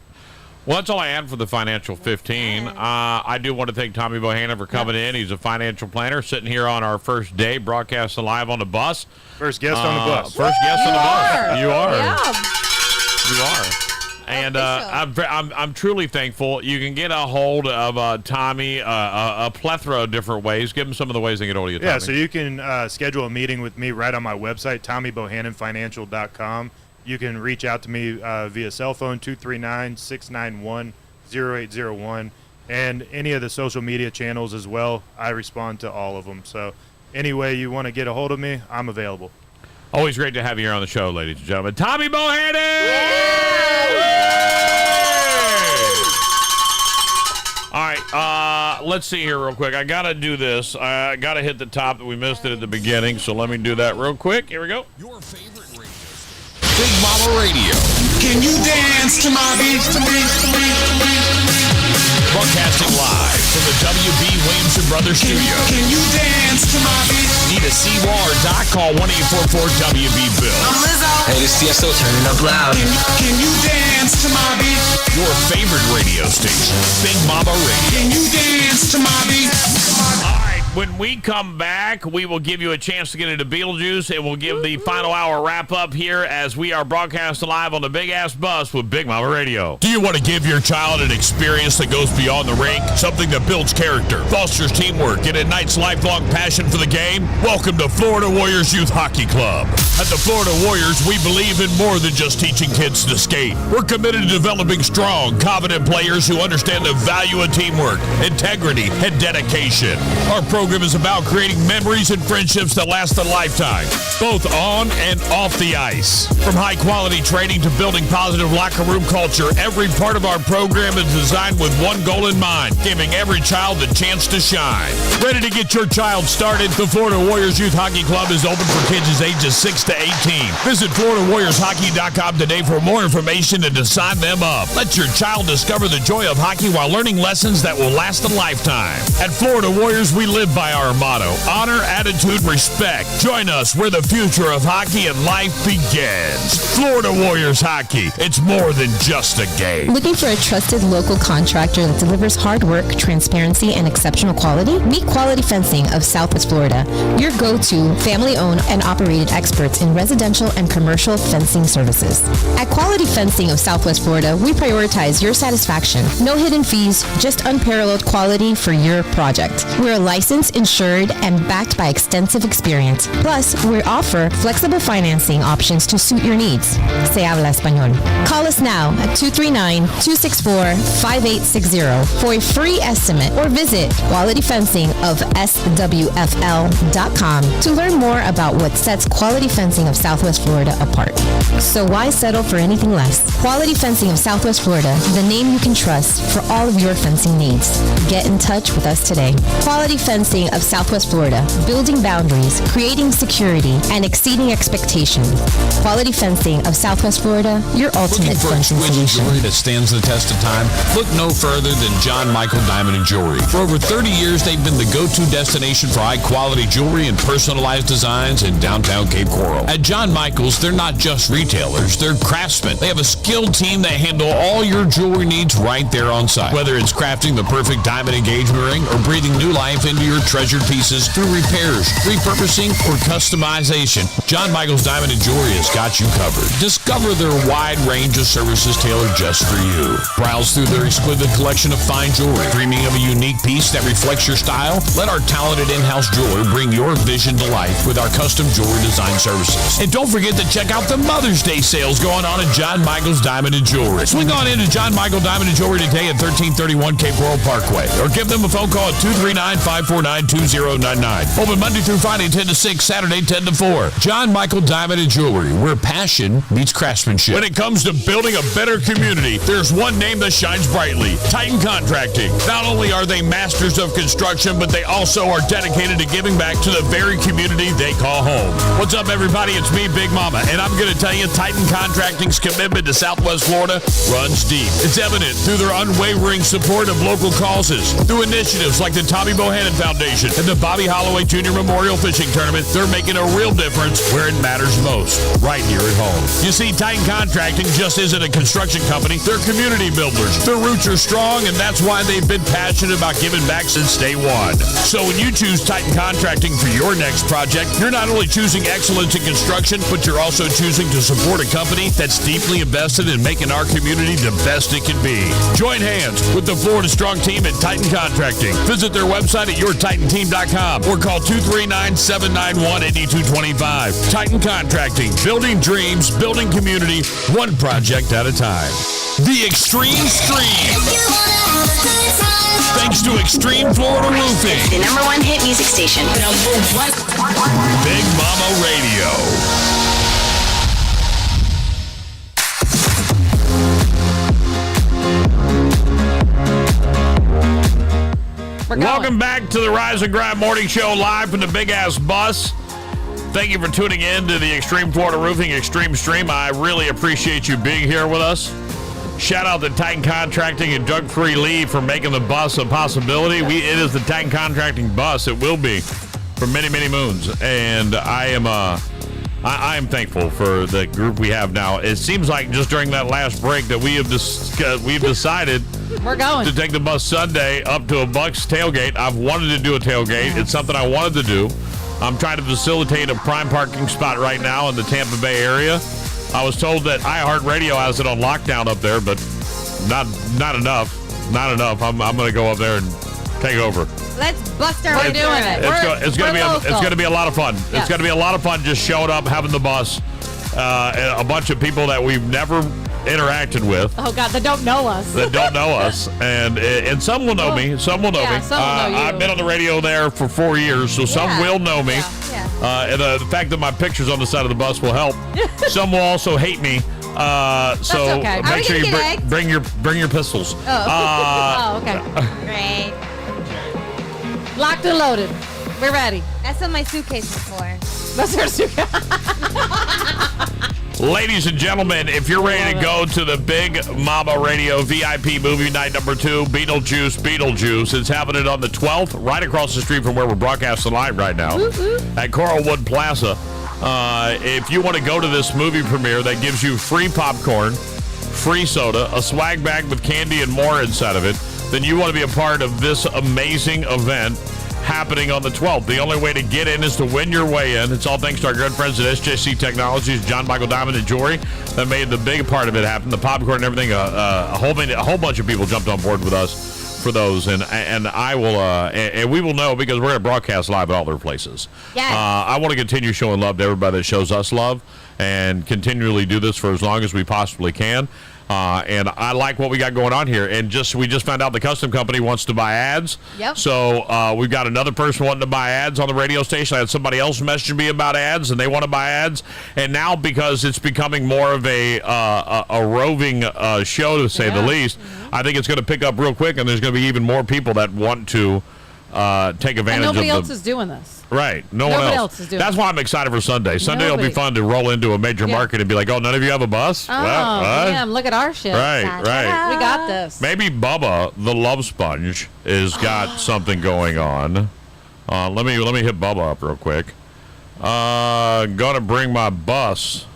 Well, that's all I had for the Financial 15. I do want to thank Tommy Bohannon for coming in. He's a financial planner sitting here on our first day, broadcasting live on the bus. First guest on the bus. First guest on the bus. You are. Yeah. You are. And I'm truly thankful. You can get a hold of Tommy a plethora of different ways. Give him some of the ways they get hold of you, Tommy. Yeah, so you can schedule a meeting with me right on my website, TommyBohannonFinancial.com. You can reach out to me via cell phone, 239-691-0801, and any of the social media channels as well. I respond to all of them. So any way you want to get a hold of me, I'm available. Always great to have you here on the show, ladies and gentlemen. Tommy Bohannon! All right, let's see here real quick. I got to do this. I got to hit the top that we missed it at the beginning, so let me do that real quick. Here we go. Your favorite radio station. Big Mama Radio. Can you dance to my beat? Broadcasting live from the W.B. Williamson Brothers Studio. Can you dance to my beat? Need a C-War.com, call 1-844-WB-BILL. I'm Lizzo. Hey, this is TSO. Turn it up loud. Can you dance to my beat? Your favorite radio station, Big Mama Radio. Can you dance to my beat? All right, when we come back, we will give you a chance to get into Beetlejuice, and we'll give the final hour wrap-up here as we are broadcasting live on the Big Ass Bus with Big Mama Radio. Do you want to give your child an experience that goes beyond the rink? Something that builds character, fosters teamwork, and ignites lifelong passion for the game? Welcome to Florida Warriors Youth Hockey Club. At the Florida Warriors, we believe in more than just teaching kids to skate. We're committed to developing strong, confident players who understand the value of teamwork, integrity, and dedication. Our program is about creating memories and friendships that last a lifetime, both on and off the ice. From high-quality training to building positive locker room culture, every part of our program is designed with one goal in mind, giving every child the chance to shine. Ready to get your child started? The Florida Warriors Youth Hockey Club is open for kids ages 6 to 18. Visit FloridaWarriorsHockey.com today for more information and to sign them up. Let your child discover the joy of hockey while learning lessons that will last a lifetime. At Florida Warriors, we live by our motto, honor, attitude, respect. Join us where the future of hockey and life begins. Florida Warriors Hockey, it's more than just a game. Looking for a trusted local contractor that delivers hard work, transparency, and exceptional quality? Meet Quality Fencing of Southwest Florida, your go-to family-owned and operated experts in residential and commercial fencing services. At Quality Fencing of Southwest Florida, we prioritize your satisfaction. No hidden fees, just unparalleled quality for your project. We're licensed, insured, and backed by extensive experience. Plus, we offer flexible financing options to suit your needs. Se habla español. Call us now at 239-264-5860 for a free estimate or visit qualityfencingofswfl.com to learn more about what sets Quality Fencing of Southwest Florida apart. So why settle for anything less? Quality Fencing of Southwest Florida, the name you can trust for all of your fencing needs. Get in touch with us today. Quality Fencing of Southwest Florida, building boundaries, creating security, and exceeding expectation. Quality Fencing of Southwest Florida, your ultimate fencing solution. Jewelry that stands the test of time? Look no further than John Michael Diamond and Jewelry. For over 30 years, they've been the go-to destination for high-quality jewelry and personalized designs in downtown Cape Coral. At John Michael's, they're not just retailers, they're craftsmen. They have a skilled team that handle all your jewelry needs right there on site. Whether it's crafting the perfect diamond engagement ring or breathing new life into your treasured pieces through repairs, repurposing, or customization, John Michael's Diamond and Jewelry has got you covered. Discover their wide range of services tailored just for you. Browse through their exquisite collection of fine jewelry. Dreaming of a unique piece that reflects your style? Let our talented in-house jeweler bring your vision to life with our custom jewelry design services. And don't forget to check out the Mother's Day sales going on at John Michael's Diamond and Jewelry. Swing on into John Michael Diamond and Jewelry today at 1331 Cape Coral Parkway, or give them a phone call at 239-549-2099. Open Monday through Friday 10 to 6, Saturday 10 to 4. John Michael Diamond and Jewelry, where passion meets craftsmanship. When it comes to building a better community, there's one name that shines brightly: Titan Contracting. Not only are they masters of construction, but they also are dedicated to giving back to the very community they call home. What's up, everybody? It's me, Big Mama, and I'm going to tell you, Titan Contracting's commitment to Southwest Florida runs deep. It's evident through their unwavering support of local causes, through initiatives like the Tommy Bohannon Foundation and the Bobby Holloway Jr. Memorial Fishing Tournament. They're making a real difference where it matters most, right here at home. You see, Titan Contracting just isn't a construction company. They're community builders. Their roots are strong, and that's why they've been passionate about giving back since day one. So when you choose Titan Contracting for your next project, you're not only choosing excellence in construction, but you're also choosing to support a company that's deeply invested in making our community the best it can be. Join hands with the Florida Strong team at Titan Contracting. Visit their website at yourtitanteam.com or call 239-791-8225. Titan Contracting, building dreams, building community, one project at a time. The Extreme Stream. Thanks to Extreme Florida Roofing. The #1 hit music station. Big Mama Radio. Welcome back to the Rise and Grind Morning Show, live from the Big Ass Bus. Thank you for tuning in to the Extreme Florida Roofing Extreme Stream. I really appreciate you being here with us. Shout out to Titan Contracting and Drug Free Lee for making the bus a possibility. It is the Titan Contracting bus. It will be for many, many moons. And I am thankful for the group we have now. It seems like just during that last break that we've decided we're going to take the bus Sunday up to a Bucks tailgate. I've wanted to do a tailgate. It's something I wanted to do. I'm trying to facilitate a prime parking spot right now in the Tampa Bay area. I was told that iHeartRadio has it on lockdown up there, but not enough. Not enough. I'm going to go up there and take over. Let's bust our way doing it. It's going to be a lot of fun. Yes. It's going to be a lot of fun just showing up, having the bus, a bunch of people that we've never interacted with. Oh God, that don't know us. And some will know me. Some will know me. Some will know you. I've been on the radio there for 4 years, so some will know me. And the fact that my picture's on the side of the bus will help. Some will also hate me. So okay. make sure you bring your pistols. Oh, okay. Great. Locked and loaded. We're ready. That's what my suitcase is for. That's our suitcase. Ladies and gentlemen, if you're ready to go to the Big Mama Radio VIP movie night number 2, Beetlejuice, it's happening on the 12th, right across the street from where we're broadcasting live right now at Coralwood Plaza. If you want to go to this movie premiere that gives you free popcorn, free soda, a swag bag with candy and more inside of it, then you want to be a part of this amazing event happening on the 12th. The only way to get in is to win your way in. It's all thanks to our good friends at SJC Technologies, John Michael Diamond and Jewelry, that made the big part of it happen. The popcorn and everything. A whole bunch of people jumped on board with us for those, and I will and we will know because we're going to broadcast live at all their places. Yes. I want to continue showing love to everybody that shows us love, and continually do this for as long as we possibly can. And I like what we got going on here. And we just found out the custom company wants to buy ads. Yep. So we've got another person wanting to buy ads on the radio station. I had somebody else message me about ads, and they want to buy ads. And now, because it's becoming more of a roving show, to say the least, I think it's going to pick up real quick, and there's going to be even more people that want to take advantage of it. Nobody else is doing this. Right. Nobody else is doing That's why I'm excited for Sunday. Sunday will be fun to roll into a major market and be like, oh, none of you have a bus? Oh, damn, look at our shit. Right. We got this. Maybe Bubba, the Love Sponge, has got something going on. Let me hit Bubba up real quick. Gonna bring my bus.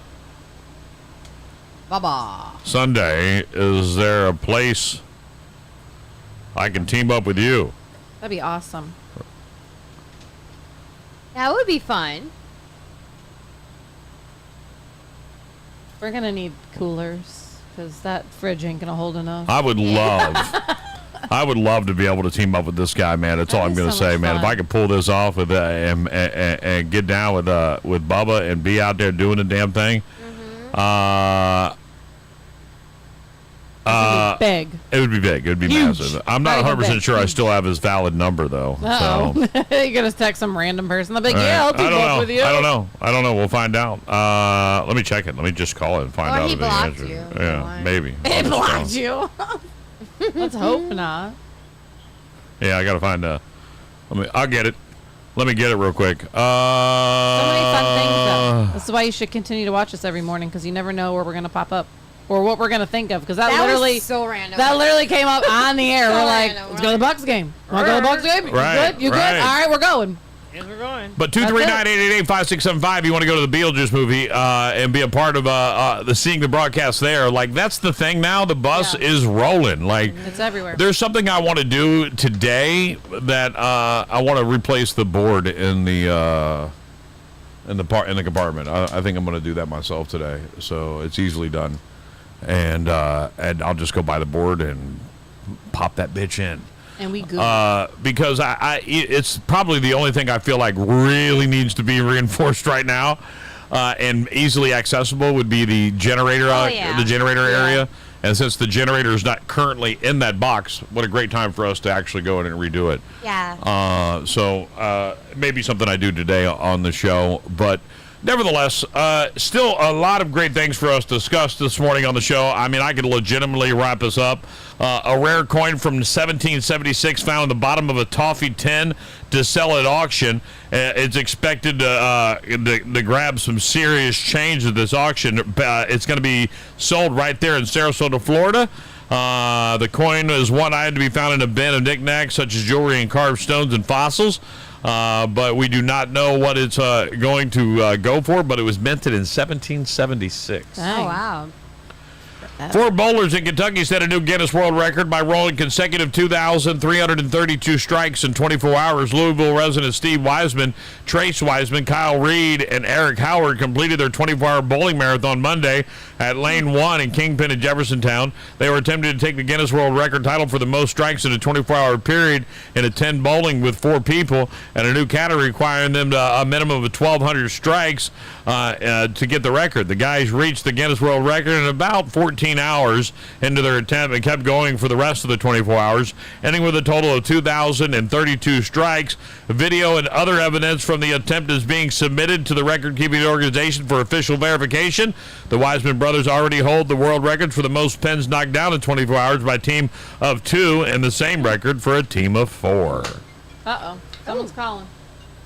Bubba. Sunday. Is there a place I can team up with you? That'd be awesome. That would be fun. We're gonna need coolers because that fridge ain't gonna hold enough. I would love to be able to team up with this guy, man. That's all I'm gonna say, man. If I could pull this off with and get down with Bubba and be out there doing the damn thing, big. It would be big. It would be massive. I'm not 100% sure I still have his valid number though. So you're gonna text some random person. They'll be like, yeah, I'll team up with you. I don't know. We'll find out. Let me check it. Let me just call it and find out. Or he if blocked he you. Yeah, maybe. He blocked you. Let's hope not. Yeah, I gotta find. I'll get it. Let me get it real quick. So many fun things though. This is why you should continue to watch us every morning, because you never know where we're gonna pop up. Or what we're gonna think of, because that literally was so random. That literally came up on the air. We're like, let's go to the Bucks game. Want to go to the Bucks game? You good? You good? All right, we're going. Yes, we're going. But 239-888-5675, you want to go to the Beetlejuice movie and be a part of seeing the broadcast there. Like, that's the thing now. The bus is rolling. Like, it's everywhere. There's something I want to do today that I want to replace the board in the compartment. I think I'm going to do that myself today. So it's easily done. And I'll just go buy the board and pop that bitch in. And we good. Because it's probably the only thing I feel like really needs to be reinforced right now, and easily accessible would be the generator, the generator area. And since the generator is not currently in that box, what a great time for us to actually go in and redo it. Yeah. So maybe something I do today on the show, but Nevertheless, still a lot of great things for us to discuss this morning on the show. I mean, I could legitimately wrap this up. A rare coin from 1776 found in the bottom of a toffee tin to sell at auction. It's expected to grab some serious change at this auction. It's going to be sold right there in Sarasota, Florida. The coin is one item to be found in a bin of knickknacks such as jewelry and carved stones and fossils. But we do not know what it's going to go for, but it was minted in 1776. Oh, wow. 4 bowlers in Kentucky set a new Guinness World Record by rolling consecutive 2,332 strikes in 24 hours. Louisville resident Steve Wiseman, Trace Wiseman, Kyle Reed, and Eric Howard completed their 24-hour bowling marathon Monday at Lane 1 in Kingpin in Jeffersontown. They were attempting to take the Guinness World Record title for the most strikes in a 24-hour period in a 10 bowling with 4 people, and a new category requiring them to a minimum of 1,200 strikes to get the record. The guys reached the Guinness World Record in about 14 hours into their attempt and kept going for the rest of the 24 hours, ending with a total of 2,032 strikes. Video and other evidence from the attempt is being submitted to the record-keeping organization for official verification. The Wiseman brothers already hold the world record for the most pens knocked down in 24 hours by a team of 2 and the same record for a team of 4. Uh-oh. Someone's calling.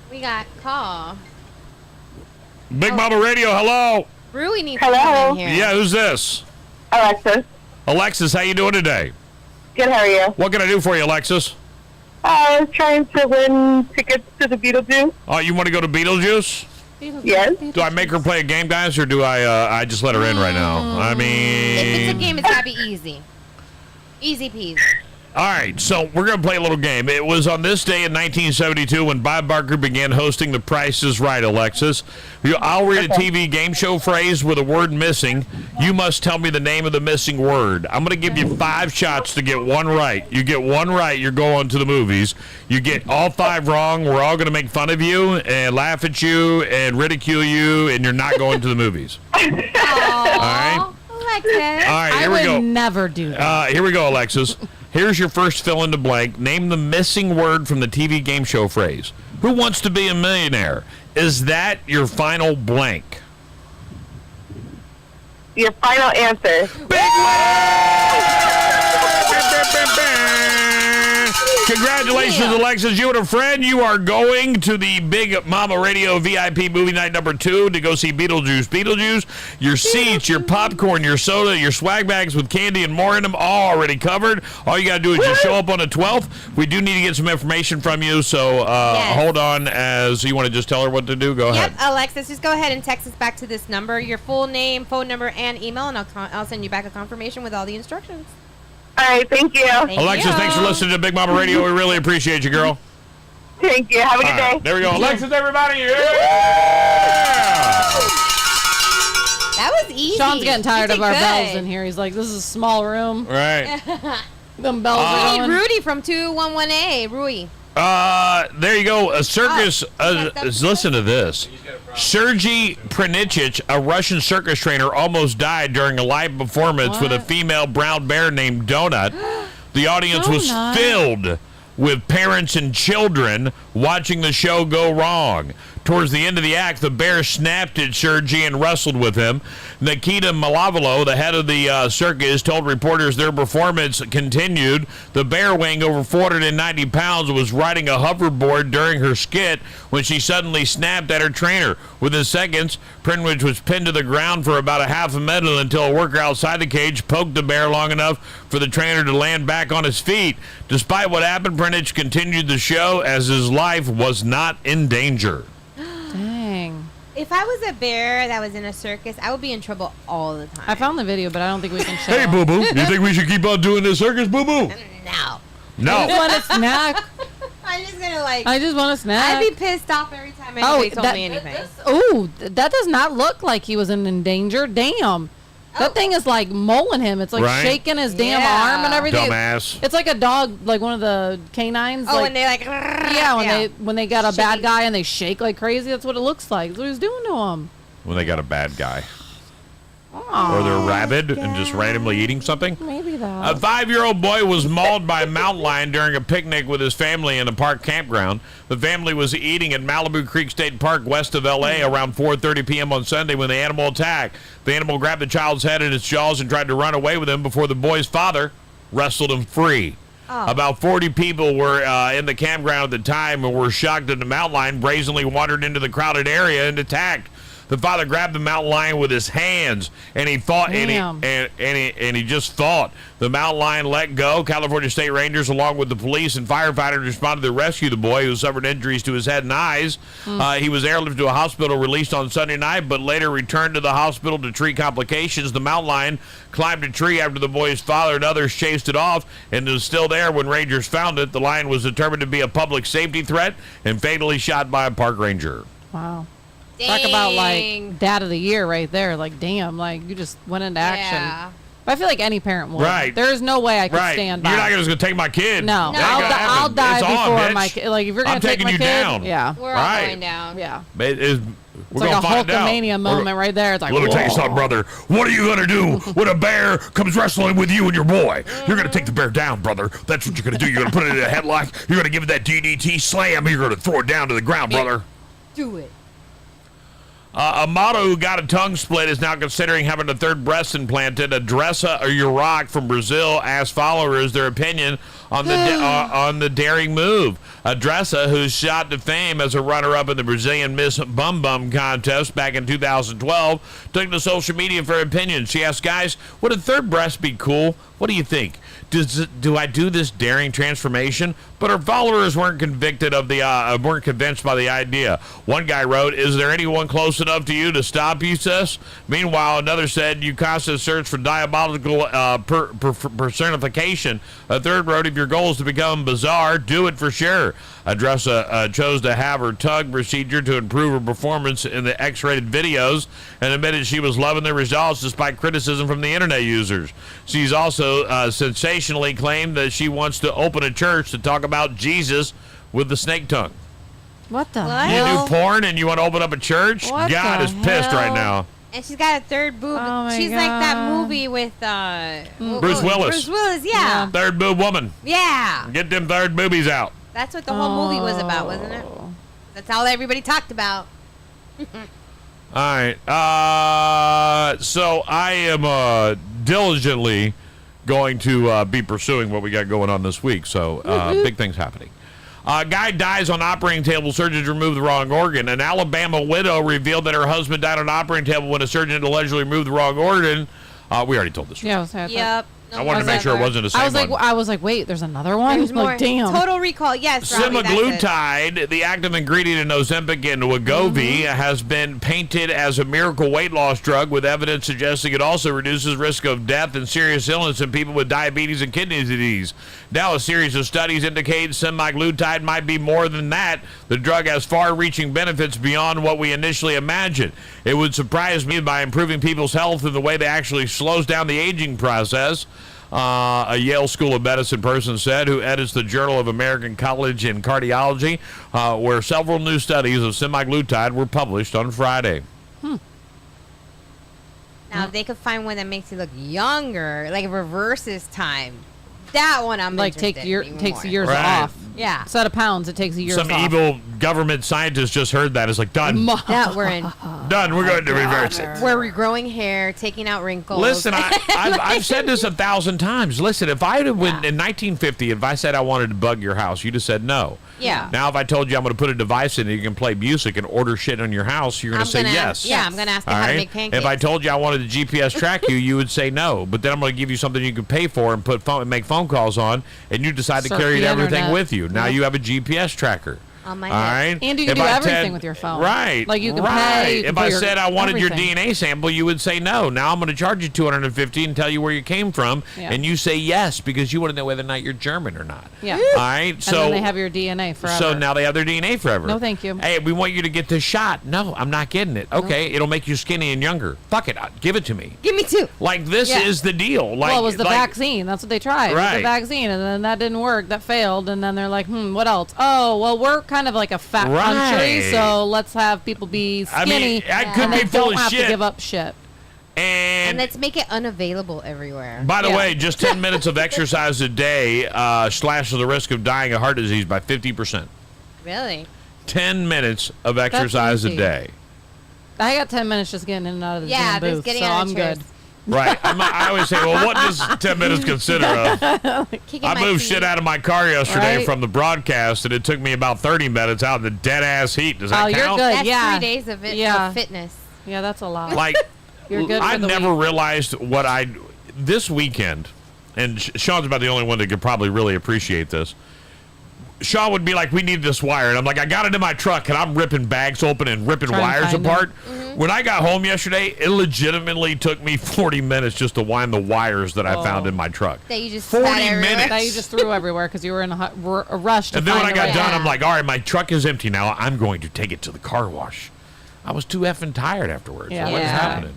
We got call. Big Mama Radio, hello. Rui needs to come in here. Yeah, who's this? Alexis. Alexis, how you doing today? Good, how are you? What can I do for you, Alexis? I was trying to win tickets to the Beetlejuice. Oh, you want to go to Beetlejuice? Yes. Do I make her play a game, guys, or do I just let her in right now? I mean... If it's a game, it's got to be easy. Easy peasy. All right, so we're going to play a little game. It was on this day in 1972 when Bob Barker began hosting The Price is Right, Alexis. I'll read a TV game show phrase with a word missing. You must tell me the name of the missing word. I'm going to give you 5 shots to get one right. You get one right, you're going to the movies. You get all 5 wrong, we're all going to make fun of you and laugh at you and ridicule you, and you're not going to the movies. All right? Alexis. All right, here we go. I would never do that. Here we go, Alexis. Here's your first fill in the blank. Name the missing word from the TV game show phrase. Who wants to be a millionaire? Is that your final blank? Your final answer. Big Congratulations, Alexis. You and a friend, you are going to the Big Mama Radio VIP movie night number 2 to go see Beetlejuice. Beetlejuice, your seats, your popcorn, your soda, your swag bags with candy and more in them, all already covered. All you got to do is just show up on the 12th. We do need to get some information from you, so hold on as you want to just tell her what to do. Go ahead. Yep, Alexis, just go ahead and text us back to this number, your full name, phone number, and email, and I'll send you back a confirmation with all the instructions. All right, thank you. Alexis, thanks for listening to Big Mama Radio. We really appreciate you, girl. Thank you. Have a good day. There we go. Alexis, everybody. Yeah! That was easy. Sean's getting tired You of did our good. bells in here. He's like, this is a small room. Right. Them bells are We going. need Rudy from 211A. Rui. There you go. A circus. Listen to this. Sergei Pranicic, a Russian circus trainer, almost died during a live performance with a female brown bear named Donut. The audience was filled with parents and children watching the show go wrong. Towards the end of the act, the bear snapped at Sergei and wrestled with him. Nikita Malavalo, the head of the circus, told reporters their performance continued. The bear, weighing over 490 pounds, was riding a hoverboard during her skit when she suddenly snapped at her trainer. Within seconds, Prinwich was pinned to the ground for about a half a minute until a worker outside the cage poked the bear long enough for the trainer to land back on his feet. Despite what happened, Prinwich continued the show as his life was not in danger. Dang. If I was a bear that was in a circus, I would be in trouble all the time. I found the video, but I don't think we can show Hey, it. Boo Boo, you think we should keep on doing this circus, Boo Boo? No. No. I just want a snack. I'm just gonna I just want a snack. I'd be pissed off every time anybody told me anything. Oh, that does not look like he was in danger. Damn. That thing is like mauling him. It's like shaking his damn arm and everything. Dumbass. It's like a dog, like one of the canines. Oh, like, and they like. when they got a bad guy and they shake like crazy. That's what it looks like. That's what he's doing to him. When they got a bad guy. Or they're rabid and just randomly eating something. Maybe see that. A 5-year-old boy was mauled by a mountain lion during a picnic with his family in a park campground. The family was eating at Malibu Creek State Park west of L.A. around 4:30 p.m. on Sunday when the animal attacked. The animal grabbed the child's head in its jaws and tried to run away with him before the boy's father wrestled him free. Oh. About 40 people were in the campground at the time and were shocked that the mountain lion brazenly wandered into the crowded area and attacked. The father grabbed the mountain lion with his hands, and he fought, and he just fought. The mountain lion let go. California State Rangers, along with the police and firefighters, responded to rescue the boy, who suffered injuries to his head and eyes. He was airlifted to a hospital, released on Sunday night, but later returned to the hospital to treat complications. The mountain lion climbed a tree after the boy's father and others chased it off, and it was still there when Rangers found it. The lion was determined to be a public safety threat and fatally shot by a park ranger. Wow. Dang. Talk about like dad of the year right there. Like, damn, like you just went into action. Yeah. But I feel like any parent would. Right. There is no way I could stand by. You're not just going to take my kid. No. That I'll die It's before on, my bitch. kid. Like, if you're going I'm to take taking my you kid. down. Yeah. We're all going down. Yeah. We're It's going like to a find out. Hulkamania moment right there. It's like, Let me tell you something, brother. What are you going to do when a bear comes wrestling with you and your boy? You're going to take the bear down, brother. That's what you're going to do. You're going to put it in a headlock. You're going to give it that DDT slam. You're going to throw it down to the ground, brother. Do it. A model who got a tongue split is now considering having a third breast implanted. Adressa Urach from Brazil asked followers their opinion on the daring move. Adressa, who's shot to fame as a runner-up in the Brazilian Miss Bum Bum contest back in 2012, took to social media for opinions. She asked, guys, would a third breast be cool? What do you think? Do I do this daring transformation? But her followers weren't convinced by the idea. One guy wrote, "Is there anyone close enough to you to stop you, sis?" Meanwhile, another said, "You constantly search for diabolical personification." A third wrote, "If your goal is to become bizarre, do it for sure." Adressa chose to have her tongue procedure to improve her performance in the X-rated videos and admitted she was loving the results despite criticism from the internet users. She's also sensationally claimed that she wants to open a church to talk about Jesus with the snake tongue. What the You hell? do porn and you want to open up a church? What God the is pissed hell? right now. And she's got a third boob. Oh my She's like that God. movie with Bruce Willis. Bruce Willis, yeah. Third boob woman. Yeah. Get them third boobies out. That's what the whole movie was about, wasn't it? That's all everybody talked about. All right. So I am diligently going to be pursuing what we got going on this week. So big things happening. Guy dies on operating table. Surgeons remove the wrong organ. An Alabama widow revealed that her husband died on an operating table when a surgeon allegedly removed the wrong organ. We already told this. Yeah, I was happy. Yep. I wanted to make sure it wasn't the same one. I was like, wait, there's another one? There's more. Like, damn. Total Recall, yes. Robbie, that's it. Semaglutide, the active ingredient in Ozempic and Wegovy, has been painted as a miracle weight loss drug, with evidence suggesting it also reduces risk of death and serious illness in people with diabetes and kidney disease. Now, a series of studies indicate semaglutide might be more than that. The drug has far-reaching benefits beyond what we initially imagined. It would surprise me by improving people's health in the way that actually slows down the aging process. A Yale School of Medicine person said, who edits the Journal of American College in Cardiology, where several new studies of semaglutide were published on Friday. Now, if they could find one that makes you look younger, like it reverses time, that one I'm like interested takes in years Right. off. Yeah. Instead of pounds, it takes years Some off. evil government scientist just heard that. It's like, done. That we're in. Done. We're going to reverse it. We're regrowing hair, taking out wrinkles. Listen, I've said this 1,000 times. Listen, if I had in 1950, if I said I wanted to bug your house, you'd have said no. Yeah. Now, if I told you I'm going to put a device in and you can play music and order shit on your house, you're going to say yes. Yeah, I'm going to ask you All how to right? make pancakes. If I told you I wanted to GPS track you, you would say no. But then I'm going to give you something you can pay for and make phone calls on, and you decide to Surf carry the everything internet. with you. Now you have a GPS tracker. On my All right. And you can If do I everything with your phone. Right. Like you can right. pay. You can If put I your- said I wanted everything. your DNA sample, you would say no. Now I'm going to charge you $250 and tell you where you came from, Yeah. and you say yes because you want to know whether or not you're German or not. Yeah. All right. And So then they have your DNA forever. So now they have their DNA forever. No, thank you. Hey, we want you to get this shot. No, I'm not getting it. Okay, it'll make you skinny and younger. Fuck it, give it to me. Give me two. Like this Yeah. is the deal. Like, well, it was the like, vaccine. That's what they tried. It was Right. the vaccine, and then that didn't work. That failed, and then they're like, what else? Oh, well, we're kind of like a fat country, Right. so let's have people be I mean, skinny, I could and be they full don't of have shit. to give up shit. And let's make it unavailable everywhere. By the way, just 10 minutes of exercise a day slashes the risk of dying of heart disease by 50%. Really? 10 minutes of exercise a day. I got 10 minutes just getting in and out of the Yeah, damn booth, just getting so out I'm of good. Right. I always say, well, what does 10 minutes consider of? I moved shit out of my car yesterday from the broadcast, and it took me about 30 minutes out in the dead-ass heat. Does that count? You're good. That's 3 days of of fitness. Yeah, that's a lot. Like, You're good I for the never week. realized what this weekend, and Sean's about the only one that could probably really appreciate this. Sean would be like, we need this wire. And I'm like, I got it in my truck, and I'm ripping bags open and ripping wires apart. When I got home yesterday, it legitimately took me 40 minutes just to wind the wires that I found in my truck. That you just 40 spat everywhere. minutes. That you just threw everywhere because you were in a rush to And then when I find got the done, right- I'm like, all right, my truck is empty now. I'm going to take it to the car wash. I was too effing tired afterwards. Yeah. What is Yeah. happening?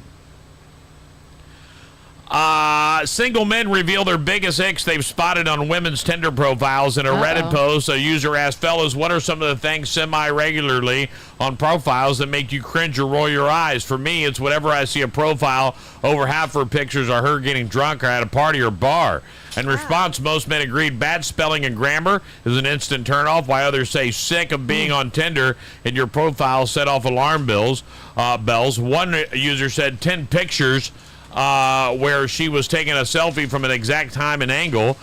Single men reveal their biggest icks they've spotted on women's Tinder profiles. In a Reddit post, a user asked, fellas, what are some of the things semi-regularly on profiles that make you cringe or roll your eyes? For me, it's whenever I see a profile, over half her pictures are her getting drunk or at a party or bar. In response, most men agreed bad spelling and grammar is an instant turnoff, while others say sick of being on Tinder and your profile set off alarm bells. One user said 10 pictures where she was taking a selfie from an exact time and angle.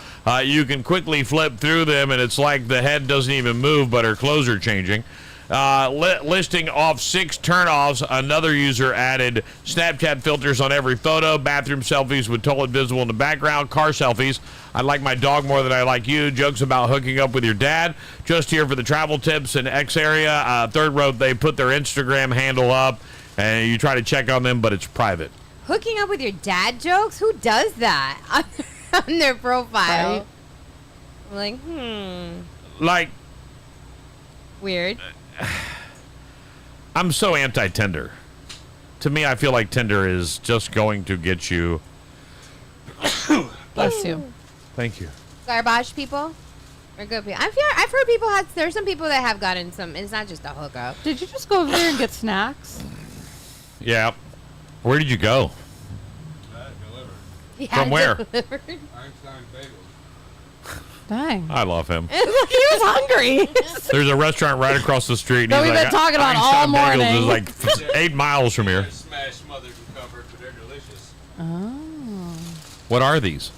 You can quickly flip through them, and it's like the head doesn't even move, but her clothes are changing. Listing off 6 turnoffs, another user added Snapchat filters on every photo, bathroom selfies with toilet visible in the background, car selfies. I like my dog more than I like you. Jokes about hooking up with your dad. Just here for the travel tips in X area. Third row, they put their Instagram handle up, and you try to check on them, but it's private. Hooking up with your dad jokes? Who does that on their profile? Right. I'm like, Like, weird. I'm so anti-Tinder. To me, I feel like Tinder is just going to get you. Bless you. Thank you. Garbage people or good people? I've heard people there's some people that have gotten some. It's not just a hookup. Did you just go over there and get snacks? Yeah. Where did you go? From where? Dang. I love him. He was hungry. There's a restaurant right across the street. That we've been talking about all Einstein Bagels morning. is like 8 miles from here. Smash smothered and covered, but they're delicious. Oh. What are these?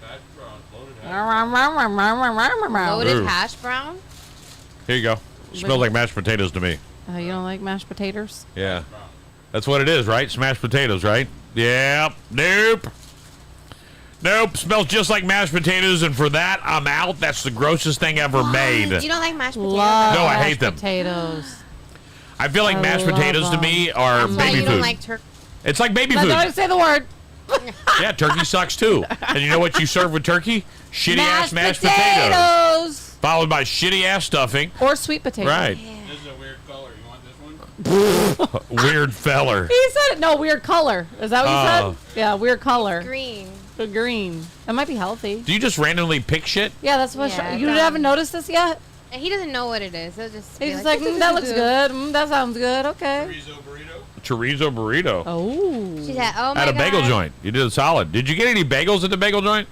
Hash browns, Loaded Ooh. hash brown? Here you go. Smells like mashed potatoes to me. You don't like mashed potatoes? Yeah. That's what it is, right? Smashed potatoes, right? Yep. Nope. Smells just like mashed potatoes, and for that, I'm out. That's the grossest thing ever made. You don't like mashed potatoes? No, I hate them. Potatoes. I feel like mashed potatoes to me are That's why baby you food. don't like turkey. It's like baby No, food. don't say the word. Yeah, turkey sucks too. And you know what you serve with turkey? Shitty ass mashed potatoes. potatoes. Followed by shitty ass stuffing. Or sweet potatoes. Right. This is a weird color. You want this one? Weird feller. He said it. No, weird color. Is that what you said? Yeah, weird color. Green. The green. That might be healthy. Do you just randomly pick shit? Yeah, that's what. Yeah, You haven't noticed this yet? And he doesn't know what it is. He'll just He's be just like, that looks good. That sounds good. Okay. Chorizo burrito. Oh. She said, oh my At a bagel God. joint. You did a solid. Did you get any bagels at the bagel joint?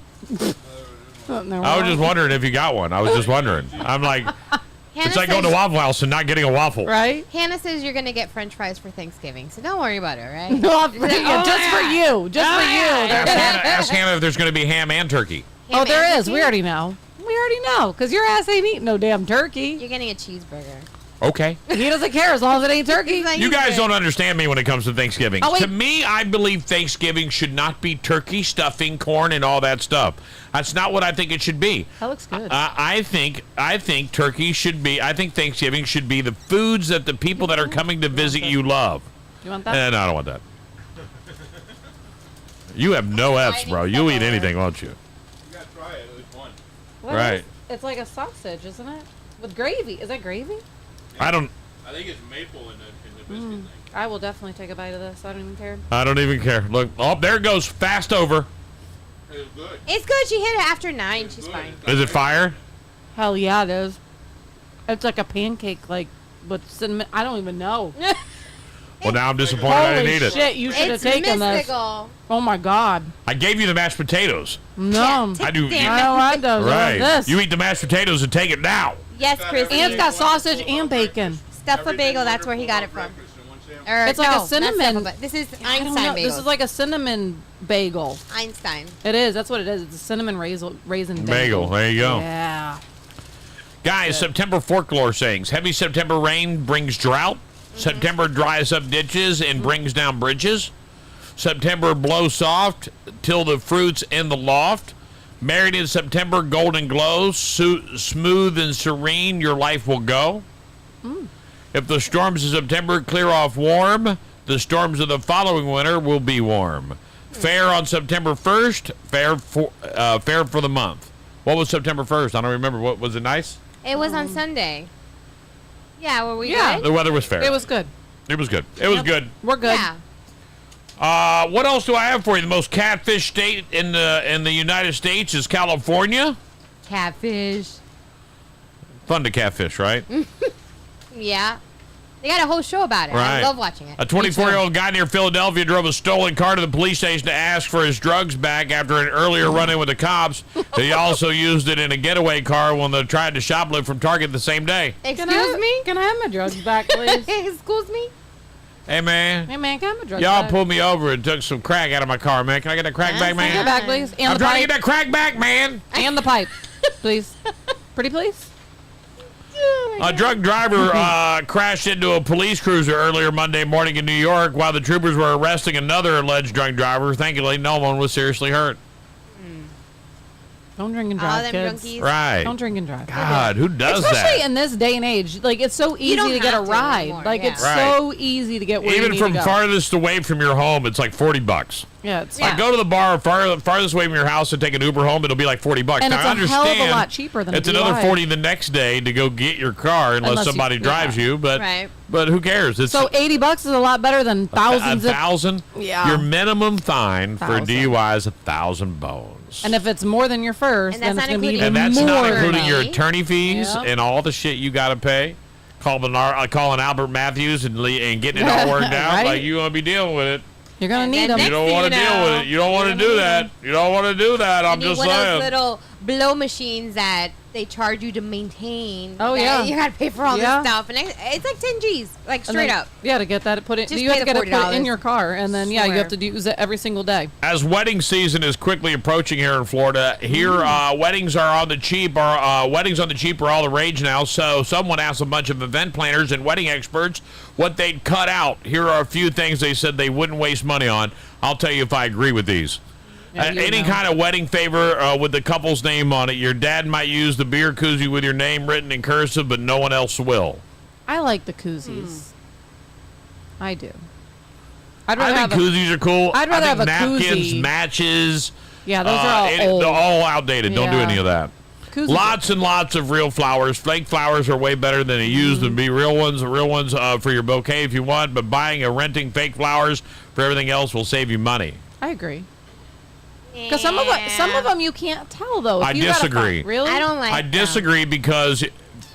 I was just wondering if you got one. I was just wondering. I'm like, Hannah it's like going to says- Waffle House and not getting a waffle. Right? Hannah says you're going to get french fries for Thanksgiving, so don't worry about it, right? No, just for you. Just for you. Ask Hannah if there's going to be ham and turkey. Oh, there is. We already know. We already know. Because your ass ain't eating no damn turkey. You're getting a cheeseburger. Okay. He doesn't care as long as it ain't turkey. You guys don't understand me when it comes to Thanksgiving. Oh, wait. To me, I believe Thanksgiving should not be turkey, stuffing, corn, and all that stuff. That's not what I think it should be. That looks good. I think turkey should be. I think Thanksgiving should be the foods that the people that are coming to visit you love. You want that? No, I don't want that. You have no F's, bro. You eat anything, won't you? You gotta try it at least once. What Right. is- It's like a sausage, isn't it? With gravy. Is that gravy? I don't think it's maple in the biscuit thing. I will definitely take a bite of this. I don't even care. even care. Look, oh, there it goes. Fast over. It was good. It's good. She hit it after 9. She's fine. Is it fire? Hell yeah, it is. It's like a pancake, like with cinnamon. I don't even know. Well, now I'm disappointed I didn't eat Holy it. shit, you should have It's taken this. mystical. Oh my God. I gave you the mashed potatoes. No. I do. I don't Right. this. You eat the mashed potatoes and take it now. Yes, Chris. And it's got sausage and bacon. Stuffa bagel. That's where he got it from. It's like a cinnamon. This is I don't know, Einstein bagel. This is like a cinnamon bagel. Einstein. It is. That's what it is. It's a cinnamon raisin Bagel. There you go. Yeah. Guys, September folklore sayings. Heavy September rain brings drought. September dries up ditches and brings down bridges. September blows soft till the fruit's in the loft. Married in September, golden glows. Smooth and serene, your life will go. If the storms of September clear off warm, the storms of the following winter will be warm. Fair on September 1st, fair for the month. What was September 1st? I don't remember. What was it? Nice? It was on Sunday. Yeah, were we Yeah. good? The weather was fair. It was good. It was good. It was good. We're good. Yeah. What else do I have for you? The most catfish state in the United States is California. Catfish. Fun to catfish, right? Yeah. They got a whole show about it. Right. I love watching it. A 24-year-old guy near Philadelphia drove a stolen car to the police station to ask for his drugs back after an earlier run-in with the cops. He also used it in a getaway car when they tried to shoplift from Target the same day. Excuse me? Can I have my drugs back, please? Excuse me? Hey, man. Hey, man, can I have my drugs Y'all back? pulled me over and took some crack out of my car, man. Can I get that crack back, man? Take it back, please. And I'm the trying to pipe. get that crack back, man. And the pipe, please. Pretty please. A drunk driver crashed into a police cruiser earlier Monday morning in New York while the troopers were arresting another alleged drunk driver. Thankfully, no one was seriously hurt. Don't drink and drive, them kids. drunkies. Right. Don't drink and drive. God, who does Especially that? in this day and age. Like, it's so easy don't to get a have to ride. anymore, Like, yeah. it's Right. so easy to get where you Even need from to go. farthest away from your home, it's like $40. Yeah, it's Like, go to the bar farthest away from your house and take an Uber home, it'll be like $40. And now, it's I a understand hell of a lot cheaper than a it's another DUI. 40 the next day to go get your car unless you- somebody drives you, but Right. but who cares? It's So $80 is a lot better than thousands a of. thousand. Yeah. Your minimum fine for Thousand. DUI is 1,000 bones. And if it's more than your first, And then that's it's not going to be even And that's more. not including than your that. attorney fees Yep. and all the shit you got to pay. Calling Albert Matthews and getting it all worked out. Right? Like, you want to be dealing with it. You're going to need then them. You don't want to deal with it. You don't want to do that. You don't want to do that. I'm And you just one of saying. those little blow machines that they charge you to maintain. Oh, that yeah. You got to pay for all Yeah. this stuff. And it's like 10 G's, like And straight then- up. Yeah, to get that, put it. Just You have pay to the get it put it in $40. your car, and then you Swear. have to use it every single day. As wedding season is quickly approaching here in Florida, weddings are on the cheap. Weddings on the cheap are all the rage now. So someone asked a bunch of event planners and wedding experts what they'd cut out. Here are a few things they said they wouldn't waste money on. I'll tell you if I agree with these. Yeah, you Any know. kind of wedding favor with the couple's name on it. Your dad might use the beer koozie with your name written in cursive, but no one else will. I like the koozies. I do. I'd I rather think koozies are cool. I'd rather I think have a napkins, koozie. matches. Yeah, those are all old. They're all outdated. Don't do Yeah. any of that. Koozies Lots and lots of real flowers. Fake flowers are way better than to use them. Be real ones for your bouquet if you want. But buying or renting fake flowers for everything else will save you money. I agree. Because some of them you can't tell though. If I you gotta disagree. find- really? I don't like I them. disagree because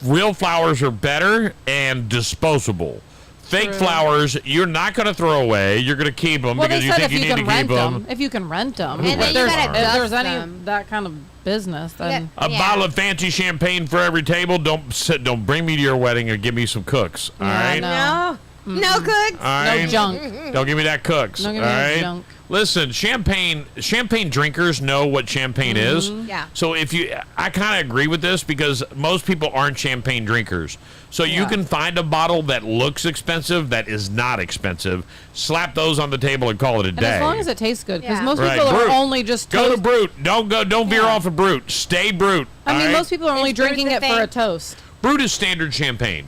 real flowers are better and disposable. Fake True. flowers, you're not going to throw away. You're going to keep them Well, because they you said think if you you need to can keep rent them. them. If you can rent them. And then If you there's, gotta if there's dust any them. that kind of business, then A bottle of fancy champagne for every table. Don't bring me to your wedding or give me some cooks. All right. No. No cooks. All right? No junk. Don't give me that cooks. Don't give all me that right? junk. Listen, champagne drinkers know what champagne is. Yeah. So I kind of agree with this because most people aren't champagne drinkers. So you Yeah. can find a bottle that looks expensive that is not expensive. Slap those on the table and call it a And day. as long as it tastes good, because Yeah. most Right. people are Brut. only just Go to toast- Brut. Don't veer off of Brut. Stay Brut. I mean, all right? most people are only Is Brut drinking the it for thing? a toast. Brut is standard champagne.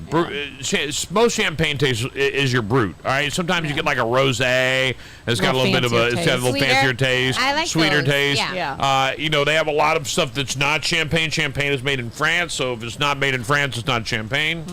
Most champagne taste is your Brut. All right. Sometimes you get like a rosé. It's got a little bit of fancier it's got a little taste. fancier Sweeter. taste. I like sweeter those. taste. Yeah. They have a lot of stuff that's not champagne. Champagne is made in France, so if it's not made in France, it's not champagne.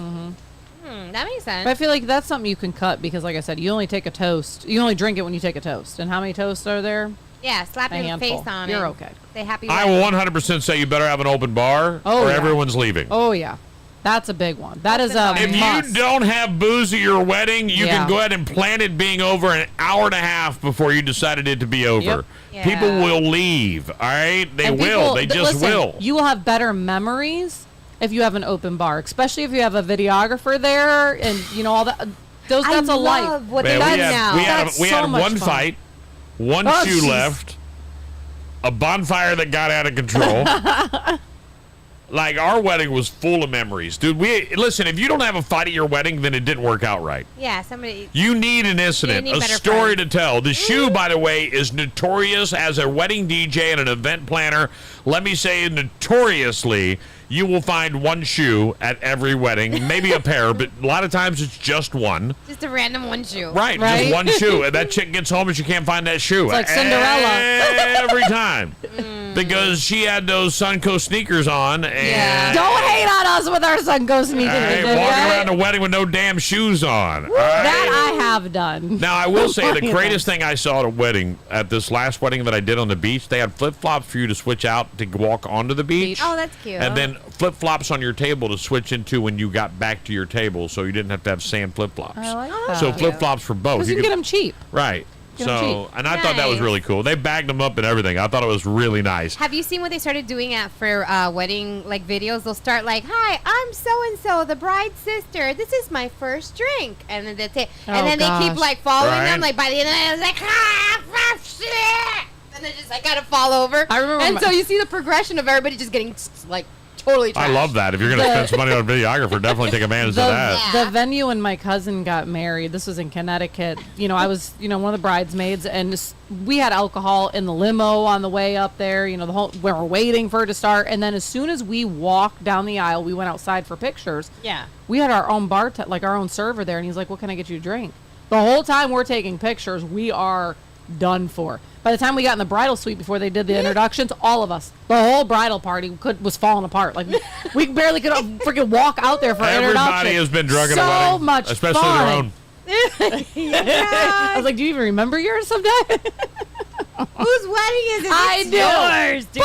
That makes sense. But I feel like that's something you can cut because, like I said, you only take a toast. You only drink it when you take a toast. And how many toasts are there? Yeah, slap A your handful. face on it. You're okay. Say happy I wedding. will 100% say you better have an open bar Oh, or yeah. everyone's leaving. Oh yeah. That's a big one. That is a If must. you don't have booze at your wedding, you can go ahead and plan it being over an hour and a half before you decided it to be over. Yep. Yeah. People will leave, all right? They And will. people- They just listen, will. You will have better memories if you have an open bar, especially if you have a videographer there and, you know, all that. That's a life. love what Man, they we do had, now. we had, That's we so had much one fun. fight, one Oh, shoe jeez. left, a bonfire that got out of control. Like, our wedding was full of memories. Dude, listen, if you don't have a fight at your wedding, then it didn't work out right. Yeah, somebody. You need an incident, need a better story friends. to tell. The shoe, by the way, is notorious as a wedding DJ and an event planner. Let me say, notoriously, you will find one shoe at every wedding, maybe a pair, but a lot of times it's just one. Just a random one shoe. Right, just one shoe. And that chick gets home and she can't find that shoe. It's like Cinderella. Every time. Because she had those Suncoast sneakers on. And Don't hate on us with our Suncoast sneakers. walking around the wedding with no damn shoes on. All right? That I have done. Now, I will say the Yeah. greatest thing I saw at a wedding, at this last wedding that I did on the beach, they had flip-flops for you to switch out to walk onto the beach. Oh, that's cute. And then flip-flops on your table to switch into when you got back to your table, so you didn't have to have sand flip-flops. I like that. So flip-flops for both. Because you can get them cheap. Right. Get 'em So, cheap. and I thought that was Nice. really cool. They bagged them up and everything. I thought it was really nice. Have you seen what they started doing for wedding like videos? They'll start like, "Hi, I'm so and so, the bride's sister. This is my first drink," and then they keep like following Right. them. Like by the end of the night, it's like, "Ah, shit," and they just like gotta fall over. I remember and my- so you see the progression of everybody just getting like totally. I trashed. love that. If you're going to The- spend some money on a videographer, definitely take advantage of that. The venue when my cousin got married, this was in Connecticut. You know, I was, one of the bridesmaids, and we had alcohol in the limo on the way up there. You know, the whole we were waiting for it to start, and then as soon as we walked down the aisle, we went outside for pictures. Yeah. We had our own like our own server there, and he's like, "What can I get you to drink?" The whole time we're taking pictures, we are done for. By the time we got in the bridal suite before they did the introductions, all of us, the whole bridal party was falling apart. Like we barely could freaking walk out there for an introduction. Everybody has been drunk at a So wedding. much especially fun. their own. I was like, "Do you even remember yours sometime?" Whose wedding is it? I It's do. yours, dude.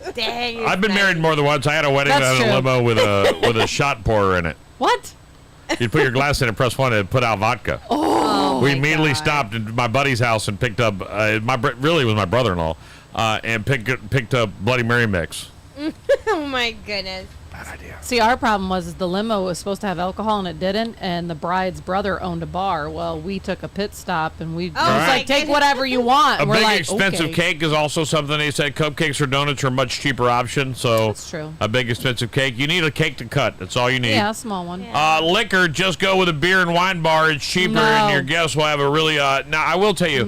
Party. Dang. I've been married more than once. I had a wedding That's that had a true. limo with a shot pourer in it. What? You'd put your glass in and press one and put out vodka. Oh, We immediately stopped at my buddy's house and picked up really it was my brother-in-law and picked up Bloody Mary mix. Oh my goodness. Bad idea. See, our problem was the limo was supposed to have alcohol and it didn't, and the bride's brother owned a bar. Well, we took a pit stop and we it was my like, take goodness. whatever you want. A And we're big like, expensive okay. cake is also something they said. Cupcakes or donuts are a much cheaper option. So That's true. A big expensive cake. You need a cake to cut. That's all you need. Yeah, a small one. Liquor, just go with a beer and wine bar. It's cheaper, No. and your guests will have a really. Now, I will tell you,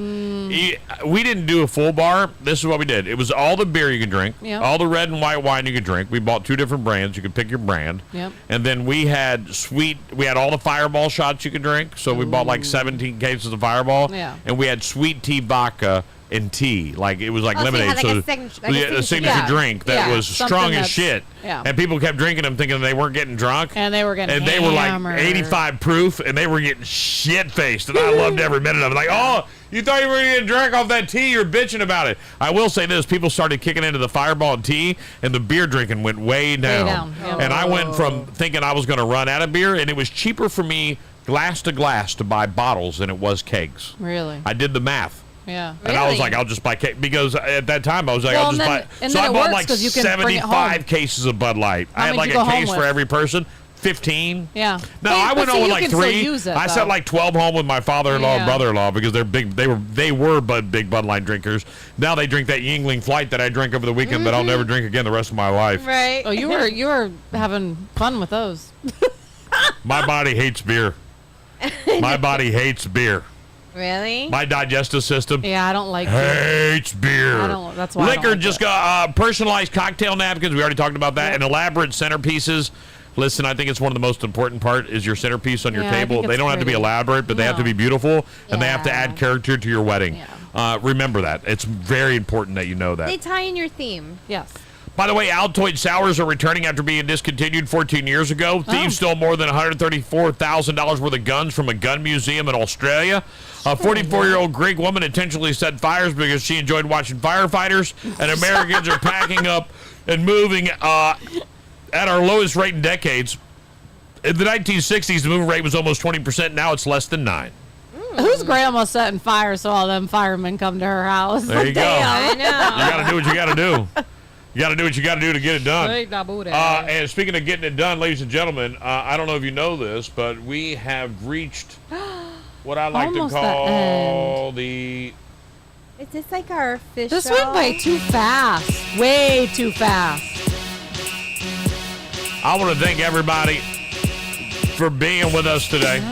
we didn't do a full bar. This is what we did. It was all the beer you could drink, Yeah. all the red and white wine you could drink. We bought 2 different brands. You could pick your brand. Yep. And then we had we had all the Fireball shots you could drink. So we bought like 17 cases of Fireball. Yeah. And we had sweet tea vodka and tea. Like it was like Oh, so you lemonade. had like a signature signature drink that Yeah, was something strong as that's- shit. yeah. And people kept drinking them thinking they weren't getting drunk. And they were getting And they were like hammered. 85 proof, and they were getting shit-faced, and I loved every minute of it. Like, oh, you thought you were going to get drunk off that tea? You're bitching about it. I will say this. People started kicking into the Fireball and tea, and the beer drinking went way down. down, yeah. And I went from thinking I was going to run out of beer, and it was cheaper for me glass to glass to buy bottles than it was kegs. Really? I did the math. Yeah. And I was like, I'll just buy cake. Because at that time, I was like, Well, I'll just and buy. then- and So then I it bought works like 'cause you can bring it 75 home. cases of Bud Light. How I had many like did you a go home case for with? every person. 15. Yeah. No, See, I but went see, on with you like can still 3. use it, I though. sent like 12 home with my father-in-law and Yeah. brother-in-law because they're big. They were big Bud Light drinkers. Now they drink that Yingling Flight that I drank over the weekend that I'll never drink again the rest of my life. Right. Oh, you were having fun with those. My body hates beer. My body hates beer. Really? My digestive system Yeah, I don't like hates beer. I don't- that's why I don't Liquor like just it. got personalized cocktail napkins. We already talked about that. And elaborate centerpieces. Listen, I think it's one of the most important part is your centerpiece on your Yeah, I table. think They it's don't have to be pretty. elaborate, but they have to No. be beautiful, and they have to Yeah. add character to your wedding. Remember that. It's very important that you know that. They tie in your theme. Yes. By the way, Altoid Sours are returning after being discontinued 14 years ago. Thieves stole more than $134,000 worth of guns from a gun museum in Australia. A 44-year-old Greek woman intentionally set fires because she enjoyed watching firefighters. And Americans are packing up and moving at our lowest rate in decades. In the 1960s, the moving rate was almost 20%. Now it's less than 9%. Whose grandma setting fire so all them firemen come to her house? There you go. I know. You got to do what you got to do. You got to do what you got to do to get it done. And And speaking of getting it done, ladies and gentlemen, I don't know if you know this, but we have reached what I like Almost to call the Is this like our official? This went way too fast. Way too fast. I want to thank everybody for being with us today.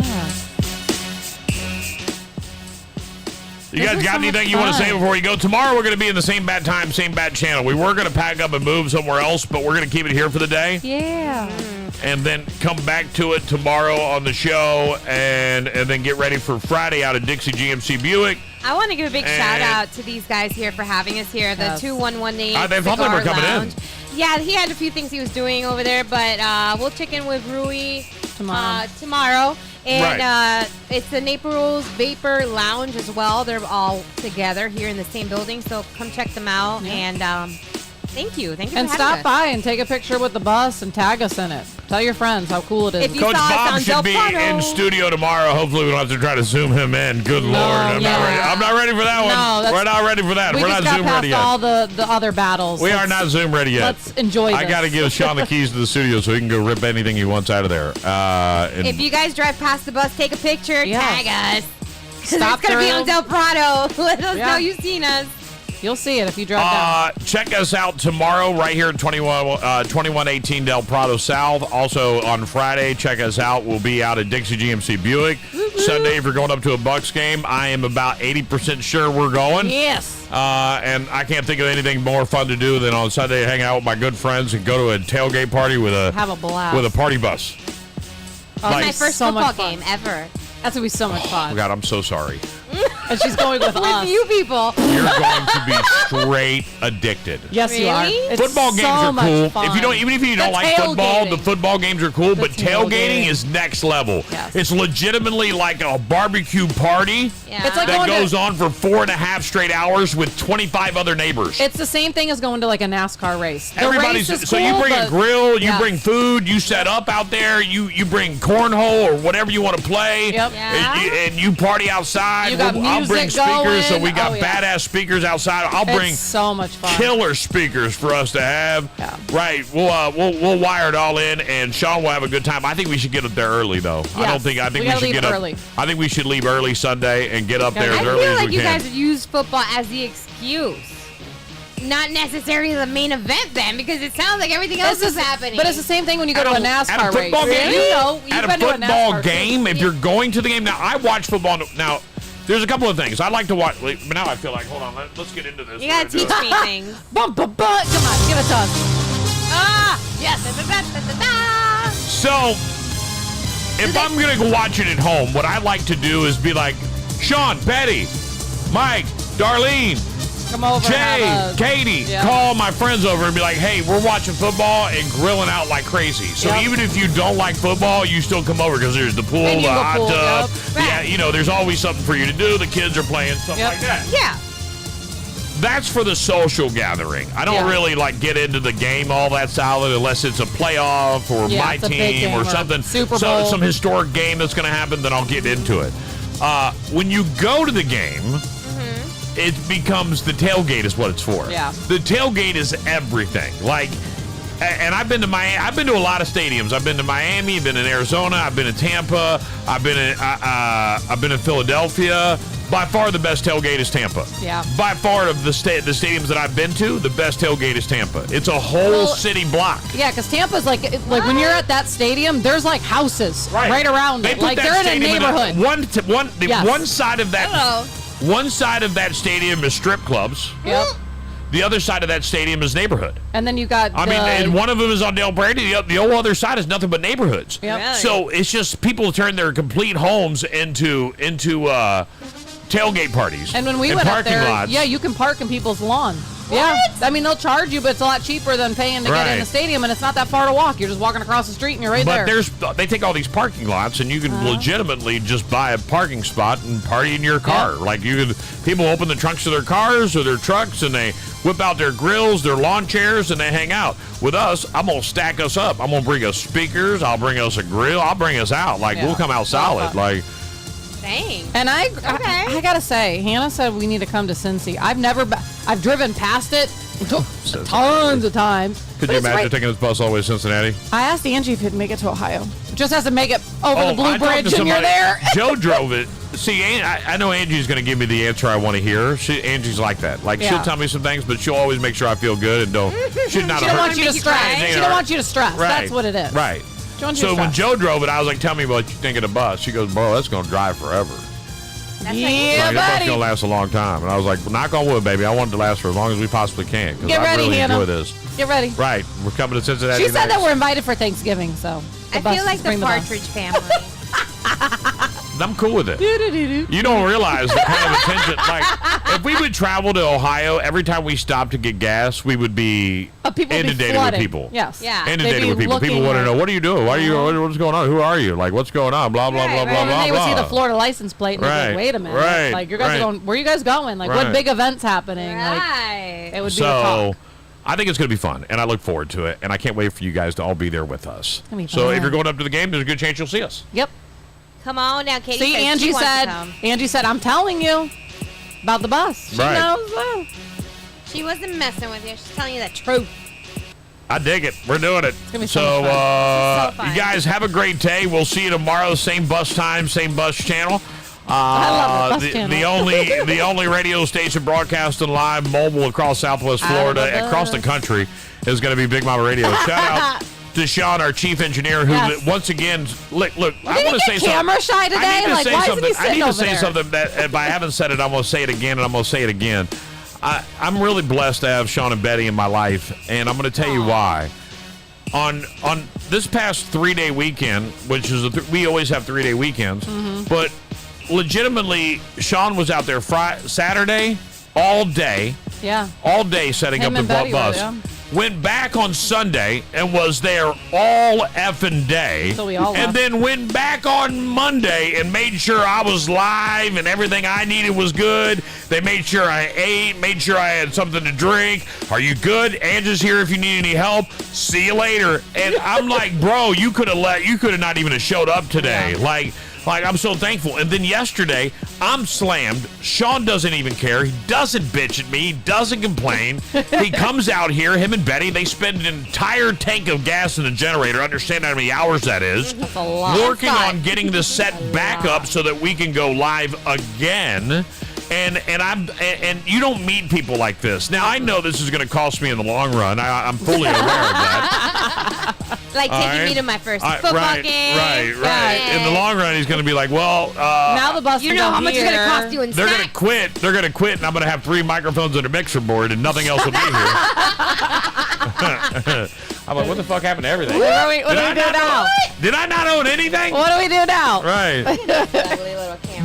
You guys got anything you want to say before you go? Tomorrow we're going to be in the same bad time, same bad channel. We were going to pack up and move somewhere else, but we're going to keep it here for the day. Yeah. And then come back to it tomorrow on the show and then get ready for Friday out at Dixie GMC Buick. I want to give a big shout out to these guys here for having us here. The 2118 They thought they were coming Lounge. in. Yeah, he had a few things he was doing over there, but we'll check in with Rui tomorrow. And it's the Naples Vapor Lounge as well. They're all together here in the same building, so come check them out. Yeah. And thank you. Thank you And for having stop us. by and take a picture with the bus and tag us in it. Tell your friends how cool it is. If you Coach saw us Bob on should Del be Prado. in studio tomorrow. Hopefully we don't have to try to zoom him in. Good Lord. I'm not ready. I'm not ready for that one. We're not ready for that. We We're just not got Zoom past ready yet. all the other battles. We are not Zoom ready yet. Let's enjoy I this. got to give Sean the keys to the studio so he can go rip anything he wants out of there. And If you guys drive past the bus, take a picture, tag us. 'Cause Stop it's going to be through. on Del Prado. Let us Yeah. know you've seen us. You'll see it if you drive down. Check us out tomorrow right here at 2118 Del Prado South. Also on Friday, check us out. We'll be out at Dixie GMC Buick. Sunday, if you're going up to a Bucks game, I am about 80% sure we're going. Yes. And I can't think of anything more fun to do than on Sunday hang out with my good friends and go to a tailgate party with Have a blast. with a party bus. It's my first football game ever. That's going to be so much fun. Oh God, I'm so sorry. And she's going with us. you people. You're going to be straight addicted. Yes, you are. It's Football games so are much cool. fun. If you don't, even if you don't The like football, tailgating. the football games are cool. But tailgating tailgating. is next level. Yes. It's legitimately like a barbecue party It's like that going goes to, on for 4.5 straight hours with 25 other neighbors. It's the same thing as going to like a NASCAR race. The Everybody's race is so you cool, bring a but- grill, you Yes. bring food, you set up out there, you bring cornhole or whatever you want to play, Yep. and you party outside. You got I'll bring music speakers, so going. we got Oh, yeah. badass speakers outside. I'll It's bring so much fun. killer speakers for us to have. Yeah. Right, we'll wire it all in, and Sean will have a good time. I think we should get up there early though. I Yes. think We we gotta should leave get up early. I think we should leave early Sunday and get up there I as early feel as like we you can. guys use football as the excuse. Not necessarily the main event then, because it sounds like everything else is happening. But it's the same thing when you go to a NASCAR At a football race. game, You know, you've at a been to a football NASCAR game, if you're going to the game. Now, I watch football. Now, there's a couple of things I like to watch. But now I feel like, hold on, let's get into this. You gotta teach me things. Come on, give it to us. Yes. So, if I'm going to go watch it at home, what I like to do is be like, Sean, Betty, Mike, Darlene, Come over, Jay, have a- Katie, Yeah. call my friends over and be like, hey, we're watching football and grilling out like crazy. So Yep. even if you don't like football, you still come over because there's the pool, And the you go hot pool, tub. yep. Yeah, you know, there's always something for you to do. The kids are playing, stuff Yep. like that. Yeah. That's for the social gathering. I don't Yeah. really like get into the game all that solid unless it's a playoff or Yeah, my it's a big team game or or something. Super Bowl. Some historic game that's going to happen, then I'll get into it. When you go to the game, it becomes the tailgate is what it's for. Yeah. The tailgate is everything. Like, and I've been to I've been to a lot of stadiums. I've been to Miami. I've been in Arizona. I've been in Tampa. I've been in Philadelphia. By far, the best tailgate is Tampa. Yeah. By far of the stadiums that I've been to, the best tailgate is Tampa. It's a whole Well, city block. Yeah, because Tampa's like when you're at that stadium, there's like houses right around They it. put Like that they're in a stadium neighborhood. Yes. One side of that. Hello. One side of that stadium is strip clubs. Yep. The other side of that stadium is neighborhood. And then you got. I mean, and one of them is on Del Brady. The whole other side is nothing but neighborhoods. Yep. Really? So it's just people turn their complete homes into tailgate parties And when we and went up parking there, lots. yeah, you can park in people's lawn. Yeah. I mean, they'll charge you, but it's a lot cheaper than paying to get in the stadium, and it's not that far to walk. You're just walking across the street, and you're right there. But they take all these parking lots, and you can legitimately just buy a parking spot and party in your car. Yeah. Like people open the trunks of their cars or their trucks, and they whip out their grills, their lawn chairs, and they hang out. With us, I'm going to stack us up. I'm going to bring us speakers. I'll bring us a grill. I'll bring us out. Like, we'll come out solid. Like, dang. And I got to say, Hannah said we need to come to Cincy. I've driven past it tons of times. Could you imagine taking this bus all the way to Cincinnati? I asked Angie if he'd make it to Ohio. Just has to make it over the Blue Bridge, and you're there. Joe drove it. See, I know Angie's going to give me the answer I want to hear. Angie's like that. Like, she'll tell me some things, but she'll always make sure I feel good and she don't want you to stress. She don't want you to stress. Right. That's what it is. Right. So when Joe drove it, I was like, tell me what you think of the bus. She goes, bro, that's going to drive forever. That's yeah, buddy. That bus going to last a long time. And I was like, well, knock on wood, baby. I want it to last for as long as we possibly can. Get ready, really Hannah. Enjoy this. Get ready. Right. We're coming to Cincinnati She said that we're invited for Thanksgiving, so. I feel like the Partridge Family. I'm cool with it. You don't realize the kind of attention. Like, if we would travel to Ohio, every time we stopped to get gas, we would be inundated with people. Yes. Yeah. Inundated with people. People want to know, what are you doing? Why are you? What's going on? Who are you? Like, what's going on? Blah, blah, blah, blah, blah, they blah. would see the Florida license plate and they'd be like, wait a minute. Right. Like, you guys are going, where are you guys going? Like, what big event's happening? Right. Like, it would be a talk. I think it's going to be fun, and I look forward to it, and I can't wait for you guys to all be there with us. So if you're going up to the game, there's a good chance you'll see us. Yep. Come on now, Katie. See, Angie said, I'm telling you about the bus. She knows. She wasn't messing with you. She's telling you the truth. I dig it. We're doing it. It's gonna be so fun. You guys have a great day. We'll see you tomorrow. Same bus time, same bus channel. I love the bus channel. The only radio station broadcasting live mobile across Southwest Florida, across the country, is going to be Big Mama Radio. Shout out to Sean, our chief engineer, who once again, look. I want to say something. Camera shy today. I need to say something that if I haven't said it, I'm going to say it again, and I'm going to say it again. I'm really blessed to have Sean and Betty in my life, and I'm going to tell you why. On this past 3-day weekend, which is we always have 3-day weekends, but legitimately, Sean was out there Saturday all day. Yeah. All day setting up the bus. Went back on Sunday and was there all effing day. So we all and then went back on Monday and made sure I was live and everything I needed was good. They made sure I ate, made sure I had something to drink. Are you good? Angie's here if you need any help. See you later. And I'm like, bro, you could have not even showed up today. Yeah. Like, I'm so thankful. And then yesterday, I'm slammed. Sean doesn't even care. He doesn't bitch at me. He doesn't complain. He comes out here, him and Betty, they spend an entire tank of gas in the generator. Understand how many hours that is. That's a lot. Working on getting the set back up so that we can go live again. And you don't meet people like this. Now, I know this is going to cost me in the long run. I'm fully aware of that. Like taking me to my first football game. Right. Yeah. In the long run, he's going to be like, well, now the bus. You know how much it's going to cost you in They're going to quit. They're going to quit, and I'm going to have 3 microphones and a mixer board, and nothing else will be here. I'm like, what the fuck happened to everything? What do we do now? Did I not own anything? What do we do now? Right.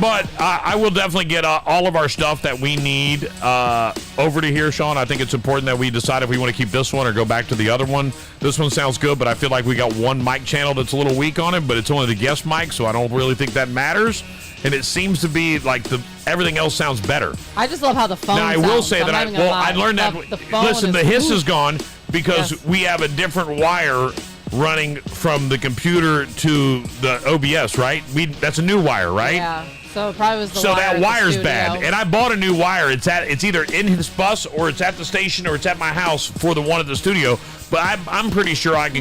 But I will definitely get all of our stuff that we need over to here, Sean. I think it's important that we decide if we want to keep this one or go back to the other one. This one sounds good, but I feel like we got one mic channel that's a little weak on it, but it's only the guest mic, so I don't really think that matters. And it seems to be like everything else sounds better. I just love how the phone Now, I will say that I learned that. Listen, the hiss is gone because we have a different wire running from the computer to the OBS, right? That's a new wire, right? Yeah. So it probably was the so wire that wire's in the bad, and I bought a new wire. It's either in his bus or it's at the station or it's at my house for the one at the studio. But I'm pretty sure I can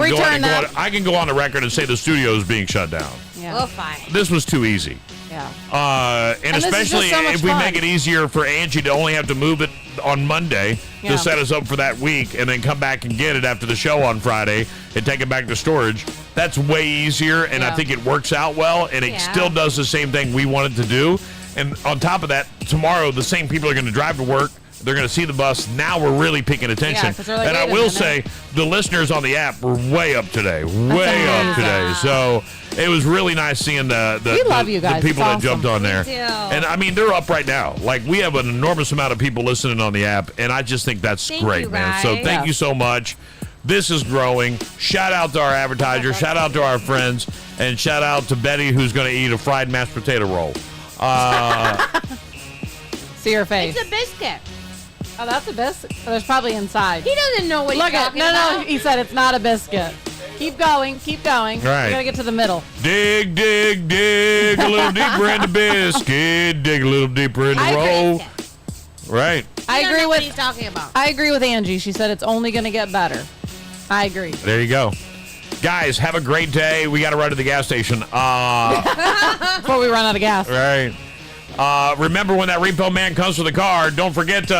go on the record and say the studio is being shut down. Yeah. Well, fine. This was too easy. Yeah. And especially if we make it easier for Angie to only have to move it on Monday to set us up for that week and then come back and get it after the show on Friday and take it back to storage. That's way easier, and I think it works out well, and it still does the same thing we wanted to do. And on top of that, tomorrow the same people are going to drive to work. They're going to see the bus. Now we're really paying attention. 'cause they're like, And I "Wait a will minute." say, the listeners on the app were way up today. Way up today. So it was really nice seeing We love you guys. the people It's that jumped awesome. on there. Me too. And I mean, they're up right now. Like, we have an enormous amount of people listening on the app, and I just think that's Thank great, you, man. So guys. thank you so much. This is growing. Shout out to our advertisers. Shout out to our friends. And shout out to Betty, who's going to eat a fried mashed potato roll. See your face. It's a biscuit. Oh, that's a biscuit. Oh, there's probably inside. He doesn't know what Look he's at talking no. about. He said it's not a biscuit. Keep going. Keep going. Right. We gotta get to the middle. Dig, dig, dig a little deeper in the biscuit. Dig a little deeper in the roll. Right. I He agree doesn't know what with. he's talking about. I agree with Angie. She said it's only gonna get better. I agree. There you go. Guys, have a great day. We got to run to the gas station. Before we run out of gas. Right. Remember, when that repo man comes for the car, don't forget to